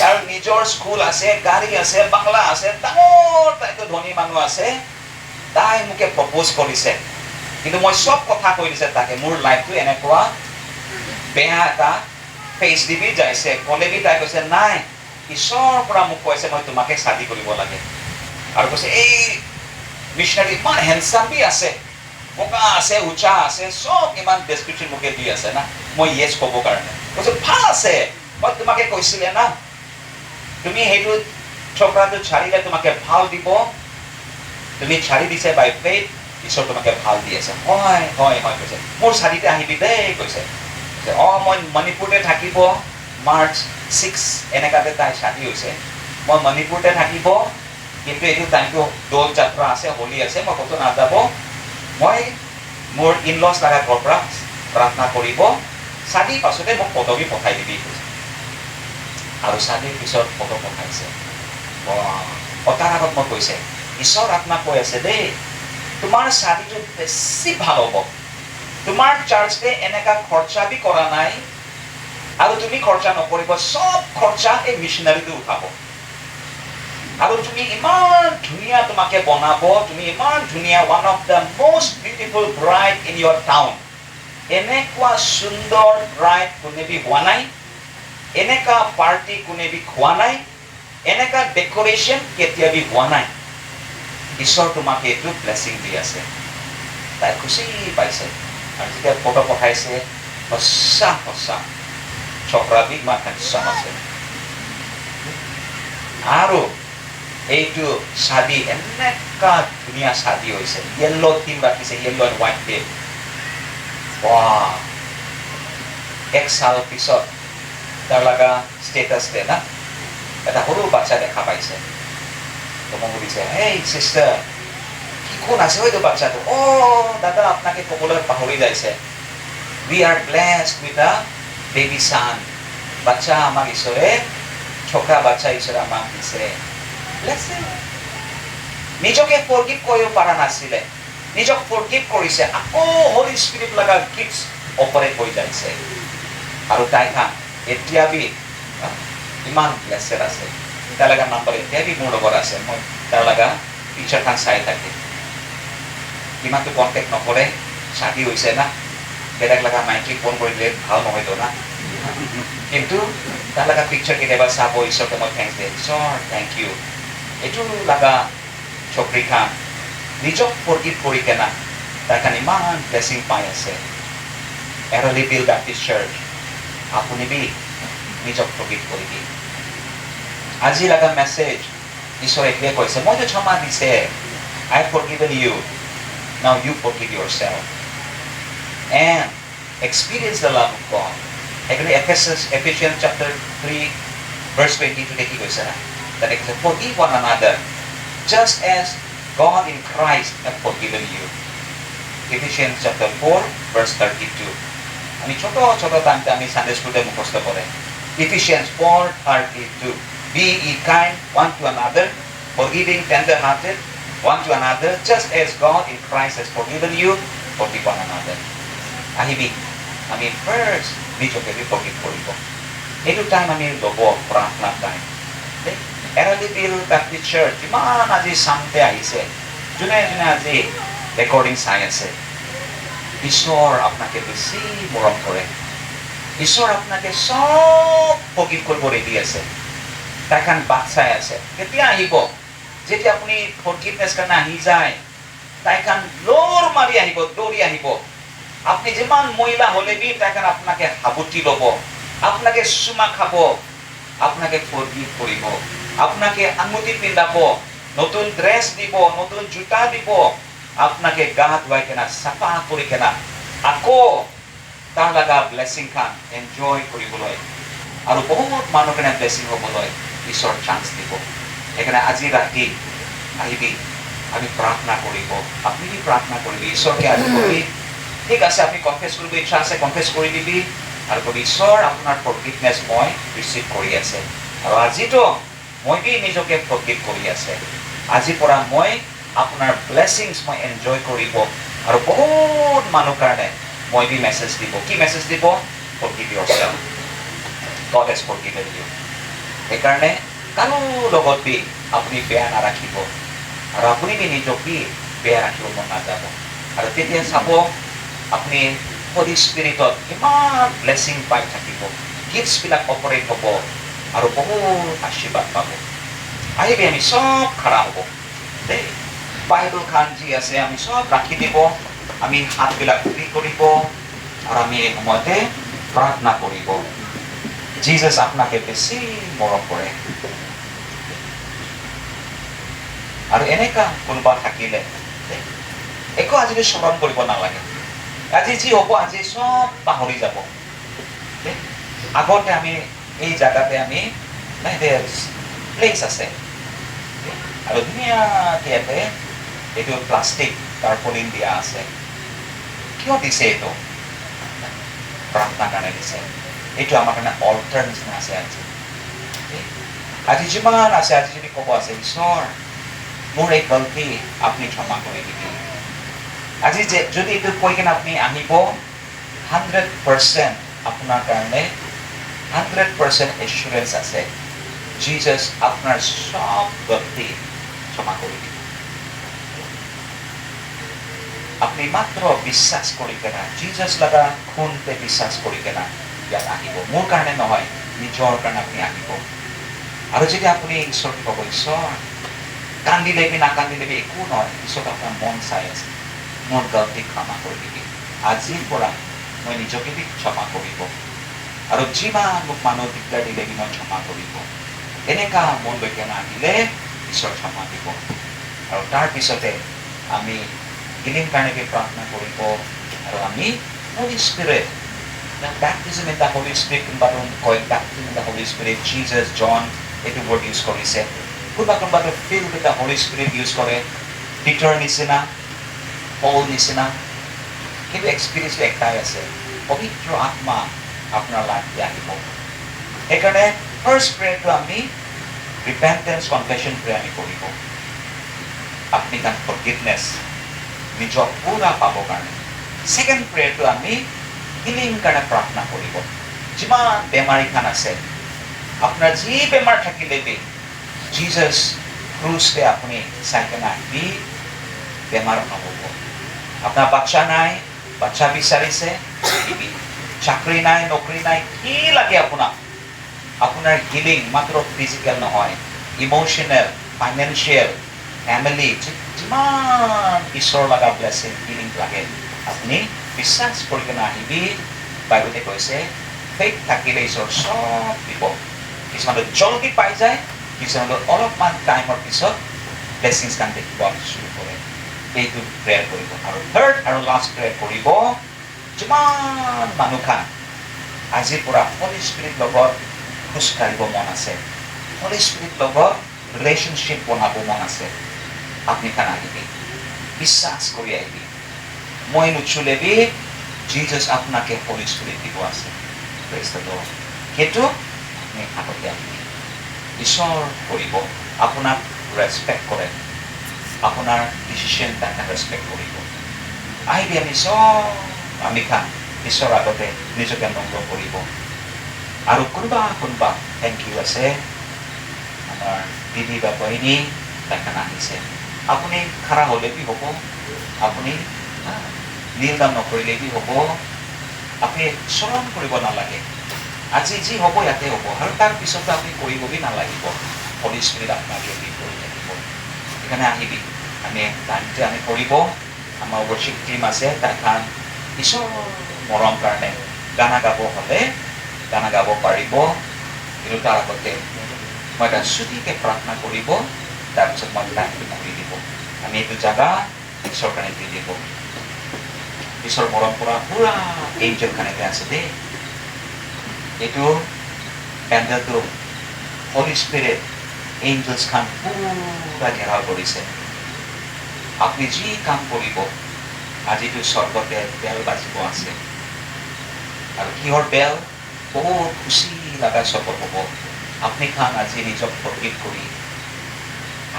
আৰু নিজৰ স্কুল আছে গাড়ী আছে বাংলা আছে ডাঙৰ তাইতো ধনী মানুহ আছে তাই মোকে প্ৰপ'জ কৰিছে কিন্তু মই সব কথা কৈ দিছে তাকে মোৰ লাইফটো এনেকুৱা বেয়া এটা ফেচ দিবি যাইছে ক'লেবি তাই কৈছে নাই ঈশ্বৰৰ পৰা মোক কৈছে মই তোমাকে শাদী কৰিব লাগে আৰু কৈছে এই মিছনাৰী ইমান হেণ্ডচাম বি আছে বগা আছে উঁচা আছে সব ইমান ডেছক্ৰিপশ্যন মোকে দি আছে না মই য়েছ ক'ব কাৰণে কৈছে ভাল আছে মই তোমাকে কৈছিলে না তুমি সেইটো ছোকৰাটো ছাড়িলে তোমাকে ভাল দিব তুমি ছাড়ি দিছে বাই ফেইথ ঈশ্বৰ তোমাকে ভাল দি আছে হয় হয় হয় কৈছে মোৰ শাদীতে আহিবি দেই কৈছে মই মণিপুৰতে থাকিব মাৰ্চ 6 এনেকাতে তাই শাদী হৈছে মই মণিপুৰতে থাকিব কিন্তু এইটো টাইমটো দৌল যাত্ৰা আছে হোলী আছে মই ক'তো নাযাব মই মোৰ ইনলছ লগা ঘৰৰ পৰা প্ৰাৰ্থনা কৰিব শাদীৰ পাছতে মোক পদবী পঠাই দিবি আৰু শাদীৰ পিছত পদ পঠাইছে তাৰ আগত মই কৈছে ঈশ্বৰ আত্মা কৈ আছে দেই তোমাৰ শাদীটো বেছি ভাল হ'ব তোমাৰ চাৰ্চতে এনেকা খৰচা বি কৰা নাই আৰু তুমি খৰচা নকৰিব সব খৰচা এই মিছনাৰীটো উঠাব আৰু তুমি ইমান ধুনীয়া তোমাকে বনাব তুমি ইমান ধুনীয়া one of the most beautiful bride in your town এনেকুৱা সুন্দৰ bride কোনেবি হোৱা নাই এনেকা পাৰ্টি কোনেবি খোৱা নাই এনেকা ডেকোৰেশ্যন কেতিয়াবি হোৱা নাই ঈশ্বৰ তোমাকে এইটো ব্লেছিং দি আছে তাই খুচি পাইছে আৰু যেতিয়া ফটো পঠাইছে সঁচা সঁচা ছোকৰাবি ইমান হেণ্ডচাম আছে আৰু এইটো শাদী এনেকা ধুনীয়া শাদী হৈছে য়েল্লো থিম ৰাখিছে য়েল্লো এণ্ড হোৱাইট থিম এক সাল পিছত তাৰ লগা ষ্টেটাছ দে না এটা সৰু বাচ্চা দেখা পাইছে মোক সুধিছে হেই চিষ্টাৰ কি কোন আছে হয়তো বাচ্চাটো দাদা আপোনাকে ক'বলৈ পাহৰি যাইছে we are blessed with a baby চান বাচ্চা আমাক ঈশ্বৰে ছোকৰা বাচ্চা ঈশ্বৰে আমাক দিছে নিজকে ফৰগিভ কৰিব পৰা নাছিলে নিজক ফৰগিভ কৰিছে আকৌ হলি স্পিৰিট লগা গিফ্টছ অপাৰেট হৈ যাইছে আৰু তাই খান এতিয়া বি ইমান ব্লেছেড আছে তাৰ লগা নাম্বাৰ এতিয়া বি মোৰ লগত আছে মই তাৰ লগা পিকচাৰ খান চাই থাকে ইমানটো কণ্টেক্ট নকৰে শাদী হৈছে না বেলেগ লগা মাইকী ফোন কৰিলে ভাল নহয়তো না কিন্তু তাৰ লগা পিকচাৰ কেতিয়াবা চাব ঈশ্বৰকে মই থেংকছ দিয়ে ঈশ্বৰ থেংক ইউ এইটো লগা চকৰি খান নিজক ফৰগিভ কৰি কেনা তাৰ কাৰণে ইমান ব্লেছিং পাই আছে এৰলি বিল বেপ্টিষ্ট চাৰ্চ আপুনি বি নিজক ফৰগিভ কৰিবি আজি লগা মেছেজ ঈশ্বৰে এইটোৱে কৈছে মইতো ক্ষমা দিছে I have forgiven you now you forgive yourself and experience the love of God actually Ephesians chapter 3 verse 22 দেখি কৈছে না that it says forgive one another just as God in Christ have forgiven you Ephesians chapter 4 verse 32 আমি ছোট ছোট টাইমতে আমি সানডে স্কুলে মুখস্থ করে Ephesians 4:32 be ye kind one to another forgiving tender-hearted one to another just as God in Christ has forgiven you forgive one another আহিবি আমি first নিজকে forgive কৰিব এইটো টাইম আমি ল'ব প্ৰাৰ্থনা টাইম এৰলি বিল বেপ্টিষ্ট চাৰ্চ ইমান আজি চামতে আহিছে যোনে যোনে আজি ৰেকৰ্ডিং চাই আছে ঈশ্বৰ আপোনাকে বেছি মৰম কৰে ঈশ্বৰ আপোনাকে সব ফৰগিভ কৰিব ৰেডি আছে তাইখান বাট চাই আছে কেতিয়া আহিব যেতিয়া আপুনি ফৰগিভনেছ কাৰণে আহি যায় তাইখান দৌৰ মাৰি আহিব দৌৰি আহিব আপনি যিমান মহিলা হলে বি তাইখান আপোনাকে হাবুটি ল'ব আপনাকে চুমা খাব আপনাকে ফৰগিভ কৰিব আপনাকে আঙুঠি পিন্ধাব নতুন ড্ৰেছ দিব নতুন জোতা দিব আপনাকে গা ধুৱাই কেনা চাফা কৰি কেনা আকৌ তাৰ লগা ব্লেছিং খান এনজয় কৰিবলৈ আৰু বহুত মানুহ কাৰণে ব্লেছিং হ'বলৈ ঈশ্বৰ চান্স দিব সেইকাৰণে আজি ৰাতি আহিবি আমি প্ৰাৰ্থনা কৰিব আপুনি প্ৰাৰ্থনা কৰিবি ঈশ্বৰকে আজি কৰি ঠিক আছে আপনি কনফেছ কৰিব ইচ্ছা আছে কনফেছ কৰি দিবি আৰু কবি ঈশ্বৰ আপোনাৰ ফৰগিভনেছ মই ৰিচিভ কৰি আছে আৰু আজিতো মই বি নিজকে ফৰগিভ কৰি আছে আজিৰ পৰা মই আপোনাৰ ব্লেছিংছ মই এনজয় কৰিব আৰু বহুত মানুহ কাৰণে মই বি মেছেজ দিব কি মেছেজ দিব forgive yourself God has forgiven you সেইকাৰণে কাৰো লগত বি আপুনি বেয়া নাৰাখিব আৰু আপুনি বি নিজক বি বেয়া ৰাখিব মন নাযাব আৰু তেতিয়া চাব আপুনি হলি স্পিৰিটত কিমান ব্লেছিং পাই থাকিব, গিফ্টছবিলাক অপাৰেট হ'ব আৰু বহুত আশীৰ্বাদ পাব। আহিবি আমি চব খাৰা হ'ব দেই। বাইবেল খান যি আছে আমি চব ৰাখি দিব, আমি হাতবিলাক খুলি কৰিব আৰু আমি এই সময়তে প্ৰাৰ্থনা কৰিব। জিজাছ আপোনাকে বেছি মৰম কৰে। আৰু এনেকা কোনোবা থাকিলে একো আজিলৈ স্মৰণ কৰিব নালাগে। আজি যি হ'ব আজি চব পাহৰি যাব। আগতে আমি এই জাগাতে আমি প্লেচ আছে আৰু ধুনীয়াকে এইটো প্লাষ্টিক টাৰ্পলিন দিয়া আছে। কিয় দিছে এইটো? প্ৰাৰ্থনাৰ কাৰণে দিছে। এইটো আমাৰ কাৰণে অল্টাৰ নিচিনা আছে আজি। আজি যিমান আছে, আজি যদি ক'ব আছে ঈশ্বৰ মোৰ এই গলতি আপুনি ক্ষমা কৰি দিবি। আজি যদি এইটো কৈ কিনে আপুনি আহিব 100% আপোনাৰ কাৰণে 100% এচুৰেঞ্চ আছে জিজাছ আপোনাৰ সব গলতি ক্ষমা কৰি দিব। আপনি মাত্ৰ বিশ্বাস কৰি কেনা জিজাছ লগা খুনতে বিশ্বাস কৰি কেনা ইয়াত আহিব। মোৰ কাৰণে নহয়, নিজৰ কাৰণে আপুনি আহিব। আৰু যদি আপুনি ঈশ্বৰক ক'ব ঈশ্বৰ কান্দিলেবি নাকান্দিলেবি একো নহয়, ঈশ্বৰ আপোনাৰ মন চাই আছে, মোৰ গলতি ক্ষমা কৰি দিবি। আজিৰ পৰা মই নিজকে ক্ষমা কৰিব আৰু যিমান মোক মানুহ দিগদাৰ দিলে মই ক্ষমা কৰিব। এনেকা মন লৈ কেনে আহিলে ঈশ্বৰ ক্ষমা দিব। আৰু তাৰপিছতে আমি হিলিং কাৰণে প্ৰাৰ্থনা কৰিব আৰু আমি হলি spirit baptism in the Holy Spirit, কোনোবাটো কয় baptism in the Holy Spirit, Jesus, John এইটো ৱৰ্ড ইউজ কৰিছে। কোনোবাটো filled with the Holy Spirit use কৰে, পিটাৰ নিচিনা, পল নিচিনা। কিন্তু এক্সপিৰিয়েঞ্চটো একটাই আছে, পবিত্ৰ আত্মা আপোনাৰ লাইফত আহিব। সেইকাৰণে ফাৰ্ষ্ট প্ৰেয়াৰটো আমি ৰিপেণ্টেন্স কনফেশ্যন প্ৰেয়াৰ আমি কৰিব। আপুনি তাত ফৰগিভনেছ নিজক পুৰা পাবৰ কাৰণে। ছেকেণ্ড প্ৰেয়াৰটো আমি হিলিং কাৰণে প্ৰাৰ্থনা কৰিব। যিমান বেমাৰী খান আছে, আপোনাৰ যি বেমাৰ থাকিলে জিজাছ ক্ৰুজতে আপুনি চাই কেনে আহিবি, বেমাৰ নহ'ব। আপোনাৰ বাচ্চা নাই, বাচ্চা বিচাৰিছে দিবি। চাকৰি নাই, নকৰি নাই, কি লাগে আপোনাক? আপোনাৰ হিলিং মাত্ৰ ফিজিকেল নহয়, ইমোশ্যনেল, ফাইনেন্সিয়েল, ফেমিলি, যিমান ঈশ্বৰ লগা ব্লেছিং হিলিং লাগে আপুনি বিশ্বাস কৰি কেনে আহিবি। বাইবেলে কৈছে ফেইথ থাকিলে ঈশ্বৰ চব দিব। কিছুমানে জলদি পাই যায়, কিছুমানে অলপমান টাইমৰ পিছত ব্লেছিংছ কান দেখিব শুৰু কৰে। এইটো প্ৰেয়াৰ কৰিব। আৰু থাৰ্ড আৰু লাষ্ট প্ৰেয়াৰ কৰিব, যিমান মানুহ খান আজিৰ পৰা হলি স্পিৰিট লগত খোজকাঢ়িব মন আছে, হলি স্পিৰিট লগত ৰিলেশ্যনশ্বিপ বনাব মন আছে, আপুনি খান আহিবি, বিশ্বাস কৰি আহিবি। মই নুচুলেবি জিজাছ আপোনাকে হলি স্পিৰিট দিব আছে। সেইটো আপুনি আগতে আহিবি। ঈশ্বৰ কৰিব, আপোনাক ৰেচপেক্ট কৰে, আপোনাৰ ডিচিশ্যন তাকে ৰেচপেক্ট কৰিব। আহিবি আমি চব আমি খান ঈশ্বৰৰ আগতে নিজকে নম্ৰ কৰিব। আৰু কোনোবা থেংক ইউ আছে, আমাৰ দিদি বা বহিনী তাকে আহিছে। আপুনি খাৰা হ'লে কি হ'ব, আপুনি নীল দাম নকৰিলে কি হ'ব, আপুনি স্মৰণ কৰিব নালাগে। আজি যি হ'ব ইয়াতে হ'ব, আৰু তাৰপিছতো আপুনি কৰিবই নালাগিব। হলি স্পিৰিট আপোনাক লিড কৰি থাকিব। সেইকাৰণে আহিবি, আমি টাইমটো আমি কৰিব। আমাৰ ৱৰ্শ্বিপ টিম আছে, তাইখান ঈশ্বৰৰ মৰম কাৰণে গানা গাব হ'লে গানা গাব পাৰিব। কিন্তু তাৰ আগতে মই এটা চুটিকে প্ৰাৰ্থনা কৰিব, তাৰপিছত মই টাইমটো কৰি দিব। আমি এইটো জাগা ঈশ্বৰৰ কাৰণে দি দিব। ঈশ্বৰৰ মৰম পৰা পুৰা এঞ্জেল খানেকে আছে দেই। এইটো পেণ্ডেলটো হলি স্পিৰিট এঞ্জেলছ খান পুৰা ঘেৰাও কৰিছে। আপুনি যি কাম কৰিব, আজিতো স্বৰ্গতে বেল বাজিব আছে। আৰু কিহৰ বেল? বহুত খুচি লগা চবৰ হ'ব। আপুনি খান আজি নিজক ফৰগিভ কৰি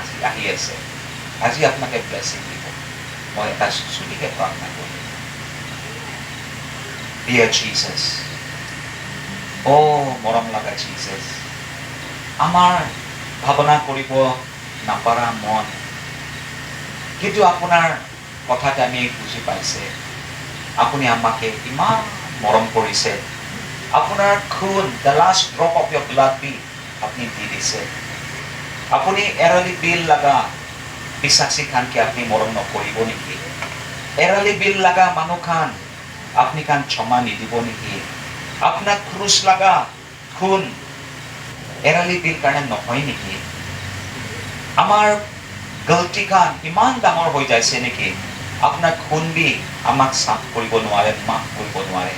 আজি আহি আছে, আজি আপোনাকে ব্লেছিং দিব। মই এটা চুটিকে প্ৰাৰ্থনা কৰিম। Dear Jesus, মৰম লগা জিজাছ, আমাৰ ভাৱনা কৰিব নাপাৰা মন, কিন্তু আপোনাৰ কথাতে আমি বুজি পাইছে আপুনি আমাকে ইমান মৰম কৰিছে আপোনাৰ খুন the last drop of your blood be আপুনি দি দিছে আপুনি এৰালি বিল লগা বিশ্বাসী খানকে আপুনি মৰম নকৰিব নেকি এৰালি বিল লগা মানুহ খান আপনি কান ক্ষমা নিদিব নেকি আপনাৰ ক্ৰুশ লাগা খুন এৰালি বিল কাৰণে নহয় নেকি আমাৰ গলতি খান ইমান ডাঙৰ হৈ যাইছে নেকি আপনাৰ খুন দি আমাক সাফ কৰিব নোৱাৰে মাফ কৰিব নোৱাৰে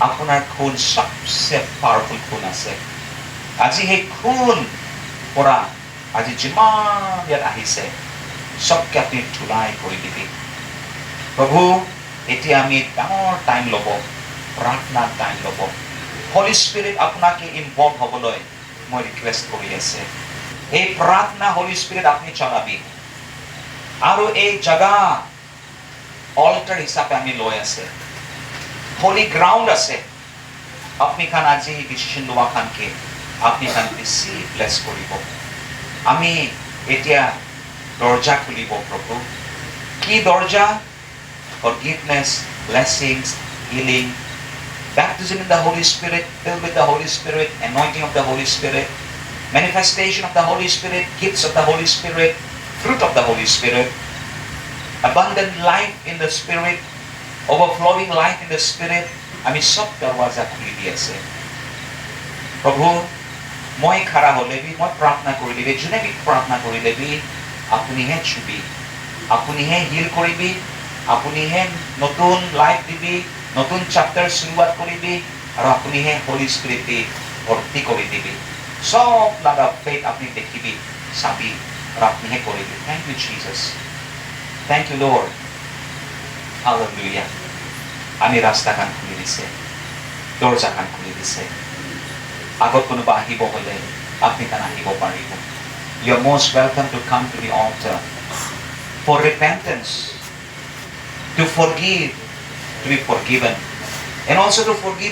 আপোনাৰ খুন সবচে পাৱাৰফুল খুন আছে আজি সেই খুন পৰা আজি যিমান ইয়াত আহিছে সবকে আপনি ধুলাই কৰি দিবি প্ৰভু এতিয়া আমি ডাঙৰ টাইম ল'ব প্ৰাৰ্থনা টাইম ল'ব হলি স্পিৰিট আপোনাকে ইনভলভ হ'বলৈ মই ৰিকুৱেষ্ট কৰি আছে এই প্ৰাৰ্থনা হলি স্পিৰিট আপুনি চলাবি আৰু এই জাগা অল্টাৰ হিচাপে আমি লৈ আছে হলি গ্ৰাউণ্ড আছে আপনি খান আজি ডিচিশ্যন লোৱা খানকে আপনি খান বেছি ব্লেছ কৰিব আমি এতিয়া দৰ্জা খুলিব প্ৰভু কি দৰ্জা forgiveness, blessings, healing, baptism in the Holy Spirit, filled with the Holy Spirit, anointing of the Holy Spirit, manifestation of the Holy Spirit, gifts of the Holy Spirit, fruit of the Holy Spirit, abundant life in the Spirit, overflowing life in the Spirit. আমি সব দরওয়াজা খুলি দিয়েছে প্রভু মই খাড়া হলেবি মই প্রার্থনা কৰি দিবি যোনে বি প্ৰাৰ্থনা কৰি দিবি আপুনিহে ছুবি আপুনিহে হিল কৰিবি আপুনিহে নতুন লাইফ দিবি নতুন চ্যাপ্টাৰ শুৰুৱাত কৰিবি আৰু আপুনিহে হলি স্পিৰিট দি ভৰ্তি কৰি দিবি সব লাগা ফেথ আপনি দেখিবি চাবি আৰু আপুনিহে কৰিবি thank you Jesus thank you Lord hallelujah আমি ৰাস্তাখান খুলি দিছে দৰজাখান খুলি দিছে আগত কোনোবা আহিব হলে আপনি কান আহিব পাৰিব you are most welcome to come to the altar for repentance to forgive, to be forgiven, and also to forgive